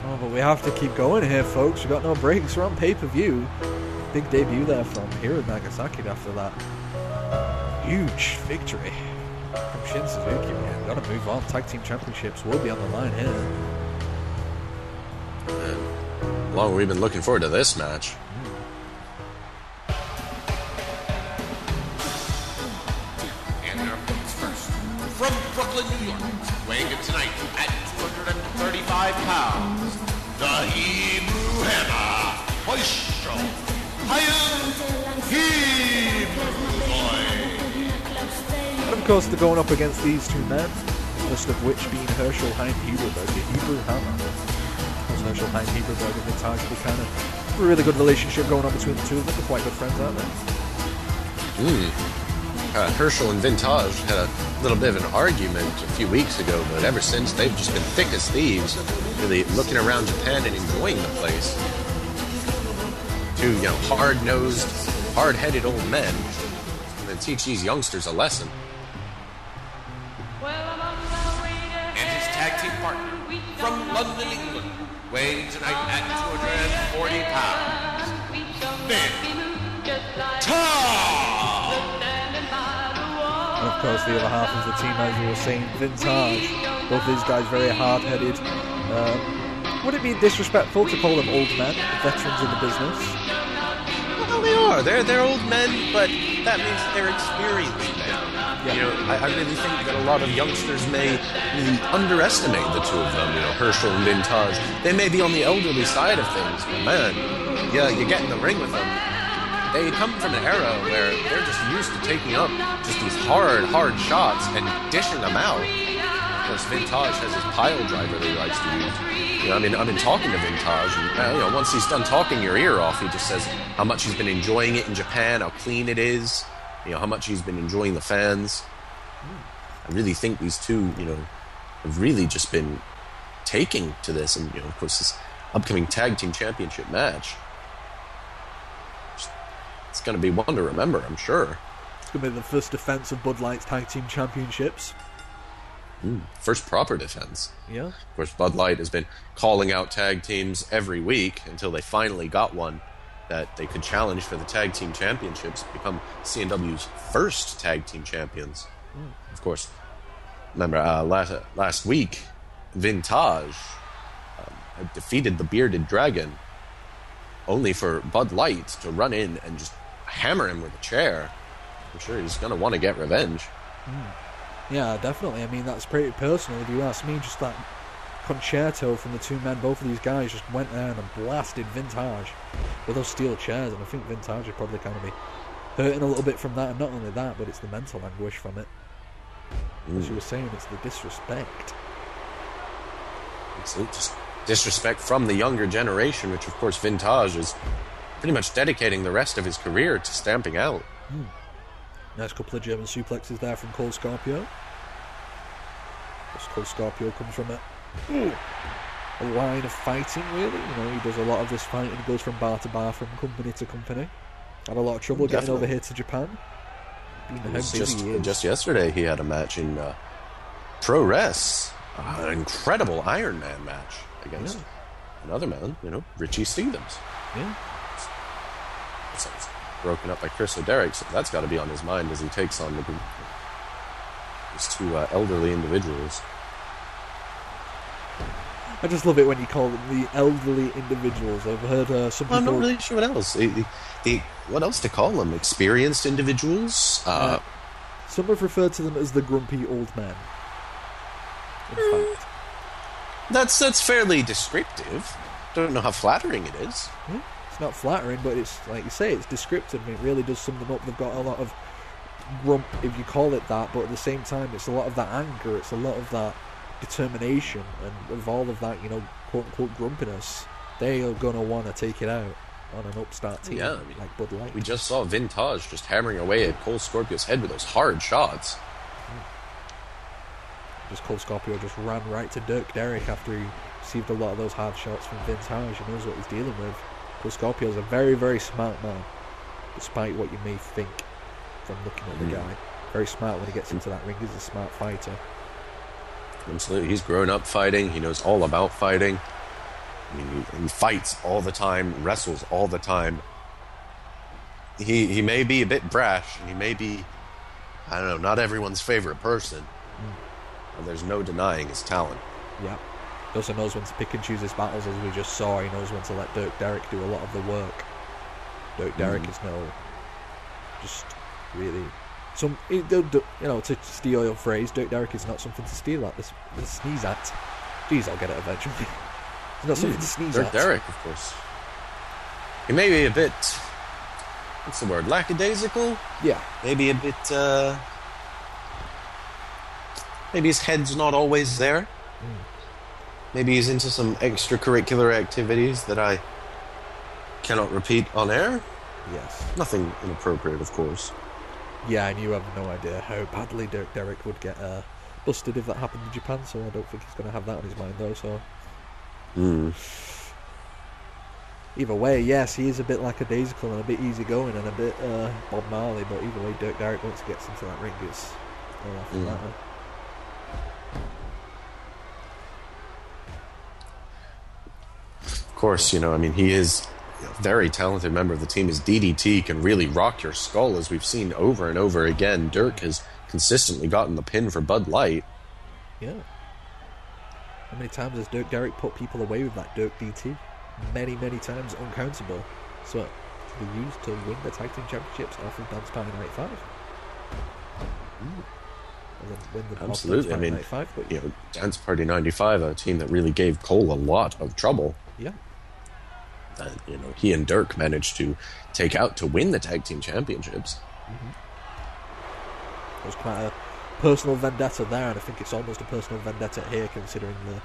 [SPEAKER 1] Oh, but we have to keep going here, folks. We've got no breaks. We're on pay-per-view. Big debut there from Hiro Nagasaki after that huge victory from Shin Suzuki. Man, got to move on. Tag Team Championships will be on the line here.
[SPEAKER 2] How long we've been looking forward to this match.
[SPEAKER 3] And our picks first, from Brooklyn, New York, weighing in tonight at 235 pounds, the Hebrew Hammer, Herschel. Hiam.
[SPEAKER 1] And of course, they're going up against these two men, most of which being Herschel and Hebrewberg, the Hebrew Hammer. Herschel and Hebrewberg have been Tage kind of a really good relationship going on between the two of them. They're quite good friends, aren't they?
[SPEAKER 2] Herschel and Vintage had a little bit of an argument a few weeks ago, but ever since they've just been thick as thieves, really looking around Japan and enjoying the place. Two, hard-nosed, hard-headed old men, and then teach these youngsters a lesson.
[SPEAKER 3] And his tag team partner from London, England, weighing tonight at 240 pounds, Vintage.
[SPEAKER 1] And of course, the other half of the team, as you were saying, Vintage. Both these guys very hard-headed. Would it be disrespectful to call them old men, veterans in the business?
[SPEAKER 2] Well, they are. They're old men, but that means they're experienced men. Yeah. I really think that a lot of youngsters may really underestimate the two of them. Herschel and Vintage. They may be on the elderly side of things, but man, you get in the ring with them. They come from an era where they're just used to taking up just these hard shots and dishing them out. Of course, Vintage has his pile driver that he likes to use. I've been talking to Vintage, and once he's done talking your ear off, he just says how much he's been enjoying it in Japan, how clean it is, how much he's been enjoying the fans. I really think these two, have really just been taking to this, and of course, this upcoming tag team championship match. It's going to be one to remember, I'm sure.
[SPEAKER 1] It's going to be the first defense of Bud Light's tag team championships.
[SPEAKER 2] First proper defense.
[SPEAKER 1] Yeah.
[SPEAKER 2] Of course, Bud Light has been calling out tag teams every week until they finally got one that they could challenge for the tag team championships, become CNW's first tag team champions. Of course, remember last week, Vintage had defeated the Bearded Dragon, only for Bud Light to run in and just hammer him with a chair. I'm sure he's going to want to get revenge.
[SPEAKER 1] Yeah, definitely. I mean, that's pretty personal if you ask me. Just that concerto from the two men, both of these guys just went there and blasted Vintage with those steel chairs, and I think Vintage would probably kind of be hurting a little bit from that, and not only that, but it's the mental anguish from it. As you were saying, it's the disrespect.
[SPEAKER 2] It's just disrespect from the younger generation, which of course Vintage is pretty much dedicating the rest of his career to stamping out.
[SPEAKER 1] Nice couple of German suplexes there from Cole Scorpio. This Cole Scorpio comes from a line of fighting, really. You know, he does a lot of this fighting. He goes from bar to bar, from company to company. Had a lot of trouble getting over here to Japan.
[SPEAKER 2] Just yesterday he had a match in Pro Res, an incredible Iron Man match against another man, Richie Stevens.
[SPEAKER 1] Yeah.
[SPEAKER 2] So it's broken up by Chris O'Derrick, so that's got to be on his mind as he takes on these two elderly individuals.
[SPEAKER 1] I just love it when you call them the elderly individuals. I've heard some people...
[SPEAKER 2] I'm not really sure what else. What else to call them? Experienced individuals?
[SPEAKER 1] Some have referred to them as the grumpy old men. In fact.
[SPEAKER 2] That's fairly descriptive. Don't know how flattering it is.
[SPEAKER 1] Yeah, it's not flattering, but it's, like you say, it's descriptive. It really does sum them up. They've got a lot of grump, if you call it that, but at the same time, it's a lot of that anger. It's a lot of that determination, and of all of that, quote-unquote grumpiness, they are going to want to take it out on an upstart team like Bud Light.
[SPEAKER 2] We just saw Vintage just hammering away at Cole Scorpio's head with those hard shots.
[SPEAKER 1] Just Cole Scorpio just ran right to Dirk Derrick after he received a lot of those hard shots from Vintage. He knows what he's dealing with. Cole Scorpio's a very, very smart man, despite what you may think from looking at the guy. Very smart when he gets into that ring. He's a smart fighter.
[SPEAKER 2] Absolutely. He's grown up fighting. He knows all about fighting. I mean, he fights all the time, wrestles all the time. He may be a bit brash, and he may be, I don't know, not everyone's favorite person. And there's no denying his talent.
[SPEAKER 1] Yeah. He also knows when to pick and choose his battles, as we just saw. He knows when to let Dirk Derrick do a lot of the work. Dirk Derrick is just really... to steal your phrase, Dirk Derrick is not something to steal at, this sneeze at. Jeez, I'll get it eventually. It's not something to sneeze at.
[SPEAKER 2] Dirk Derrick, of course. He may be a bit, what's the word, lackadaisical?
[SPEAKER 1] Yeah.
[SPEAKER 2] Maybe a bit, maybe his head's not always there. Maybe he's into some extracurricular activities that I cannot repeat on air.
[SPEAKER 1] Yes.
[SPEAKER 2] Nothing inappropriate, of course.
[SPEAKER 1] Yeah, and you have no idea how badly Dirk Derrick would get busted if that happened in Japan, so I don't think he's going to have that on his mind, though, so... Either way, yes, he is a bit lackadaisical and a bit easygoing and a bit Bob Marley, but either way, Dirk Derrick, once he gets into that ring, it's no laughing matter. Of
[SPEAKER 2] course, he is a very talented member of the team. His DDT can really rock your skull, as we've seen over and over again. Dirk has consistently gotten the pin for Bud Light.
[SPEAKER 1] Yeah. How many times has Dirk Derrick put people away with that Dirk DT? Many, many times, uncountable. So, to be used to win the Tag Team Championships off of Dance Party 95. And then win the
[SPEAKER 2] Absolutely.
[SPEAKER 1] Dance Party 95. But,
[SPEAKER 2] Dance Party 95, a team that really gave Cole a lot of trouble.
[SPEAKER 1] Yeah.
[SPEAKER 2] And, he and Dirk managed to take out to win the Tag Team Championships.
[SPEAKER 1] It was quite a personal vendetta there, and I think it's almost a personal vendetta here, considering the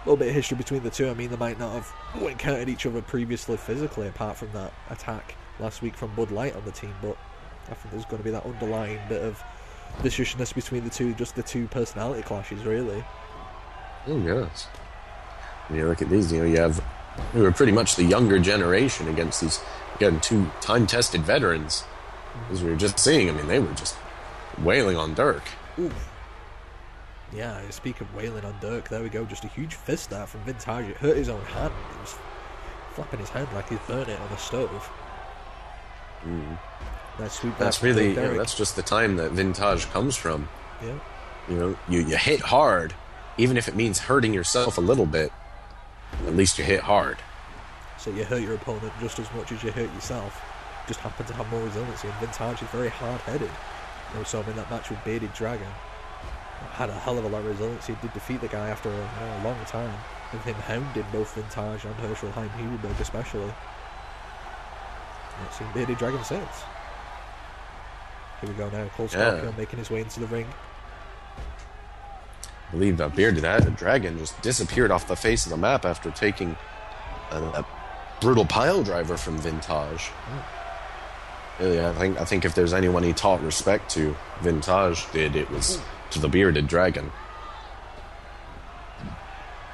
[SPEAKER 1] little bit of history between the two. I mean, they might not have encountered each other previously physically, apart from that attack last week from Bud Light on the team, but I think there's going to be that underlying bit of viciousness between the two, just the two personality clashes, really.
[SPEAKER 2] Oh, yes. When you look at these, you have who are pretty much the younger generation against these, again, two time-tested veterans. As we were just seeing, they were just wailing on Dirk.
[SPEAKER 1] Oof. Yeah, speak of wailing on Dirk, there we go, just a huge fist there from Vintage. It hurt his own hand. He was flapping his hand like he's burnt it on a stove.
[SPEAKER 2] Nice sweep. That's really, that's just the time that Vintage comes from.
[SPEAKER 1] Yeah.
[SPEAKER 2] you hit hard, even if it means hurting yourself a little bit. At least you hit hard.
[SPEAKER 1] So you hurt your opponent just as much as you hurt yourself. Just happen to have more resiliency, and Vintage is very hard-headed. We saw him in that match with Bearded Dragon. Had a hell of a lot of resiliency. Did defeat the guy after a long time, with him hounding both Vintage and Herschel, Hebrewberg especially. Not seen Bearded Dragon since. Here we go now. Cole Scorpio making his way into the ring.
[SPEAKER 2] I believe that Bearded Dragon just disappeared off the face of the map after taking a brutal pile driver from Vintage. Really, I think if there's anyone he taught respect to, Vintage did, it was to the Bearded Dragon.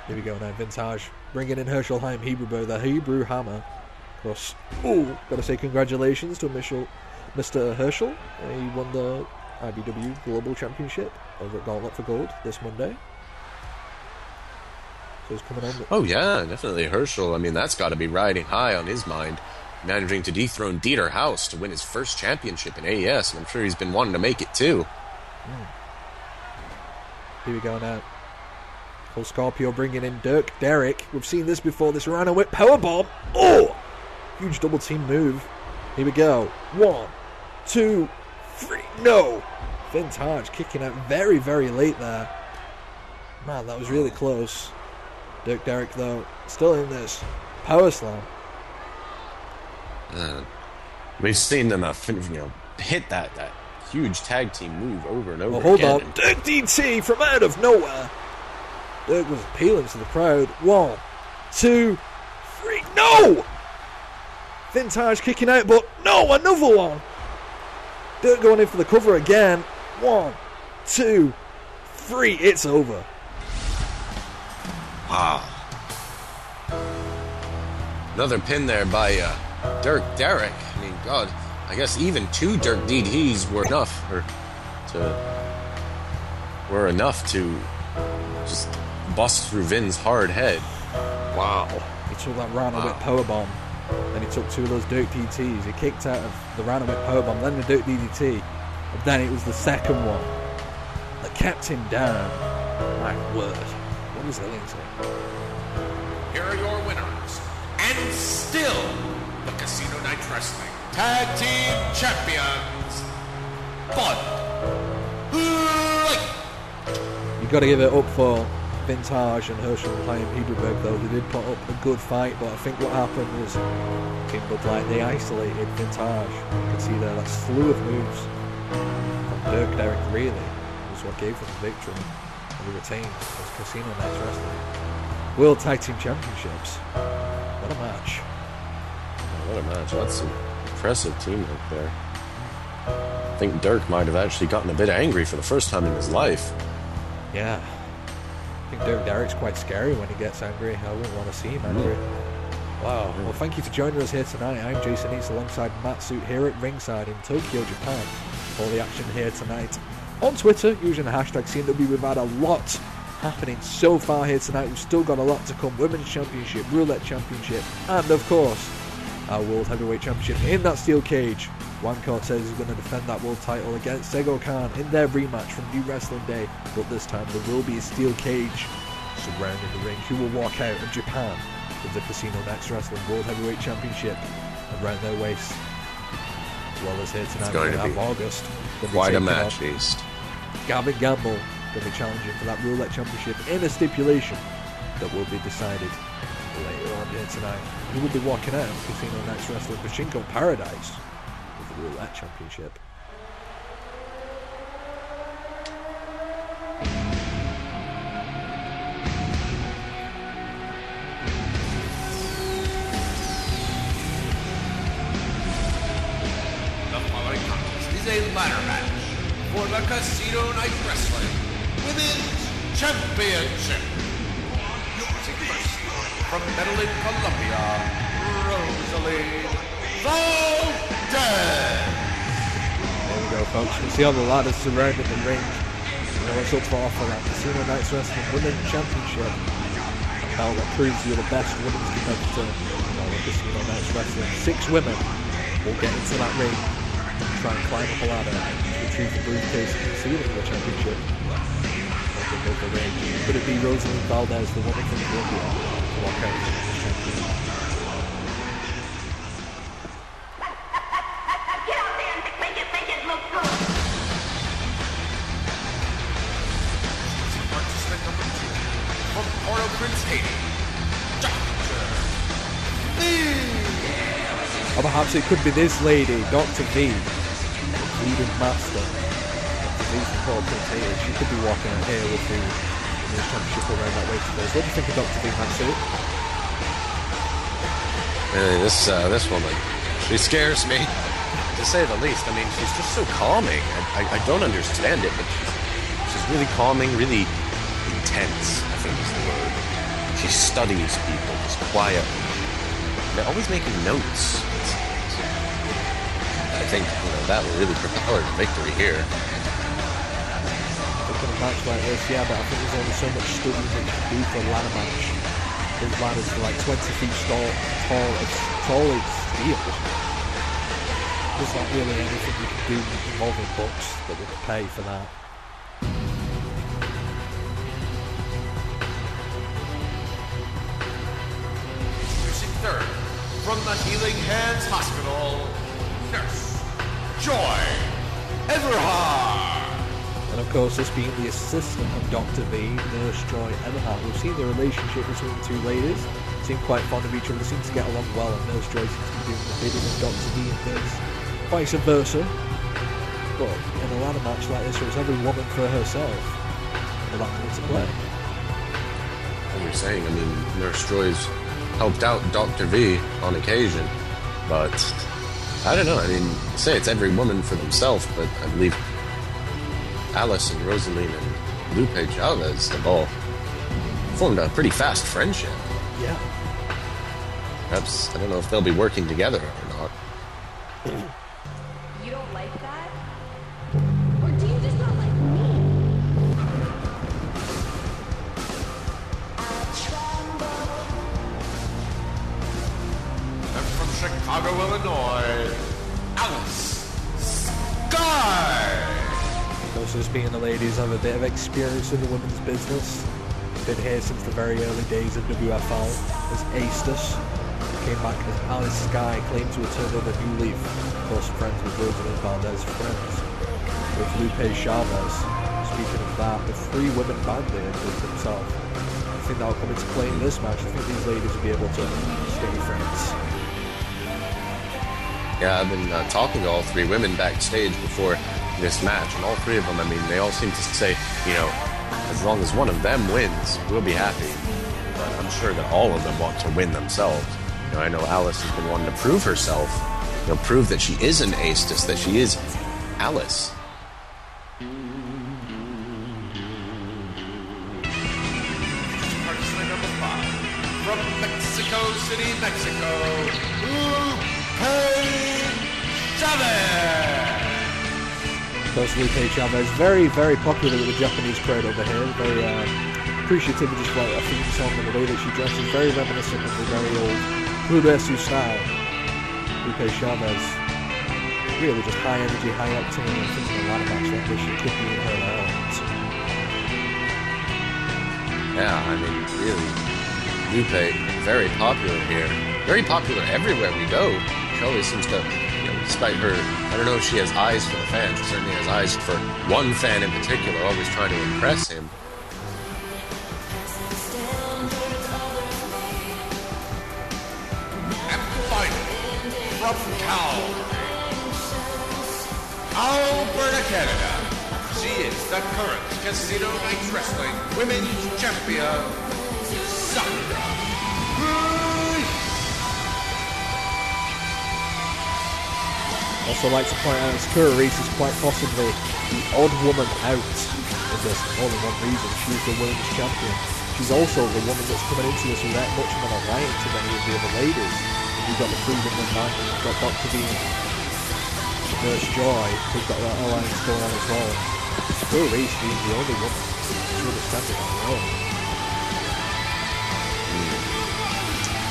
[SPEAKER 1] Here we go now. Vintage bringing in Herschel, Hebrewberg, the Hebrew Hammer. Of course, gotta say congratulations to Mr. Herschel. He won the IBW Global Championship over at Gauntlet for Gold this Monday. So he's coming on.
[SPEAKER 2] Oh yeah, definitely Herschel. I mean, that's got to be riding high on his mind, managing to dethrone Dieter House to win his first championship in AES, and I'm sure he's been wanting to make it too.
[SPEAKER 1] Here we go now. Full Scorpio bringing in Dirk Derrick. We've seen this before. This Rhino Whip powerbomb. Oh! Huge double team move. Here we go. 1, 2, 3. No! Vintage kicking out very, very late there. Man, that was really close. Dirk Derrick, though, still in this. Power slam.
[SPEAKER 2] We've seen them hit that huge tag team move over and over again.
[SPEAKER 1] Hold on. Dirk DT from out of nowhere. Dirk was appealing to the crowd. 1, 2, 3. No! Vintage kicking out, but no, another one. Dirk going in for the cover again. 1, 2, 3. It's over.
[SPEAKER 2] Wow. Another pin there by Dirk Derrick. I mean, God, I guess even 2 Dirk DDs were enough to just bust through Vin's hard head.
[SPEAKER 1] Wow. He took that Rhino Whip powerbomb. Then he took 2 of those Dirk DTs. He kicked out of the Rhino Whip powerbomb, then the Dirk DDT. And then it was the second one that kept him down. My word. What resiliency.
[SPEAKER 3] Here are your winners, and still the Casino Night Wrestling Tag Team Champions, Bud Light.
[SPEAKER 1] You've got to give it up for Vintage and Herschel and Hebrewberg, though. They did put up a good fight, but I think what happened was Team Bud Light, they isolated Vintage. You can see there that slew of moves from Dirk Derrick really was what gave them the victory. And they retained those Casino Night Wrestling World Tag Team Championships. What a match.
[SPEAKER 2] What a match. That's some impressive teamwork there. I think Dirk might have actually gotten a bit angry for the first time in his life.
[SPEAKER 1] Yeah. I think Dirk Derrick's quite scary when he gets angry. I wouldn't want to see him angry. Wow. Well, thank you for joining us here tonight. I'm Jason East alongside Matt Suit here at ringside in Tokyo, Japan. All the action here tonight. On Twitter, using the hashtag CNW, we've had a lot happening so far here tonight. We've still got a lot to come. Women's Championship, Roulette Championship, and of course, our World Heavyweight Championship in that steel cage. Juan Cortes is going to defend that world title against Sego in their rematch from New Wrestling Day, but this time there will be a steel cage surrounding the ring. Who will walk out of Japan with the Casino Nights Wrestling World Heavyweight Championship around their waist? As well as here tonight, we have Auguste.
[SPEAKER 2] Quite a match, East.
[SPEAKER 1] Gavin Gamble going to be challenging for that Roulette Championship in a stipulation that will be decided later on here tonight. Who will be walking out of Casino Nights Wrestling Pachinko Paradise with the Roulette Championship?
[SPEAKER 3] The following contest is a ladder match for the Casino Night Wrestling Women's Championship. From Medellin, Colombia, Rosalie Valdez.
[SPEAKER 1] There we go, folks. You can see all the ladders surrounding the ring. You know what's up for offer, that Casino Nights Wrestling Women's Championship. A belt that proves you're the best women's competitor in all of Casino Nights Wrestling. 6 women will get into that ring and try and climb up a ladder to retrieve the briefcase and seal the championship. of the ring. Could it be Rosalind Valdez, the woman from Colombia, to walk out as champion?
[SPEAKER 5] Get out there and make it look good.
[SPEAKER 3] Participant number 2 from Port-au-Prince, Haiti, Dr. V.
[SPEAKER 1] Or perhaps it could be this lady, Dr. V, leading master. Dr. V from Port-au-Prince, Haiti. She could be walking out here with the championship around that way today. So what do you think of Dr. V, Matsu?
[SPEAKER 2] Really, this woman, she scares me, to say the least. I mean, she's just so calming. I don't understand it, but she's really calming, really intense, I think is the word. She studies people just quietly. They're always making notes. I think that will really propel her to victory here.
[SPEAKER 1] In a match like this, yeah, but I think there's only so much studying that you can do for a ladder match. Those ladders are like 20 feet tall as steel. There's not really anything you can do involving books that would pay for that.
[SPEAKER 3] Introducing third, from the Healing Hands Hospital, Nurse Joy Everhard.
[SPEAKER 1] And of course, this being the assistant of Dr. V, Nurse Joy Everhard. We've seen the relationship between the two ladies. Seem quite fond of each other, seem to get along well, and Nurse Joy seems to be doing the bidding of Dr. V and things. Vice versa. But in a ladder match like this, where it's every woman for herself, will that come into play?
[SPEAKER 2] What you're saying, I mean, Nurse Joy's helped out Dr. V on occasion, but I don't know. I mean, say it's every woman for themselves, but I believe Alice and Rosaline and Lupe Chavez have all formed a pretty fast friendship.
[SPEAKER 1] Yeah.
[SPEAKER 2] Perhaps, I don't know if they'll be working together or not.
[SPEAKER 5] You don't like that? Or do you just not like me?
[SPEAKER 3] And from Chicago, Illinois, Alice Sky.
[SPEAKER 1] Also, this being the ladies have a bit of experience in the women's business. Been here since the very early days of WFL as Aestus. Came back as Alice Sky, claimed to return with a new leaf. Close friends with Rosalind Valdez, friends with Lupe Chavez. Speaking of that, the 3 women banded with himself. I think that'll come into play in this match. I think these ladies will be able to stay friends.
[SPEAKER 2] Yeah, I've been talking to all 3 women backstage before this match, and all 3 of them, I mean, they all seem to say, as long as one of them wins, we'll be happy. But I'm sure that all of them want to win themselves. I know Alice has been wanting to prove herself, prove that she is an Aestus, that she is Alice.
[SPEAKER 3] Participant number 5, from Mexico City, Mexico, Lupe Chavez.
[SPEAKER 1] Coach Lupe Chavez, very, very popular with the Japanese crowd over here. Very appreciative of just like a theme song and the way that she dresses. Very reminiscent of the very old Rubesu style. Lupe Chavez, really just high energy, high octane. I think in a ladder match like this, she could be in her element.
[SPEAKER 2] Yeah, I mean, really, Lupe, very popular here. Very popular everywhere we go. She always seems to, despite her, I don't know if she has eyes for the fans. She certainly has eyes for one fan in particular, always trying to impress him.
[SPEAKER 3] And finally, from Alberta, Canada, she is the current Casino Night Wrestling Women's Champion, Sandra.
[SPEAKER 1] Also like to point out, Sakura Reese is quite possibly the odd woman out in this, for more than one reason. She's the women's champion. She's also the woman that's coming into this without much of an alliance to many of the other ladies. And you've got the 3 women back, and you've got Dr. V and Nurse Joy, who've got that alliance going on as well. Sakura Reese being the only woman who's really standing on her own.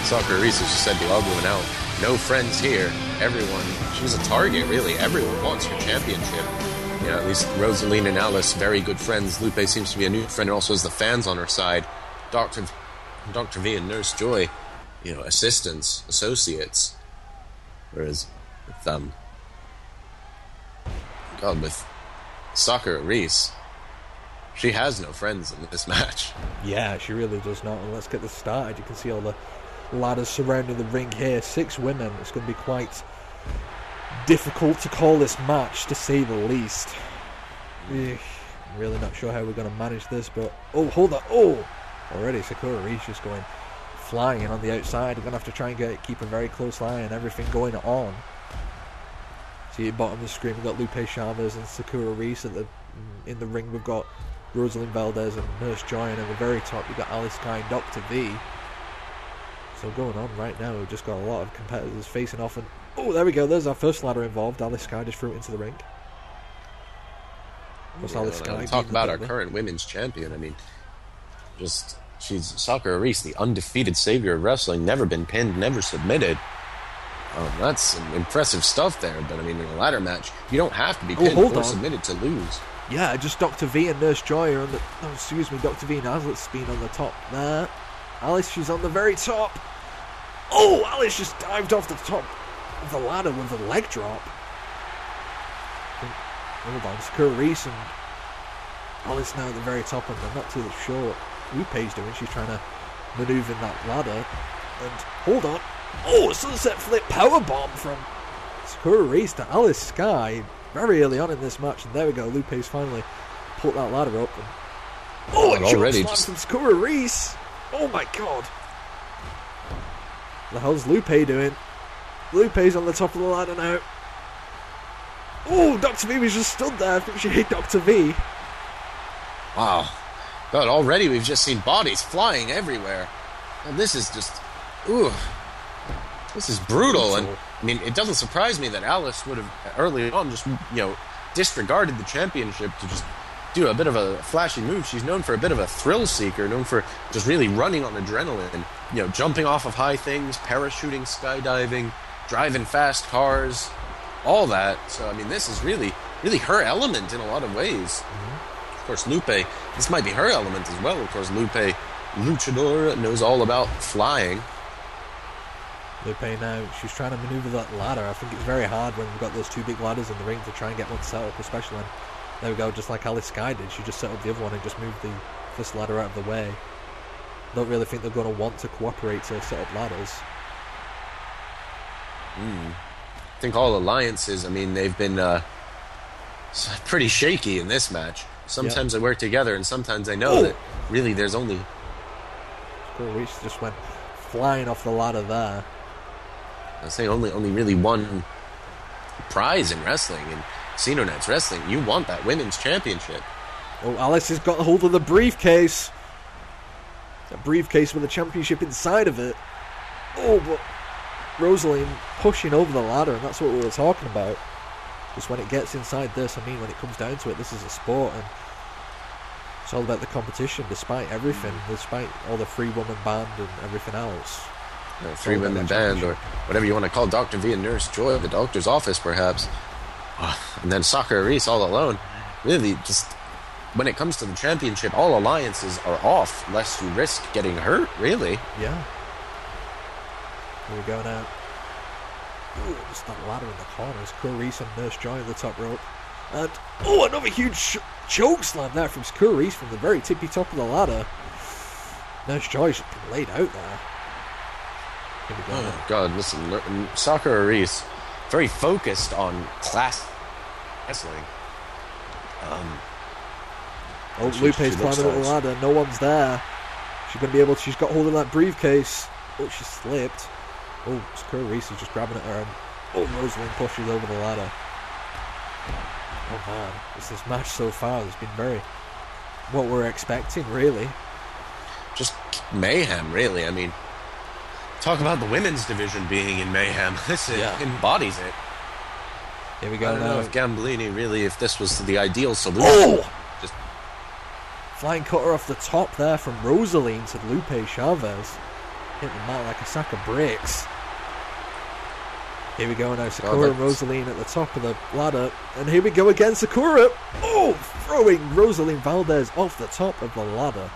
[SPEAKER 2] Sakura Reese, she said, the odd woman out. No friends here. Everyone, she's a target, really. Everyone wants her championship. Yeah, at least Rosaline and Alice, very good friends. Lupe seems to be a new friend and also has the fans on her side. Dr. V and Nurse Joy, assistants, associates. Whereas with Sakura Reese, she has no friends in this match.
[SPEAKER 1] Yeah, she really does not. And let's get this started. You can see all the ladders surrounding the ring here. 6 women. It's going to be quite difficult to call this match, to say the least. I'm really not sure how we're going to manage this, but... Oh, hold on. Oh! Already Sakura Reese just going flying on the outside. We're going to have to try and keep a very close eye on everything going on. See at the bottom of the screen, we've got Lupe Chavez and Sakura Reese. In the ring, we've got Rosalind Valdez and Nurse Joy, and at the very top, we've got Alice Sky and Dr. V. So going on right now, we've just got a lot of competitors facing off, and oh, there we go, there's our first ladder involved. Alice Sky just threw it into the ring. Alice Sky
[SPEAKER 2] talk about our current women's champion. I mean, she's Sakura Reese, the undefeated savior of wrestling, never been pinned, never submitted. That's some impressive stuff there, but I mean, in a ladder match, you don't have to be pinned or submitted to lose.
[SPEAKER 1] Yeah, just Dr. V and Nurse Joy are on the... Oh, excuse me, Dr. V and Alice being on the top there. Alice, she's on the very top. Oh, Alice just dived off the top of the ladder with a leg drop. Hold on, Sakura Reese and Alice now at the very top, and I'm not too sure what Lupe's doing. She's trying to maneuver in that ladder. And hold on. Oh, a sunset flip powerbomb from Sakura Reese to Alice Sky very early on in this match, and there we go. Lupe's finally put that ladder up. And, it already just from Sakura Reese. Oh my god! What the hell's Lupe doing? Lupe's on the top of the ladder now. Oh, Dr. V was just stood there. I think she hit Dr. V.
[SPEAKER 2] Wow. God, already we've just seen bodies flying everywhere. And this is just... Ooh. This is brutal. And, I mean, it doesn't surprise me that Alice would have, early on, just, disregarded the championship to just do a bit of a flashy move. She's known for a bit of a thrill seeker, known for just really running on adrenaline. Jumping off of high things, parachuting, skydiving, driving fast cars, all that. So, I mean, this is really, really her element in a lot of ways. Of course, Lupe, this might be her element as well. Of course, Lupe, luchador, knows all about flying.
[SPEAKER 1] Lupe now, she's trying to maneuver that ladder. I think it's very hard when we've got those 2 big ladders in the ring to try and get one set up, especially when, there we go, just like Alice Sky did. She just set up the other one and just moved the first ladder out of the way. Don't really think they're going to want to cooperate to set up ladders.
[SPEAKER 2] I think all alliances, I mean, they've been pretty shaky in this match. Sometimes they work together, and sometimes they know that really there's only...
[SPEAKER 1] Reese just went flying off the ladder there.
[SPEAKER 2] I say only really one prize in wrestling, in Casino Nights Wrestling. You want that women's championship.
[SPEAKER 1] Oh, Alice has got hold of the briefcase. A briefcase with a championship inside of it. Oh, but Rosaline pushing over the ladder, and that's what we were talking about. Just when it gets inside this, I mean, when it comes down to it, this is a sport, and it's all about the competition, despite everything, despite all the 3-woman band and everything else.
[SPEAKER 2] 3-woman band, or whatever you want to call Dr. V and Nurse Joy, the doctor's office, perhaps. And then Sakura Reese all alone. Really, just when it comes to the championship, all alliances are off, lest you risk getting hurt, really.
[SPEAKER 1] Yeah. Here we go now. Ooh, just that ladder in the corners. Sakura Reese and Nurse Joy on the top rope. And, another huge choke slam there from Sakura Reese from the very tippy top of the ladder. Nurse Joy's been laid out there. Here we go now.
[SPEAKER 2] God, listen, Sakura Reese, very focused on class wrestling.
[SPEAKER 1] Lupe's climbing up the ladder. No one's there. She's going to be able to... She's got hold of that briefcase. Oh, she slipped. Oh, Sakura Reese is just grabbing at her. And, Rosalind pushes over the ladder. Oh, man. This match so far has been very... what we're expecting, really.
[SPEAKER 2] Just mayhem, really. I mean, talk about the women's division being in mayhem. This embodies it.
[SPEAKER 1] Here we go.
[SPEAKER 2] I don't know if Gamblini really, if this was the ideal solution.
[SPEAKER 1] Oh! Just flying cutter off the top there from Rosaline to Lupe Chavez. Hit the mat like a sack of bricks. Here we go now, Sakura and Rosaline at the top of the ladder. And here we go again, Sakura. Oh, throwing Rosaline Valdez off the top of the ladder.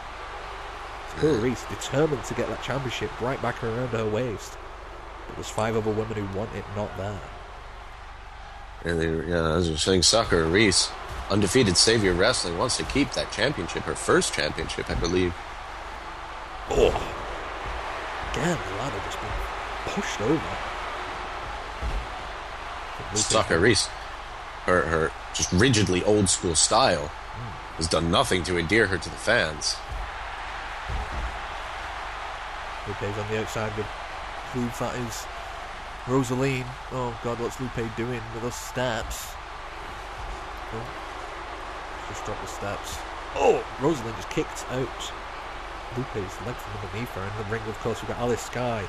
[SPEAKER 1] Sakura Reese determined to get that championship right back around her waist. But there's 5 other women who want it not there.
[SPEAKER 4] And as I was saying, Sakura Reese, undefeated savior of wrestling, wants to keep that championship, her first championship, I believe.
[SPEAKER 1] Oh, again, the ladder just been pushed over.
[SPEAKER 4] Sakura Reese, her just rigidly old school style, has done nothing to endear her to the fans.
[SPEAKER 1] Lupe's on the outside with Lupe, that is Rosaline. Oh god, what's Lupe doing with those steps? Oh, just dropped the steps. Oh, Rosaline just kicked out Lupe's leg from underneath her. In the ring, of course, we've got Alice Sky,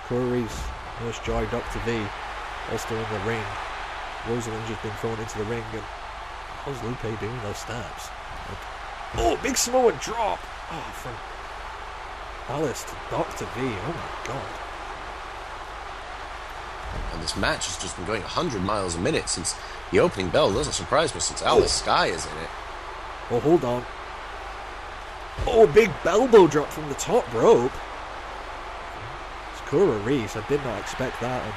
[SPEAKER 1] Sakura Reese, Nurse Joy, Dr. V, all still in the ring. Rosaline's just been thrown into the ring, and how's Lupe doing those steps? Oh, big Samoan drop! Oh, from Alice to Dr. V, oh my god.
[SPEAKER 4] And this match has just been going 100 miles a minute since the opening bell. It doesn't surprise me since Alice Sky is in it.
[SPEAKER 1] Oh, hold on. Oh, big elbow drop from the top rope. Sakura Reese, I did not expect that. And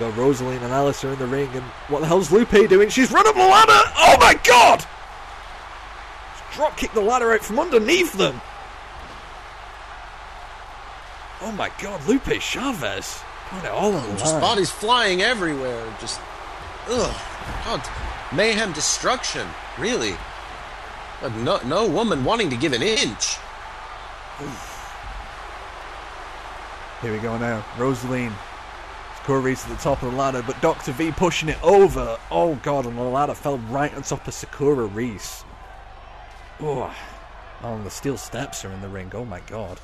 [SPEAKER 1] there we go, Rosaline and Alice are in the ring, and what the hell's Lupe doing? She's run up the ladder! Oh my god! She's drop kicked the ladder out from underneath them! Oh my god, Lupe Chavez! Put it all on the line.
[SPEAKER 4] Just bodies flying everywhere, just... Ugh, god, mayhem, destruction, really. But no woman wanting to give an inch.
[SPEAKER 1] Here we go now, Rosaline. Sakura Reese at the top of the ladder, but Dr. V pushing it over. Oh god, and the ladder fell right on top of Sakura Reese. Oh, and the steel steps are in the ring. Oh my god.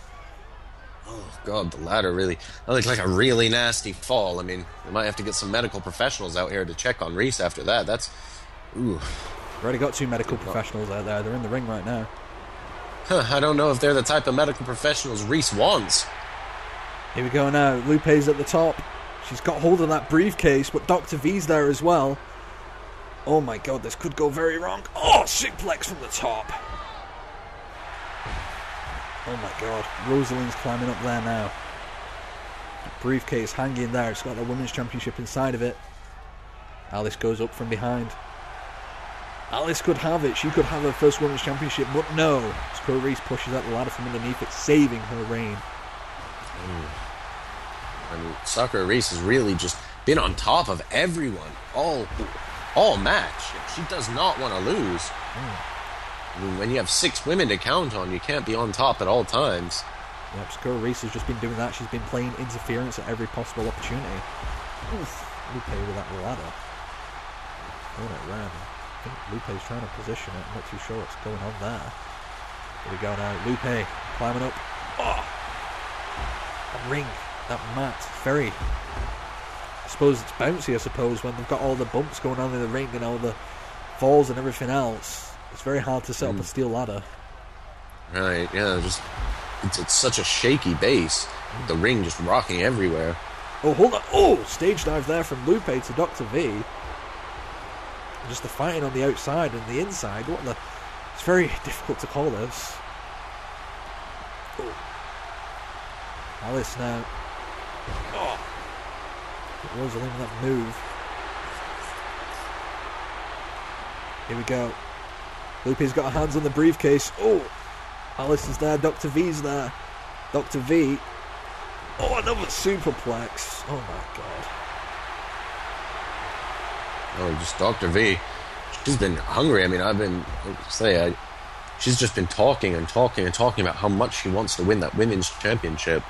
[SPEAKER 4] Oh god, the ladder really... That looked like a really nasty fall. I mean, we might have to get some medical professionals out here to check on Reese after that. That's... Ooh.
[SPEAKER 1] We've already got 2 medical professionals out there. They're in the ring right now.
[SPEAKER 4] I don't know if they're the type of medical professionals Reese wants.
[SPEAKER 1] Here we go now. Lupe's at the top. She's got hold of that briefcase, but Dr. V's there as well. Oh my god, this could go very wrong. Oh, suplex from the top. Oh my god, Rosaline's climbing up there now. Briefcase hanging there. It's got the Women's Championship inside of it. Alice goes up from behind. Alice could have it. She could have her first Women's Championship, but no. Sakura Reese pushes out the ladder from underneath it, saving her reign.
[SPEAKER 4] And Sakura Reese has really just been on top of everyone all match. She does not want to lose. I mean, when you have 6 women to count on, you can't be on top at all times.
[SPEAKER 1] Yep, Sakura Reese has just been doing that. She's been playing interference at every possible opportunity. Oof, Lupe with that ladder. Going it round. I think Lupe's trying to position it. I'm not too sure what's going on there. Here we go now. Lupe climbing up. Oh! That ring, that mat, very... I suppose it's bouncy, I suppose, when they've got all the bumps going on in the ring and all the falls and everything else. It's very hard to set up a steel ladder.
[SPEAKER 4] Right, yeah, just... It's such a shaky base. The ring just rocking everywhere.
[SPEAKER 1] Oh, hold on. Oh, stage dive there from Lupe to Dr. V. Just the fighting on the outside and the inside. What the... It's very difficult to call this. Oh. Alice now. Oh. Rosalind with that move. Here we go. Lupe's got her hands on the briefcase. Oh. Alice is there. Dr. V's there. Dr. V. Oh, another superplex. Oh my god.
[SPEAKER 4] Oh, just Dr. V. She's been hungry. I mean, she's just been talking and talking and talking about how much she wants to win that women's championship.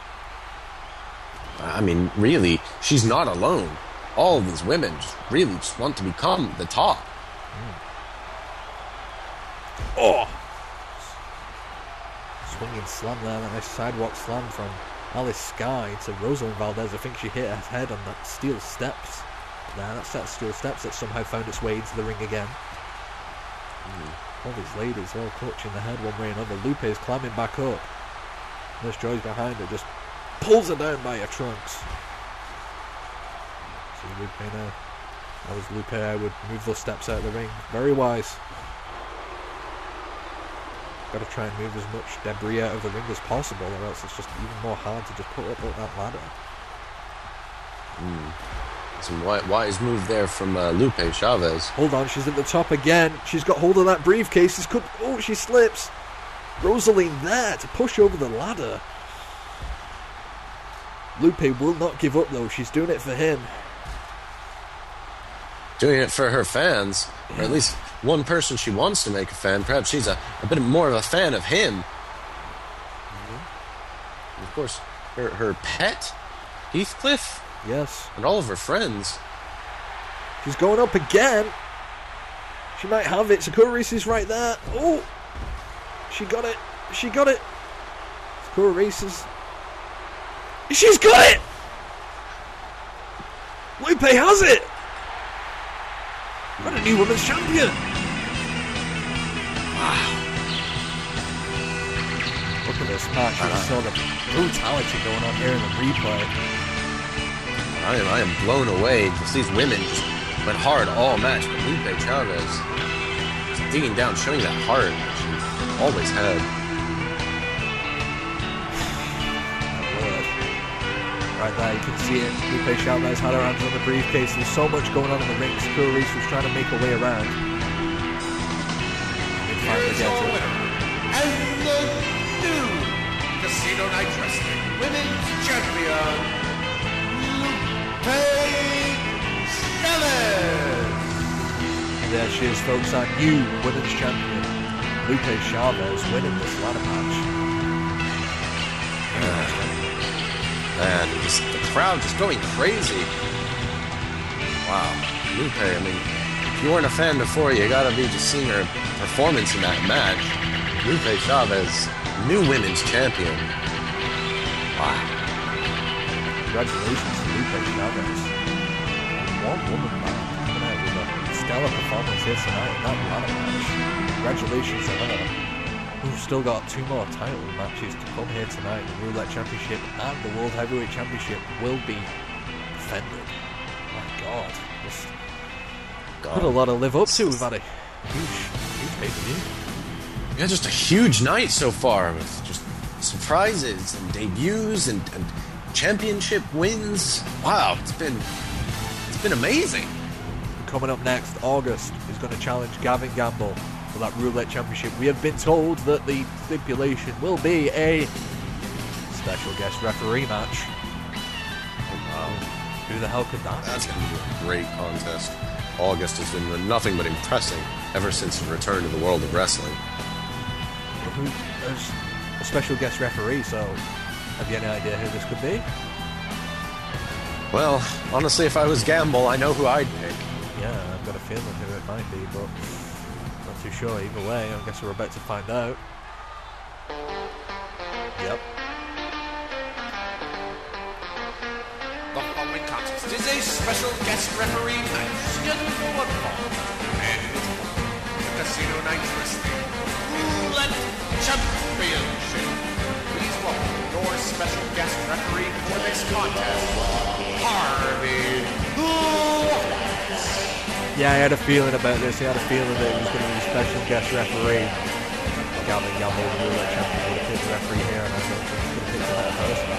[SPEAKER 4] I mean, really, she's not alone. All of these women really want to become the top.
[SPEAKER 1] Oh! Swinging slam there, that nice sidewalk slam from Alice Sky to Rosalind Valdez. I think she hit her head on that steel steps. That's that steel steps that somehow found its way into the ring again. All these ladies all clutching the head one way or another. Lupe is climbing back up. Nurse Joy's behind her, just pulls her down by her trunks. See Lupe now. That was Lupe. I would move those steps out of the ring. Very wise. Got to try and move as much debris out of the ring as possible, or else it's just even more hard to just put up that ladder.
[SPEAKER 4] Some wise move there from Lupe Chavez.
[SPEAKER 1] Hold on, she's at the top again. She's got hold of that briefcase. Oh, she slips. Rosaline there to push over the ladder. Lupe will not give up though. She's doing it for him.
[SPEAKER 4] Doing it for her fans, or at least one person she wants to make a fan. Perhaps she's a bit more of a fan of him. And of course, her pet, Heathcliff.
[SPEAKER 1] Yes.
[SPEAKER 4] And all of her friends.
[SPEAKER 1] She's going up again. She might have it. Sakura Reese is right there. Oh! She got it. She got it. Sakura Reese is... She's got it! Lupe has it! What a new women's champion! Wow. Look at this match. You saw the brutality going on here in the replay.
[SPEAKER 4] I am blown away. Just these women just went hard all match. But Lupe Chavez just digging down, showing that heart that she always had.
[SPEAKER 1] Right there, you can see it. Lupe Chavez had her hands on the briefcase. There's so much going on in the ring. Sakura Reese was trying to make her way around.
[SPEAKER 3] Here's your winner, and the new Casino Night Wrestling Women's Champion,
[SPEAKER 1] And there she is, folks, our new women's champion, Lupe Chavez, winning this ladder match.
[SPEAKER 4] And just the crowd just going crazy. Wow. Lupe, I mean, if you weren't a fan before, you gotta be just seeing her performance in that match. Lupe Chavez, new women's champion. Wow.
[SPEAKER 1] Congratulations to Lupe Chavez. One woman, man, coming out with a stellar performance here tonight in that ladder match. Congratulations to her. We've still got 2 more title matches to come here tonight. The Roulette Championship and the World Heavyweight Championship will be defended. My God. Just got a lot to live up to. We've had a huge pay-per-view.
[SPEAKER 4] Yeah, just a huge night so far with just surprises and debuts and championship wins. Wow, it's been amazing.
[SPEAKER 1] Coming up next, Auguste is going to challenge Gavin Gamble for that Roulette Championship. We have been told that the stipulation will be a special guest referee match.
[SPEAKER 4] Oh, wow.
[SPEAKER 1] Who the hell could that
[SPEAKER 4] That's
[SPEAKER 1] be?
[SPEAKER 4] going to be a great contest. Auguste has been nothing but impressing ever since his return to the world of wrestling.
[SPEAKER 1] There's a special guest referee, so have you any idea who this could be?
[SPEAKER 4] Well, honestly, if I was Gamble, I know who I'd pick.
[SPEAKER 1] Yeah, I've got a feeling who it might be, but not too sure either way. I guess we're about to find out. Yep.
[SPEAKER 3] The following contest is a special guest referee match scheduled for one fall. And the Casino Night Wrestling Roulette Championship. Please welcome your special guest referee for this contest, Harvey.
[SPEAKER 1] Yeah, I had a feeling about this. I had a feeling that it was going to be a special guest referee. Gavin Gamble, the Roulette Champion, would have picked the referee here, and I don't think he's going to pick another person.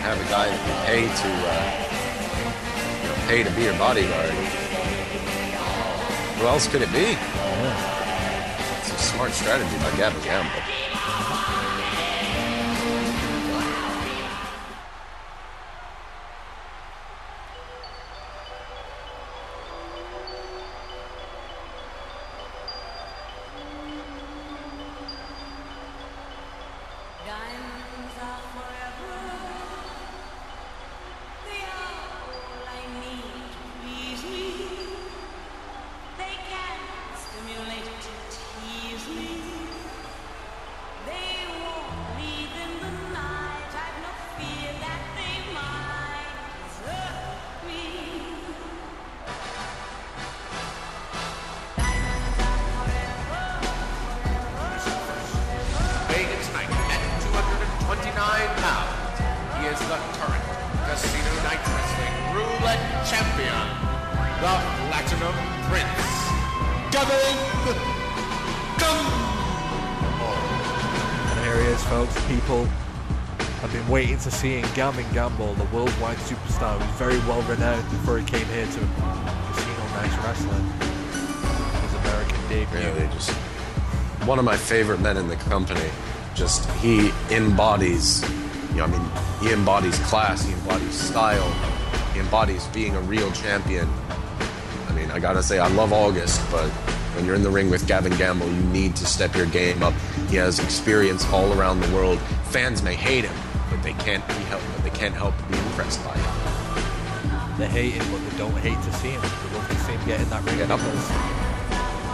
[SPEAKER 4] Have a guy that you pay to be your bodyguard. Who else could it be?
[SPEAKER 1] Yeah.
[SPEAKER 4] It's a smart strategy by Gavin Gamble.
[SPEAKER 5] Diamonds are forever. They are all I need to please me. They can stimulate to tease me. They won't leave in the night. I've no fear that they might desert me. Diamonds are forever,
[SPEAKER 3] Weighing tonight at 229 pounds, he is the current Casino Night Night Wrestling Roulette Champion, the Platinum Prince, Gavin Gamble.
[SPEAKER 1] And here he is, folks. People have been waiting to see him. Gavin Gamble, the worldwide superstar, who's very well renowned before he came here to Casino Nights Wrestling. His American debut.
[SPEAKER 2] Really, just one of my favorite men in the company. Just he embodies, he embodies class, he embodies style, he embodies being a real champion. I mean, I gotta say, I love Auguste, but when you're in the ring with Gavin Gamble, you need to step your game up. He has experience all around the world. Fans may hate him, but they can't help but be impressed by him.
[SPEAKER 1] They hate him, but they don't hate to see him. They love to see him get in that ring.
[SPEAKER 2] Yeah.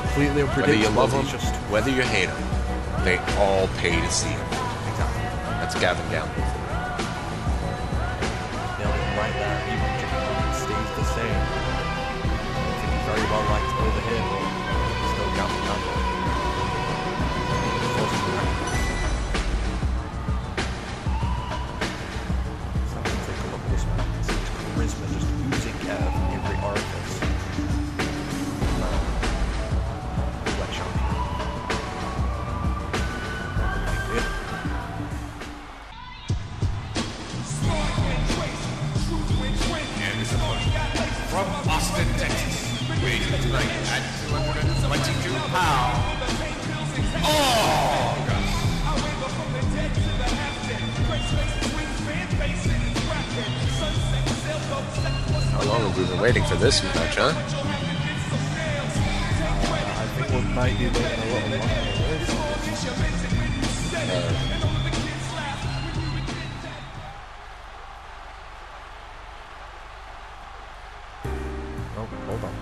[SPEAKER 1] Completely unpredictable.
[SPEAKER 2] Whether you love him,
[SPEAKER 1] just
[SPEAKER 2] whether you hate him, they all pay to see him.
[SPEAKER 1] exactly.
[SPEAKER 2] That's Gavin Gamble.
[SPEAKER 1] Nailed it right there. Even Jimmy Hogan stays the same. I think he's very well liked over here, but still Gavin Gamble. So let's take a look at this man. See his charisma just oozing out of every orifice. Wet champion. Good.
[SPEAKER 3] From Austin, Texas, weighing tonight at 222 pounds.
[SPEAKER 2] How long have we been waiting for this match, huh?
[SPEAKER 1] I think we might be waiting a little longer. Oh, hold on.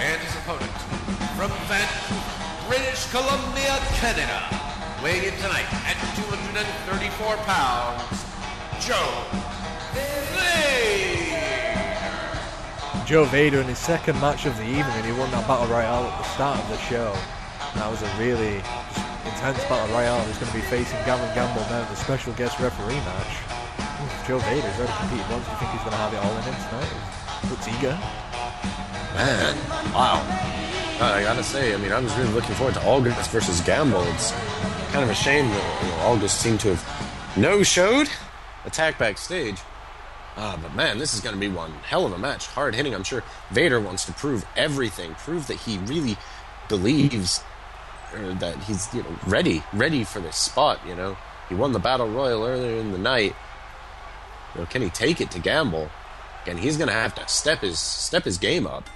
[SPEAKER 3] And his opponent from Vancouver, British Columbia, Canada, weighing in tonight at 234 pounds, Joe Vader.
[SPEAKER 1] Joe Vader in his second match of the evening, he won that Battle Royale at the start of the show. That was a really intense Battle Royale. He's going to be facing Gavin Gamble now in the special guest referee match. Joe Vader's already competed once. Do you think he's going to have it all in him tonight? Looks eager.
[SPEAKER 2] Man, wow. I gotta say, I was really looking forward to Auguste versus Gamble. It's kind of a shame that Auguste seemed to have no-showed, attack backstage. But man, this is going to be one hell of a match. Hard hitting. I'm sure Vader wants to prove everything. Prove that he really believes that he's ready for this spot. He won the Battle Royal earlier in the night. Can he take it to Gamble? And he's going to have to step his game up.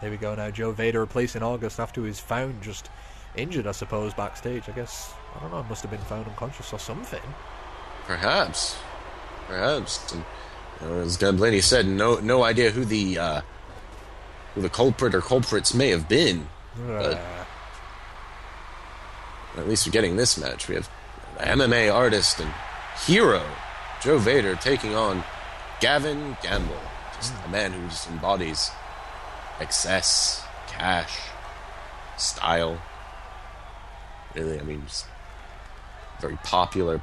[SPEAKER 1] There we go now. Joe Vader replacing Auguste after he was found just injured, I suppose, backstage. I guess, I don't know, must have been found unconscious or something.
[SPEAKER 2] Perhaps. And, as Blaney said, no idea who the culprit or culprits may have been. But at least we're getting this match. We have the MMA artist and hero, Joe Vader, taking on Gavin Gamble. Just a man who just embodies excess, cash, style. Really, just very popular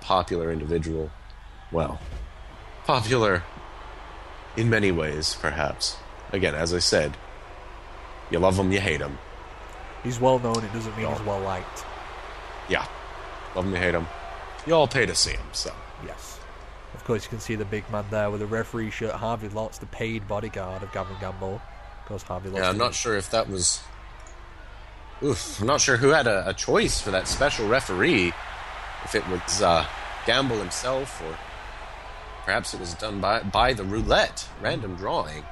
[SPEAKER 2] individual. Well, popular in many ways, perhaps. Again, as I said, you love him, you hate him.
[SPEAKER 1] He's well known, it doesn't mean he's well liked.
[SPEAKER 2] Yeah. Love him, you hate him.
[SPEAKER 4] you all pay to see him, so.
[SPEAKER 1] Yes. Of course, you can see the big man there with a referee shirt. Harvey Lott's the paid bodyguard of Gavin Gamble. Of course, Harvey Lott's...
[SPEAKER 4] Yeah, I'm not sure if that was... I'm not sure who had a choice for that special referee. If it was Gamble himself, or perhaps it was done by the roulette, random drawing.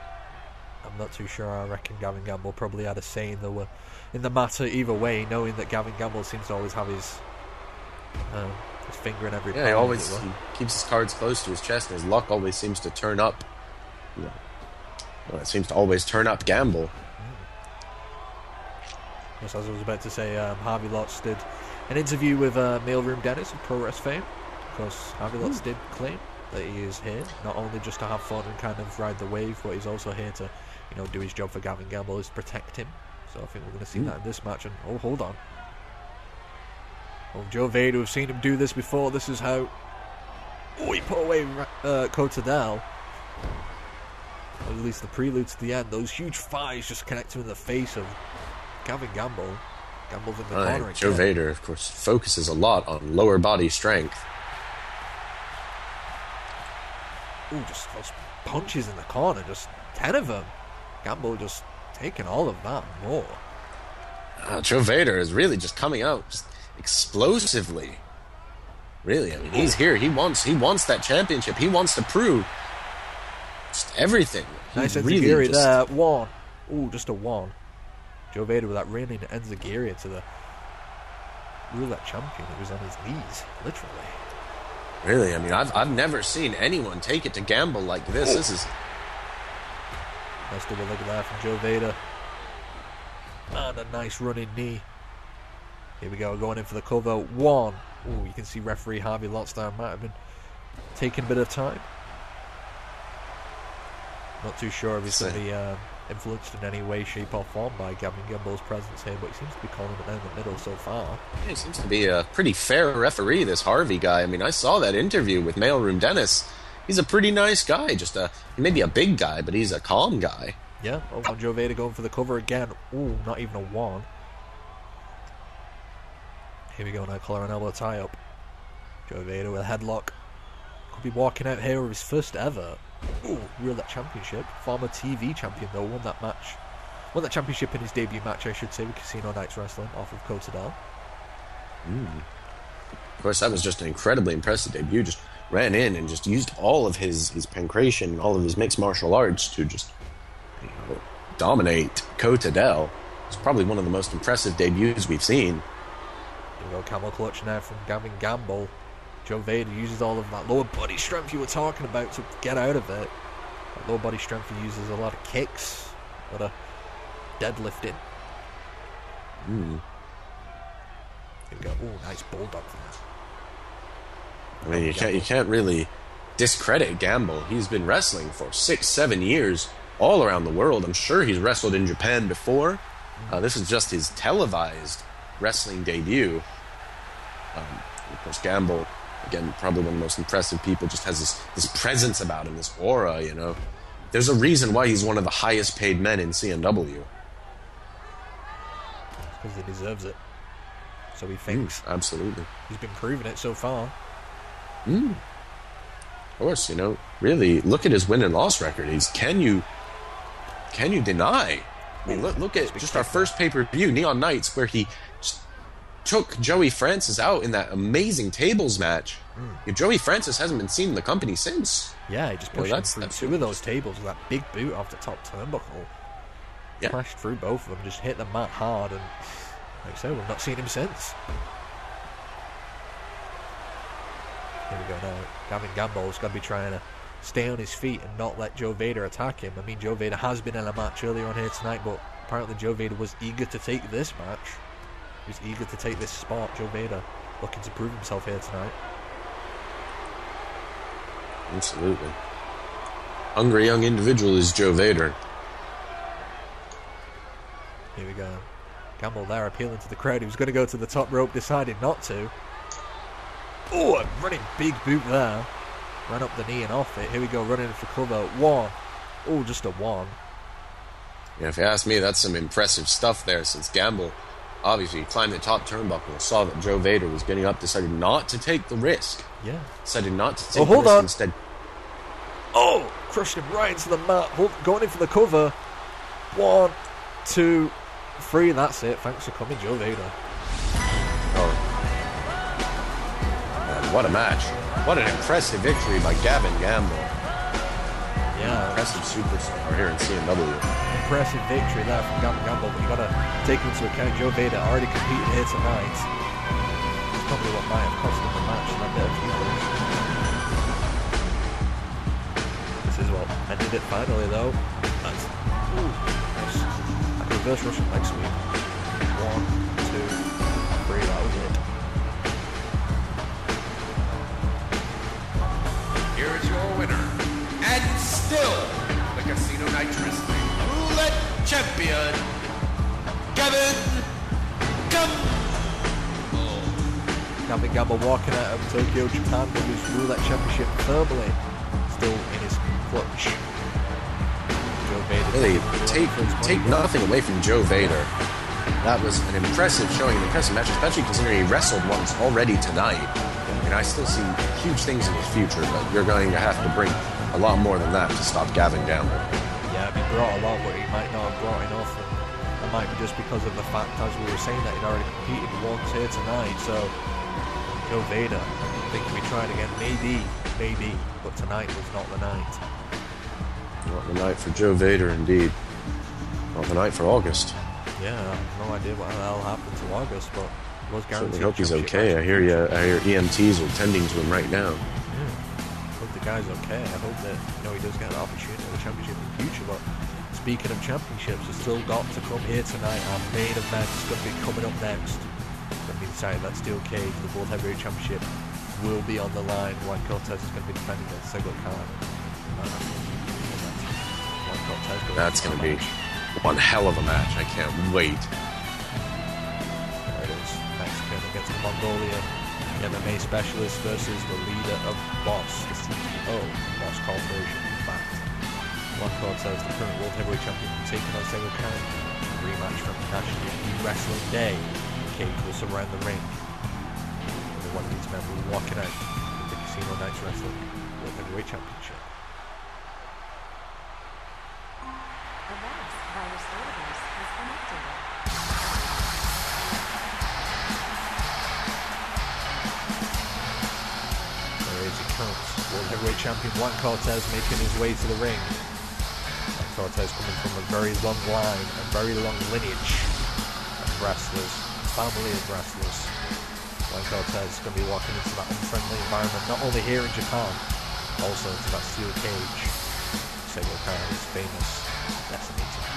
[SPEAKER 1] I'm not too sure. I reckon Gavin Gamble probably had a say in the matter either way, knowing that Gavin Gamble seems to always have his finger in every
[SPEAKER 4] Yeah,
[SPEAKER 1] pie,
[SPEAKER 4] he keeps his cards close to his chest, and his luck always seems to turn up. It seems to always turn up Gamble.
[SPEAKER 1] Yes, as I was about to say, Harvey Lotz did an interview with Mailroom Dennis of Pro Wrest fame. Of course, Harvey Lotz did claim that he is here not only just to have fun and kind of ride the wave, but he's also here to, do his job for Gavin Gamble, is protect him. So I think we're going to see that in this match. And hold on. Joe Vader, we've seen him do this before. This is how... he put away Kotodel. Or at least the prelude to the end. Those huge thighs just connect him in the face of Gavin Gamble. Gamble's in the corner again.
[SPEAKER 4] Joe Vader, of course, focuses a lot on lower body strength.
[SPEAKER 1] Just those punches in the corner. Just 10 of them. Gamble just taking all of that and more.
[SPEAKER 4] Joe Vader is really just coming out just explosively. Really, I mean, he's here. He wants that championship. He wants to prove just everything.
[SPEAKER 1] Nice
[SPEAKER 4] really
[SPEAKER 1] enziguri there. One. Just a one. Joe Vader with that running enziguri to the roulette champion who was on his knees, literally.
[SPEAKER 4] Really, I mean, I've never seen anyone take it to Gamble like this. This is...
[SPEAKER 1] Nice double leg there from Joe Vader. And a nice running knee. Here we go, going in for the cover. One. You can see referee Harvey Lotz there might have been taking a bit of time. Not too sure if he's going to be influenced in any way, shape or form by Gavin Gamble's presence here, but he seems to be calling it down the middle so far.
[SPEAKER 4] Yeah, he seems to be a pretty fair referee, this Harvey guy. I mean, I saw that interview with Mailroom Dennis. He's a pretty nice guy, just maybe a big guy, but he's a calm guy.
[SPEAKER 1] Yeah, Joe Vader going for the cover again. Not even a one. Here we go now, collar and elbow tie up. Joe Vader with a headlock. Could be walking out here with his first ever Roulette Championship. Former TV champion though, won that championship in his debut match, I should say, with Casino Nights Wrestling off of Kotodel.
[SPEAKER 4] Of course, that was just an incredibly impressive debut. Just ran in and just used all of his pancration, all of his mixed martial arts to just dominate Kotodel. It's probably one of the most impressive debuts we've seen.
[SPEAKER 1] There we go, camel clutch now from Gavin Gamble. Joe Vader uses all of that lower body strength you were talking about to get out of it. That lower body strength he uses a lot of kicks, a lot of deadlifting. Here we go. Nice bulldog there.
[SPEAKER 4] I mean, you can't really discredit Gamble. He's been wrestling for 6-7 years all around the world. I'm sure he's wrestled in Japan before. This is just his televised wrestling debut. Of course, Gamble, again, probably one of the most impressive people, just has this presence about him, this aura, There's a reason why he's one of the highest paid men in CNW.
[SPEAKER 1] Because he deserves it. So he thinks.
[SPEAKER 4] Absolutely.
[SPEAKER 1] He's been proving it so far.
[SPEAKER 4] Of course, really, look at his win and loss record. Can you deny? I mean, look at just our first pay-per-view, Neon Nights, where he just took Joey Francis out in that amazing tables match. Joey Francis hasn't been seen in the company since.
[SPEAKER 1] Yeah, he just pushed him through two of those tables with that big boot off the top turnbuckle. Yeah. Crashed through both of them, just hit the mat hard, and like I said, we've not seen him since. Here we go now. Gavin Gamble's got to be trying to stay on his feet and not let Joe Vader attack him. I mean, Joe Vader has been in a match earlier on here tonight, but apparently Joe Vader was eager to take this match. He was eager to take this spot. Joe Vader looking to prove himself here tonight.
[SPEAKER 4] Absolutely. Hungry young individual is Joe Vader.
[SPEAKER 1] Here we go. Gamble there appealing to the crowd. He was going to go to the top rope, decided not to. A running big boot there. Ran up the knee and off it. Here we go, running for cover. One. Just a one.
[SPEAKER 4] Yeah, if you ask me, that's some impressive stuff there, since Gamble
[SPEAKER 2] obviously, he climbed the top turnbuckle, saw that Joe Vader was getting up, decided not to take the risk.
[SPEAKER 1] Yeah.
[SPEAKER 2] Decided not to take
[SPEAKER 1] Oh,
[SPEAKER 2] the
[SPEAKER 1] hold
[SPEAKER 2] risk
[SPEAKER 1] on.
[SPEAKER 2] instead.
[SPEAKER 1] Oh, crushed him right into the mat. Going in for the cover. 1, 2, 3. That's it. Thanks for coming, Joe Vader.
[SPEAKER 2] Oh. Man, what a match. What an impressive victory by Gavin Gamble.
[SPEAKER 1] Yeah.
[SPEAKER 2] Impressive superstar here in CNW.
[SPEAKER 1] Impressive victory there from Gavin Gamble, but you got to take into account Joe Vader already competed here tonight. It's probably what might have cost him the match and a bit of few points. This is what ended it finally, though. That's nice. Like reverse Russian leg sweep. 1, 2, 3. That was it.
[SPEAKER 3] Here is your winner, and still the Casino Night Wrestling Roulette Champion, Gavin Gamble.
[SPEAKER 1] Gavin Gamble walking out of Tokyo, Japan with his Roulette Championship firmly still in his clutch. Joe Vader.
[SPEAKER 2] Really, take nothing away from Joe Vader. That was an impressive showing, an impressive match, especially considering he wrestled once already tonight. And I still see huge things in his future, but you're going to have to bring a lot more than that to stop Gavin Gamble.
[SPEAKER 1] Yeah, he brought a lot, but he might not have brought enough. And it might be just because of the fact, as we were saying, that he'd already competed once here tonight. So, Joe Vader, I think if we tried again, maybe. But tonight was not the night.
[SPEAKER 2] Not the night for Joe Vader, indeed. Not the night for Auguste.
[SPEAKER 1] Yeah, I have no idea what the hell happened to Auguste, but he was guaranteed.
[SPEAKER 2] Certainly hope he's
[SPEAKER 1] championship
[SPEAKER 2] okay.
[SPEAKER 1] match.
[SPEAKER 2] I hear EMTs are tending to him right now.
[SPEAKER 1] Yeah. Hope the guy's okay. I hope that he does get an opportunity at the championship in the future. But speaking of championships, we've still got to come here tonight. Our main event is going to be coming up next. It's going to be decided that Steel Cage, the World Heavyweight Championship, will be on the line. Juan Cortes is going to be defending against Sego.
[SPEAKER 2] That's going to be one hell of a match. I can't wait.
[SPEAKER 1] There it is. Mexican against the Mongolian. MMA specialist versus the leader of Boss, the CEO of Boss Corporation. In fact, Juan Cortes, the current World Heavyweight Champion, taking on Sego Khan. A rematch from National Youth Wrestling Day. The cage will surround the ring. And one of these men will be walking out with the Casino Nights Wrestling World Heavyweight Championship. World Heavyweight Champion Juan Cortes making his way to the ring. Juan Cortes coming from a very long line and very long lineage of wrestlers, family of wrestlers. Juan Cortes is going to be walking into that unfriendly environment, not only here in Japan, also into that steel cage. Sego Khan is famous, decimating people.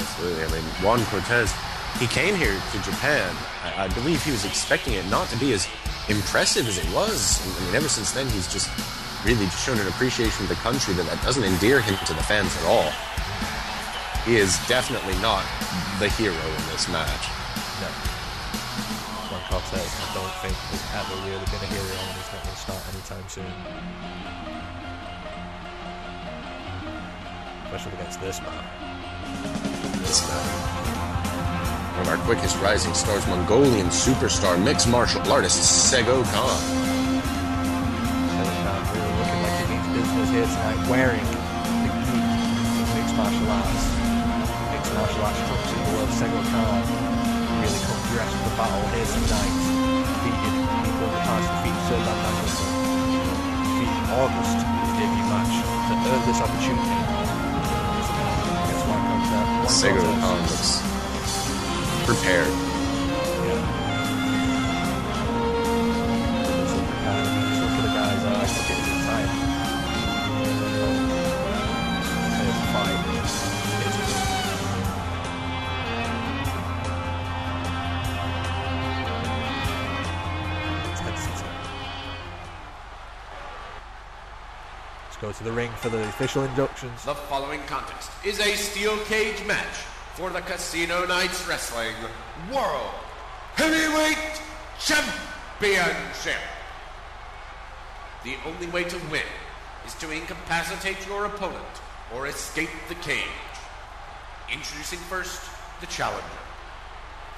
[SPEAKER 2] Absolutely. I mean, Juan Cortes, he came here to Japan. I believe he was expecting it not to be as impressive as it was. I mean, ever since then, he's just really shown an appreciation of the country that doesn't endear him to the fans at all. He is definitely not the hero in this match.
[SPEAKER 1] No. Juan Cortes, I don't think, has ever really been a hero, and he's not going to start anytime soon. Especially against this man.
[SPEAKER 2] This man. One of our quickest rising stars, Mongolian superstar, mixed martial artist, Sego Khan.
[SPEAKER 1] Sego Khan really looking like he means business here tonight, wearing the key of mixed martial arts. Mixed martial arts trumps in the world. Sego Khan really come dressed for the battle here tonight. Defeated people in the past, defeated Sir Dan Danielson, defeated Auguste in his debut match to earn this opportunity. Against Juan Cortes.
[SPEAKER 2] Sego Khan looks prepared.
[SPEAKER 1] Yeah. Just look at the guys. I look at his time. There's a fight. Let's go to the ring for the official inductions.
[SPEAKER 3] The following contest is a steel cage match for the Casino Nights Wrestling World Heavyweight Championship. The only way to win is to incapacitate your opponent or escape the cage. Introducing first, the challenger.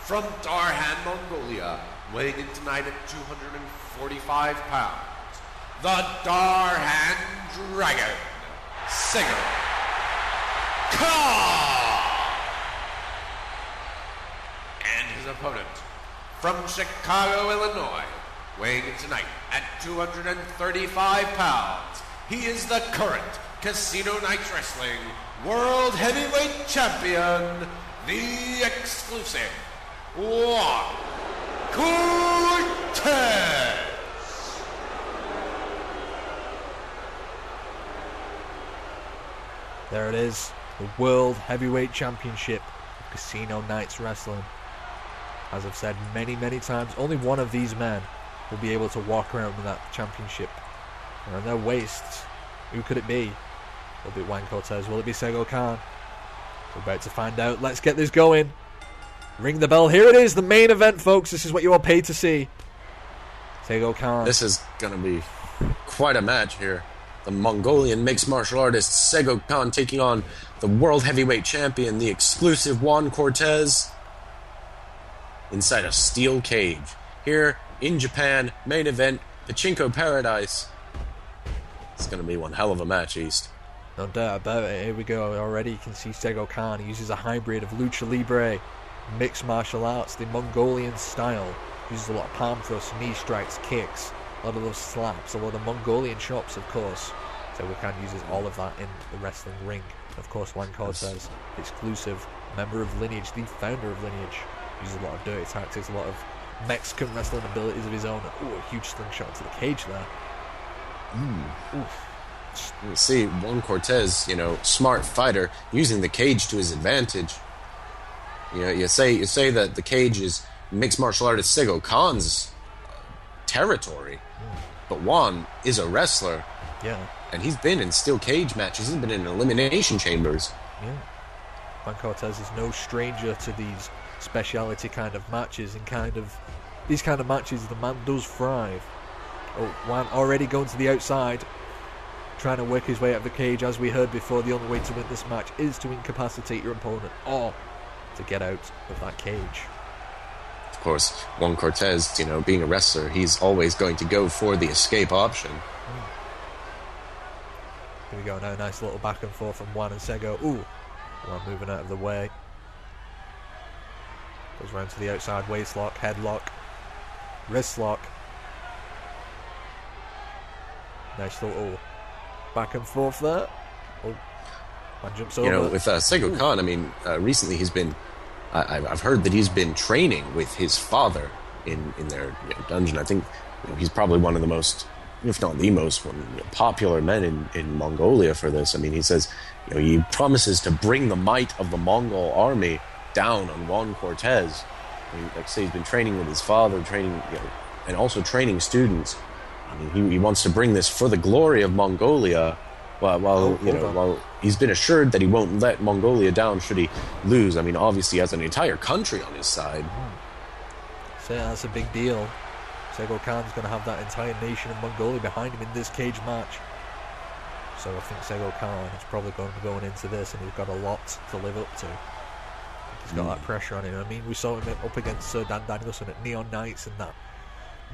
[SPEAKER 3] from Darhan, Mongolia, weighing in tonight at 245 pounds, the Darhan Dragon, Sego. And his opponent, from Chicago, Illinois, weighing in tonight at 235 pounds, he is the current Casino Nights Wrestling World Heavyweight Champion, the exclusive Juan Cortes.
[SPEAKER 1] There it is, the World Heavyweight Championship of Casino Nights Wrestling. As I've said many, many times, only one of these men will be able to walk around with that championship around their waists. Who could it be? Will it be Juan Cortes? Will it be Sego Khan? We're about to find out. Let's get this going. Ring the bell. Here it is, the main event, folks. This is what you all paid to see. Sego Khan.
[SPEAKER 4] This is going to be quite a match here. The Mongolian mixed martial artist Sego Khan taking on the World Heavyweight Champion, the exclusive Juan Cortes, inside a steel cage. Here in Japan, main event, Pachinko Paradise. It's going to be one hell of a match, East.
[SPEAKER 1] No doubt about it. Here we go. Already you can see Sego Khan. He uses a hybrid of lucha libre, mixed martial arts, the Mongolian style. He uses a lot of palm thrusts, knee strikes, kicks, a lot of those slaps, a lot of Mongolian chops, of course. Sego Khan uses all of that in the wrestling ring. And of course, Juan Cortes, exclusive member of Lineage, the founder of Lineage, uses a lot of dirty tactics, a lot of Mexican wrestling abilities of his own. Ooh, a huge slingshot into the cage there. Oof.
[SPEAKER 4] You see, Juan Cortes, smart fighter, using the cage to his advantage. You say that the cage is mixed martial artist Sego Khan's territory, but Juan is a wrestler.
[SPEAKER 1] Yeah.
[SPEAKER 4] And he's been in steel cage matches. He's been in elimination chambers.
[SPEAKER 1] Yeah. Juan Cortes is no stranger to these speciality kind of matches, and these kind of matches the man does thrive. Oh, Juan already going to the outside, trying to work his way out of the cage. As we heard before, the only way to win this match is to incapacitate your opponent or to get out of that cage.
[SPEAKER 4] Of course, Juan Cortes, being a wrestler, he's always going to go for the escape option.
[SPEAKER 1] Here we go now, nice little back and forth from Juan and Sego. Ooh, Juan moving out of the way. Goes round to the outside, waist lock, headlock, wrist lock. Nice little back and forth there. Oh, Juan jumps over.
[SPEAKER 4] With Sego Khan, recently he's been... I've heard that he's been training with his father in their dungeon. I think he's probably one of the most, if not the most, popular men in Mongolia for this. He says he promises to bring the might of the Mongol army down on Juan Cortes. Like I say, he's been training with his father, and also training students. He wants to bring this for the glory of Mongolia. While he's been assured that he won't let Mongolia down should he lose. Obviously he has an entire country on his side.
[SPEAKER 1] So yeah, that's a big deal. Sego Khan's going to have that entire nation of Mongolia behind him in this cage match. So I think Sego Khan is probably going to be going into this, and he's got a lot to live up to. He's got that pressure on him. We saw him up against Sir Dan Danielson at Neon Nights, and that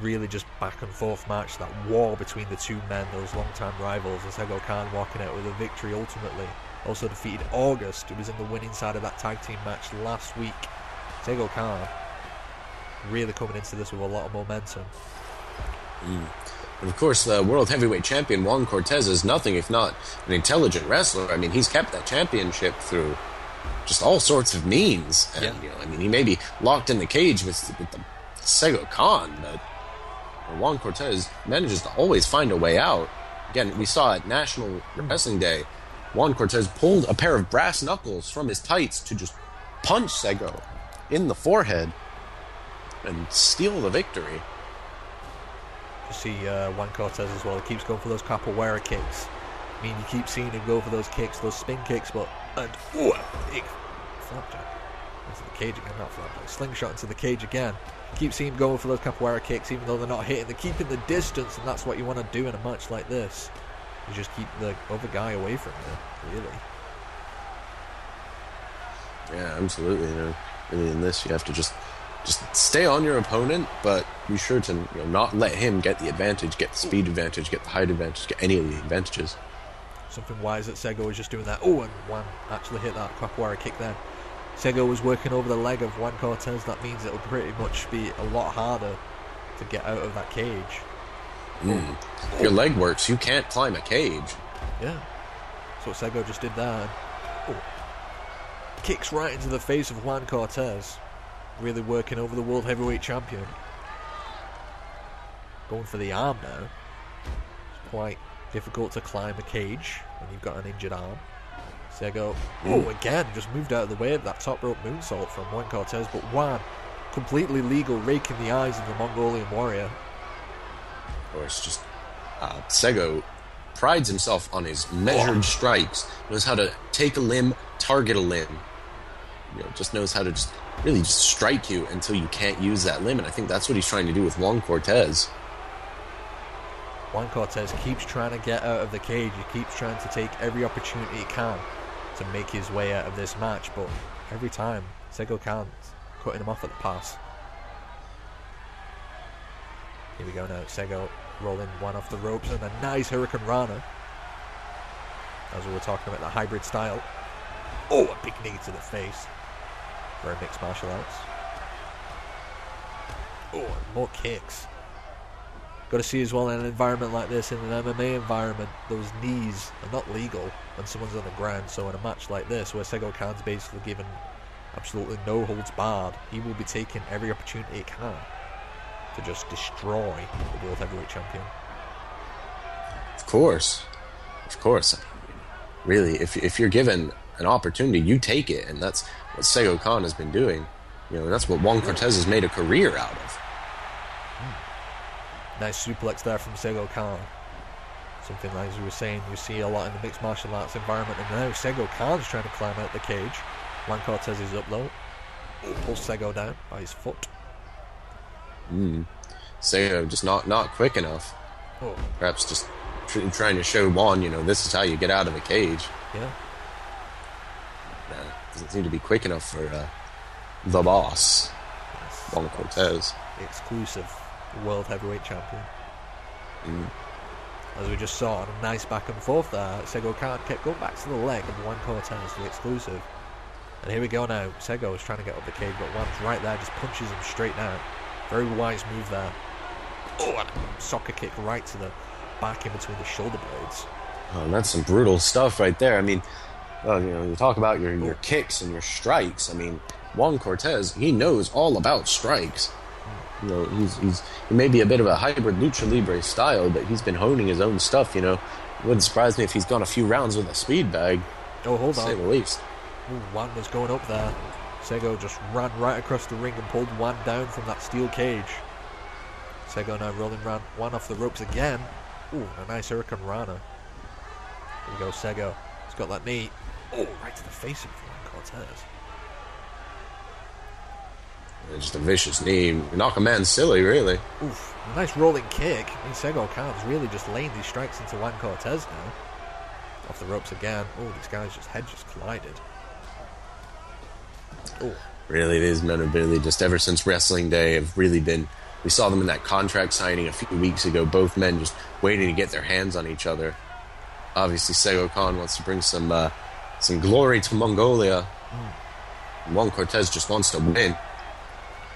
[SPEAKER 1] really just back and forth match, that war between the two men, those long-time rivals, and Sego Khan walking out with a victory ultimately. Also defeated Auguste, who was in the winning side of that tag team match last week. Sego Khan really coming into this with a lot of momentum.
[SPEAKER 4] And of course, the World Heavyweight Champion Juan Cortes is nothing if not an intelligent wrestler. He's kept that championship through just all sorts of means. And, he may be locked in the cage with the Sego Khan, but Juan Cortes manages to always find a way out. Again, we saw at National Wrestling Day, Juan Cortes pulled a pair of brass knuckles from his tights to just punch Sego in the forehead and steal the victory.
[SPEAKER 1] You see Juan Cortes as well. He keeps going for those capoeira kicks. You keep seeing him go for those kicks, those spin kicks, big flapjack into the cage again, not flapjack, slingshot into the cage again. Keep seeing him going for those capoeira kicks, even though they're not hitting. They're keeping the distance, and that's what you want to do in a match like this. You just keep the other guy away from you, really.
[SPEAKER 4] Yeah, absolutely. Really in this, you have to just just stay on your opponent, but be sure to not let him get the advantage, get the speed advantage, get the height advantage, get any of the advantages.
[SPEAKER 1] Something wise that Sego was just doing that. Oh, and Juan actually hit that capoeira kick then. Sego was working over the leg of Juan Cortes. That means it'll pretty much be a lot harder to get out of that cage.
[SPEAKER 4] If your leg works, you can't climb a cage.
[SPEAKER 1] Yeah. So Sego just did that. Kicks right into the face of Juan Cortes. Really working over the World Heavyweight Champion. Going for the arm now. It's quite difficult to climb a cage when you've got an injured arm. Sego, again, just moved out of the way of that top rope moonsault from Juan Cortes, but Juan, completely legal, raking the eyes of the Mongolian warrior.
[SPEAKER 4] Of course, just Sego prides himself on his measured strikes, knows how to take a limb, target a limb. Just knows how to just really just strike you until you can't use that limb, and I think that's what he's trying to do with Juan Cortes.
[SPEAKER 1] Juan Cortes keeps trying to get out of the cage. He keeps trying to take every opportunity he can to make his way out of this match, but every time Sego can't, cutting him off at the pass. Here we go now. Sego rolling Juan off the ropes and a nice Hurricane Rana. As we were talking about the hybrid style. Oh, a big knee to the face for a mixed martial arts. Oh, and more kicks. Got to see as well in an environment like this, in an MMA environment, those knees are not legal when someone's on the ground. So in a match like this, where Sego Khan's basically given absolutely no holds barred, he will be taking every opportunity he can to just destroy the World Heavyweight Champion.
[SPEAKER 4] Of course. Really, if you're given an opportunity, you take it, and that's what Sego Khan has been doing. That's what Juan Cortes has made a career out of.
[SPEAKER 1] Nice suplex there from Sego Khan. Something like, as we were saying, you see a lot in the mixed martial arts environment, and now Sego Khan's trying to climb out the cage. Juan Cortes is up low. Pulls Sego down by his foot.
[SPEAKER 4] Sego just not quick enough. Perhaps just trying to show Juan, this is how you get out of a cage.
[SPEAKER 1] Yeah.
[SPEAKER 4] Doesn't seem to be quick enough for the boss, Juan Cortes.
[SPEAKER 1] Exclusive World Heavyweight Champion. As we just saw, a nice back and forth there. Sego Khan kept going back to the leg of Juan Cortes, the exclusive. And here we go now. Sego is trying to get up the cage, but Juan's right there, just punches him straight down. Very wise move there. Oh, and a soccer kick right to the back in between the shoulder blades.
[SPEAKER 4] Oh, that's some brutal stuff right there. I mean, you talk about your kicks and your strikes. I mean, Juan Cortes, he knows all about strikes. He may be a bit of a hybrid lucha libre style, but he's been honing his own stuff. It wouldn't surprise me if he's gone a few rounds with a speed bag.
[SPEAKER 1] Oh, hold on.
[SPEAKER 4] To say the least.
[SPEAKER 1] Juan was going up there. Sego just ran right across the ring and pulled Juan down from that steel cage. Sego now rolling Juan off the ropes again. Ooh, a nice Hurricane Rana. Here we go, Sego. He's got that knee. Oh, right to the face of Juan Cortes.
[SPEAKER 4] Just a vicious knee. Knock a man silly, really.
[SPEAKER 1] Oof. A nice rolling kick. I mean, Sego Khan's really just laying these strikes into Juan Cortes now. Off the ropes again. Oh, these guys' head just collided. Oh.
[SPEAKER 4] Really, these men have really just ever since wrestling day have really been. We saw them in that contract signing a few weeks ago. Both men just waiting to get their hands on each other. Obviously, Sego Khan wants to bring some glory to Mongolia. Juan Cortes just wants to win.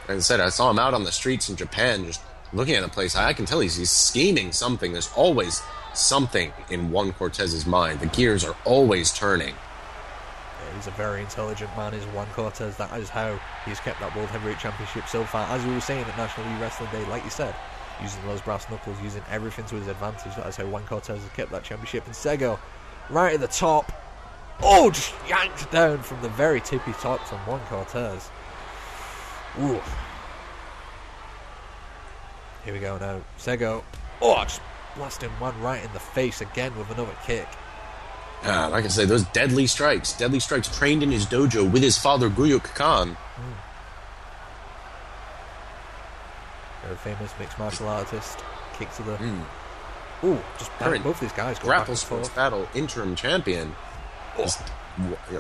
[SPEAKER 4] As I said, I saw him out on the streets in Japan, just looking at the place. I can tell he's scheming something. There's always something in Juan Cortes's mind. The gears are always turning.
[SPEAKER 1] Yeah, he's a very intelligent man, is Juan Cortes. That is how he's kept that World Heavyweight Championship so far. As we were saying at National League Wrestling Day, like you said, using those brass knuckles, using everything to his advantage. That is how Juan Cortes has kept that championship. And Sego, right at the top. Oh, just yanked down from the very tippy top from Juan Cortes. Ooh. Here we go now. Sego. Oh, just blasting Juan right in the face again with another kick.
[SPEAKER 4] Like I say, those deadly strikes trained in his dojo with his father Guyuk Khan.
[SPEAKER 1] Very famous mixed martial artist. Kick to the... Ooh, just both these guys go
[SPEAKER 4] Grapple Sports Battle interim champion.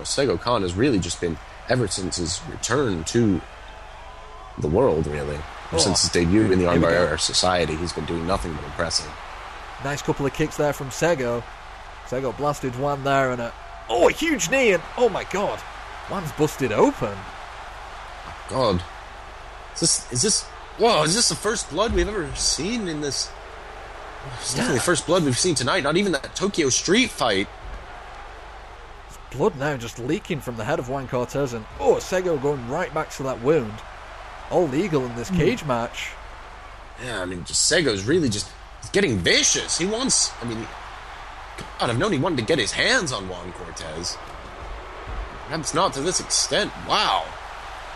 [SPEAKER 4] Sego Khan has really just been, ever since his return to the world, really.
[SPEAKER 1] Oh.
[SPEAKER 4] Since his debut in the
[SPEAKER 1] Here we
[SPEAKER 4] Armbar
[SPEAKER 1] go.
[SPEAKER 4] Era Society, he's been doing nothing but impressing.
[SPEAKER 1] Nice couple of kicks there from Sego. Sego blasted Juan there and a huge knee, and oh my god, Juan's busted open.
[SPEAKER 4] God. Is this the first blood we've ever seen in this? It's definitely the first blood we've seen tonight, not even that Tokyo Street fight.
[SPEAKER 1] Blood now just leaking from the head of Juan Cortes, and Sego going right back to that wound. All legal in this cage match.
[SPEAKER 4] Yeah, I mean, just Sego's really just getting vicious. He wants, God, I've known he wanted to get his hands on Juan Cortes. Perhaps not to this extent. Wow.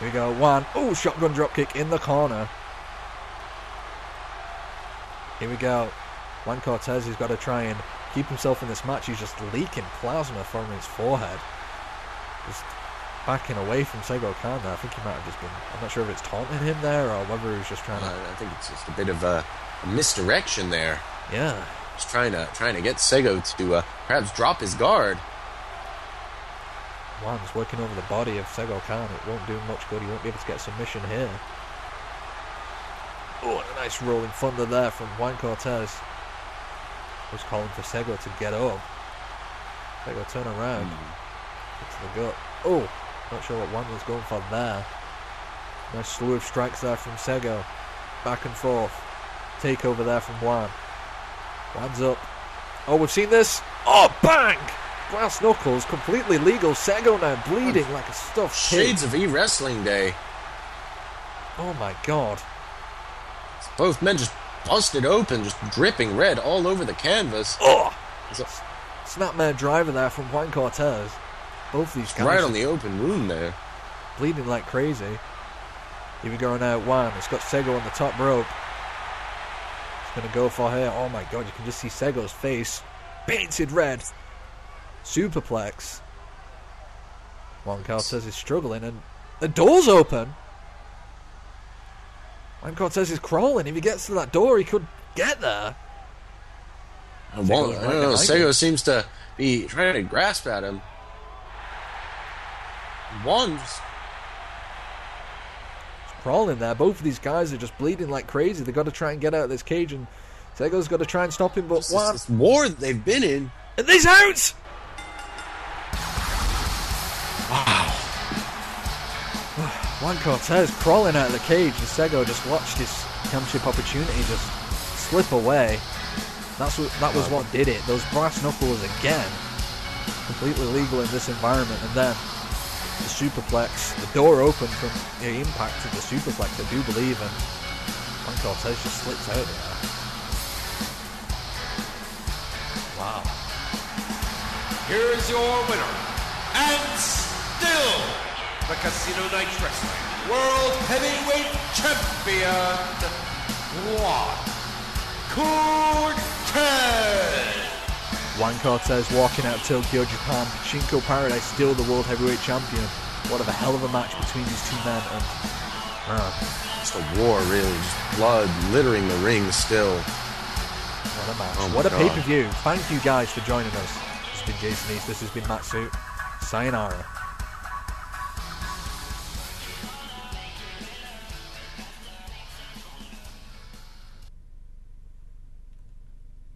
[SPEAKER 1] Here we go, Juan. Shotgun dropkick in the corner. Here we go. Juan Cortes has got to try and keep himself in this match. He's just leaking plasma from his forehead. Just backing away from Sego Khan there. I think he might have just been... I'm not sure if it's taunting him there or whether he was just trying to...
[SPEAKER 4] I think it's just a bit of a misdirection there.
[SPEAKER 1] Yeah.
[SPEAKER 4] Just trying to get Sego to perhaps drop his guard.
[SPEAKER 1] Juan's working over the body of Sego Khan. It won't do him much good. He won't be able to get a submission here. And a nice rolling thunder there from Juan Cortes. Who's calling for Sego to get up. Sego turn around. Get to the gut. Not sure what Juan was going for there. Nice slew of strikes there from Sego. Back and forth. Takeover there from Juan. Juan's up. We've seen this. Bang! Brass knuckles, completely legal. Sego now bleeding like a stuffed pig.
[SPEAKER 4] Shades of e-wrestling day.
[SPEAKER 1] Oh my god.
[SPEAKER 4] Both men just busted open, just dripping red all over the canvas.
[SPEAKER 1] Snapmare driver there from Juan Cortes. Both these guys
[SPEAKER 4] right on the open wound there.
[SPEAKER 1] bleeding like crazy. Here we go now, Juan. It's got Sego on the top rope. He's going to go for her. Oh my god, you can just see Sego's face. Painted red. Superplex. Juan Cortes is struggling and the door's open. Juan Cortes is crawling. If he gets to that door, he could get there.
[SPEAKER 4] Sego seems to be trying to grasp at him. Juan's
[SPEAKER 1] crawling there. Both of these guys are just bleeding like crazy. They've got to try and get out of this cage, and Sego's got to try and stop him, but Juan...
[SPEAKER 4] This war that they've been in.
[SPEAKER 1] And he's out!
[SPEAKER 4] Wow.
[SPEAKER 1] Juan Cortes crawling out of the cage, and Sego just watched his championship opportunity just slip away. That was what did it. Those brass knuckles again. Completely legal in this environment, and then the superplex, the door opened from the impact of the superplex, I do believe, and Juan Cortes just slips out there. Wow.
[SPEAKER 3] Here's your winner, and still the Casino Night Wrestling World Heavyweight Champion, Juan Cortes.
[SPEAKER 1] Juan Cortes walking out of Tokyo, Japan. Pachinko Paradise still the World Heavyweight Champion. What a hell of a match between these two men, and
[SPEAKER 4] just a war, really. Just blood littering the ring still.
[SPEAKER 1] what a match.
[SPEAKER 4] Oh
[SPEAKER 1] What a
[SPEAKER 4] God.
[SPEAKER 1] pay-per-view. Thank you guys for joining us. This has been Jason East. This has been Matt Suit. Sayonara.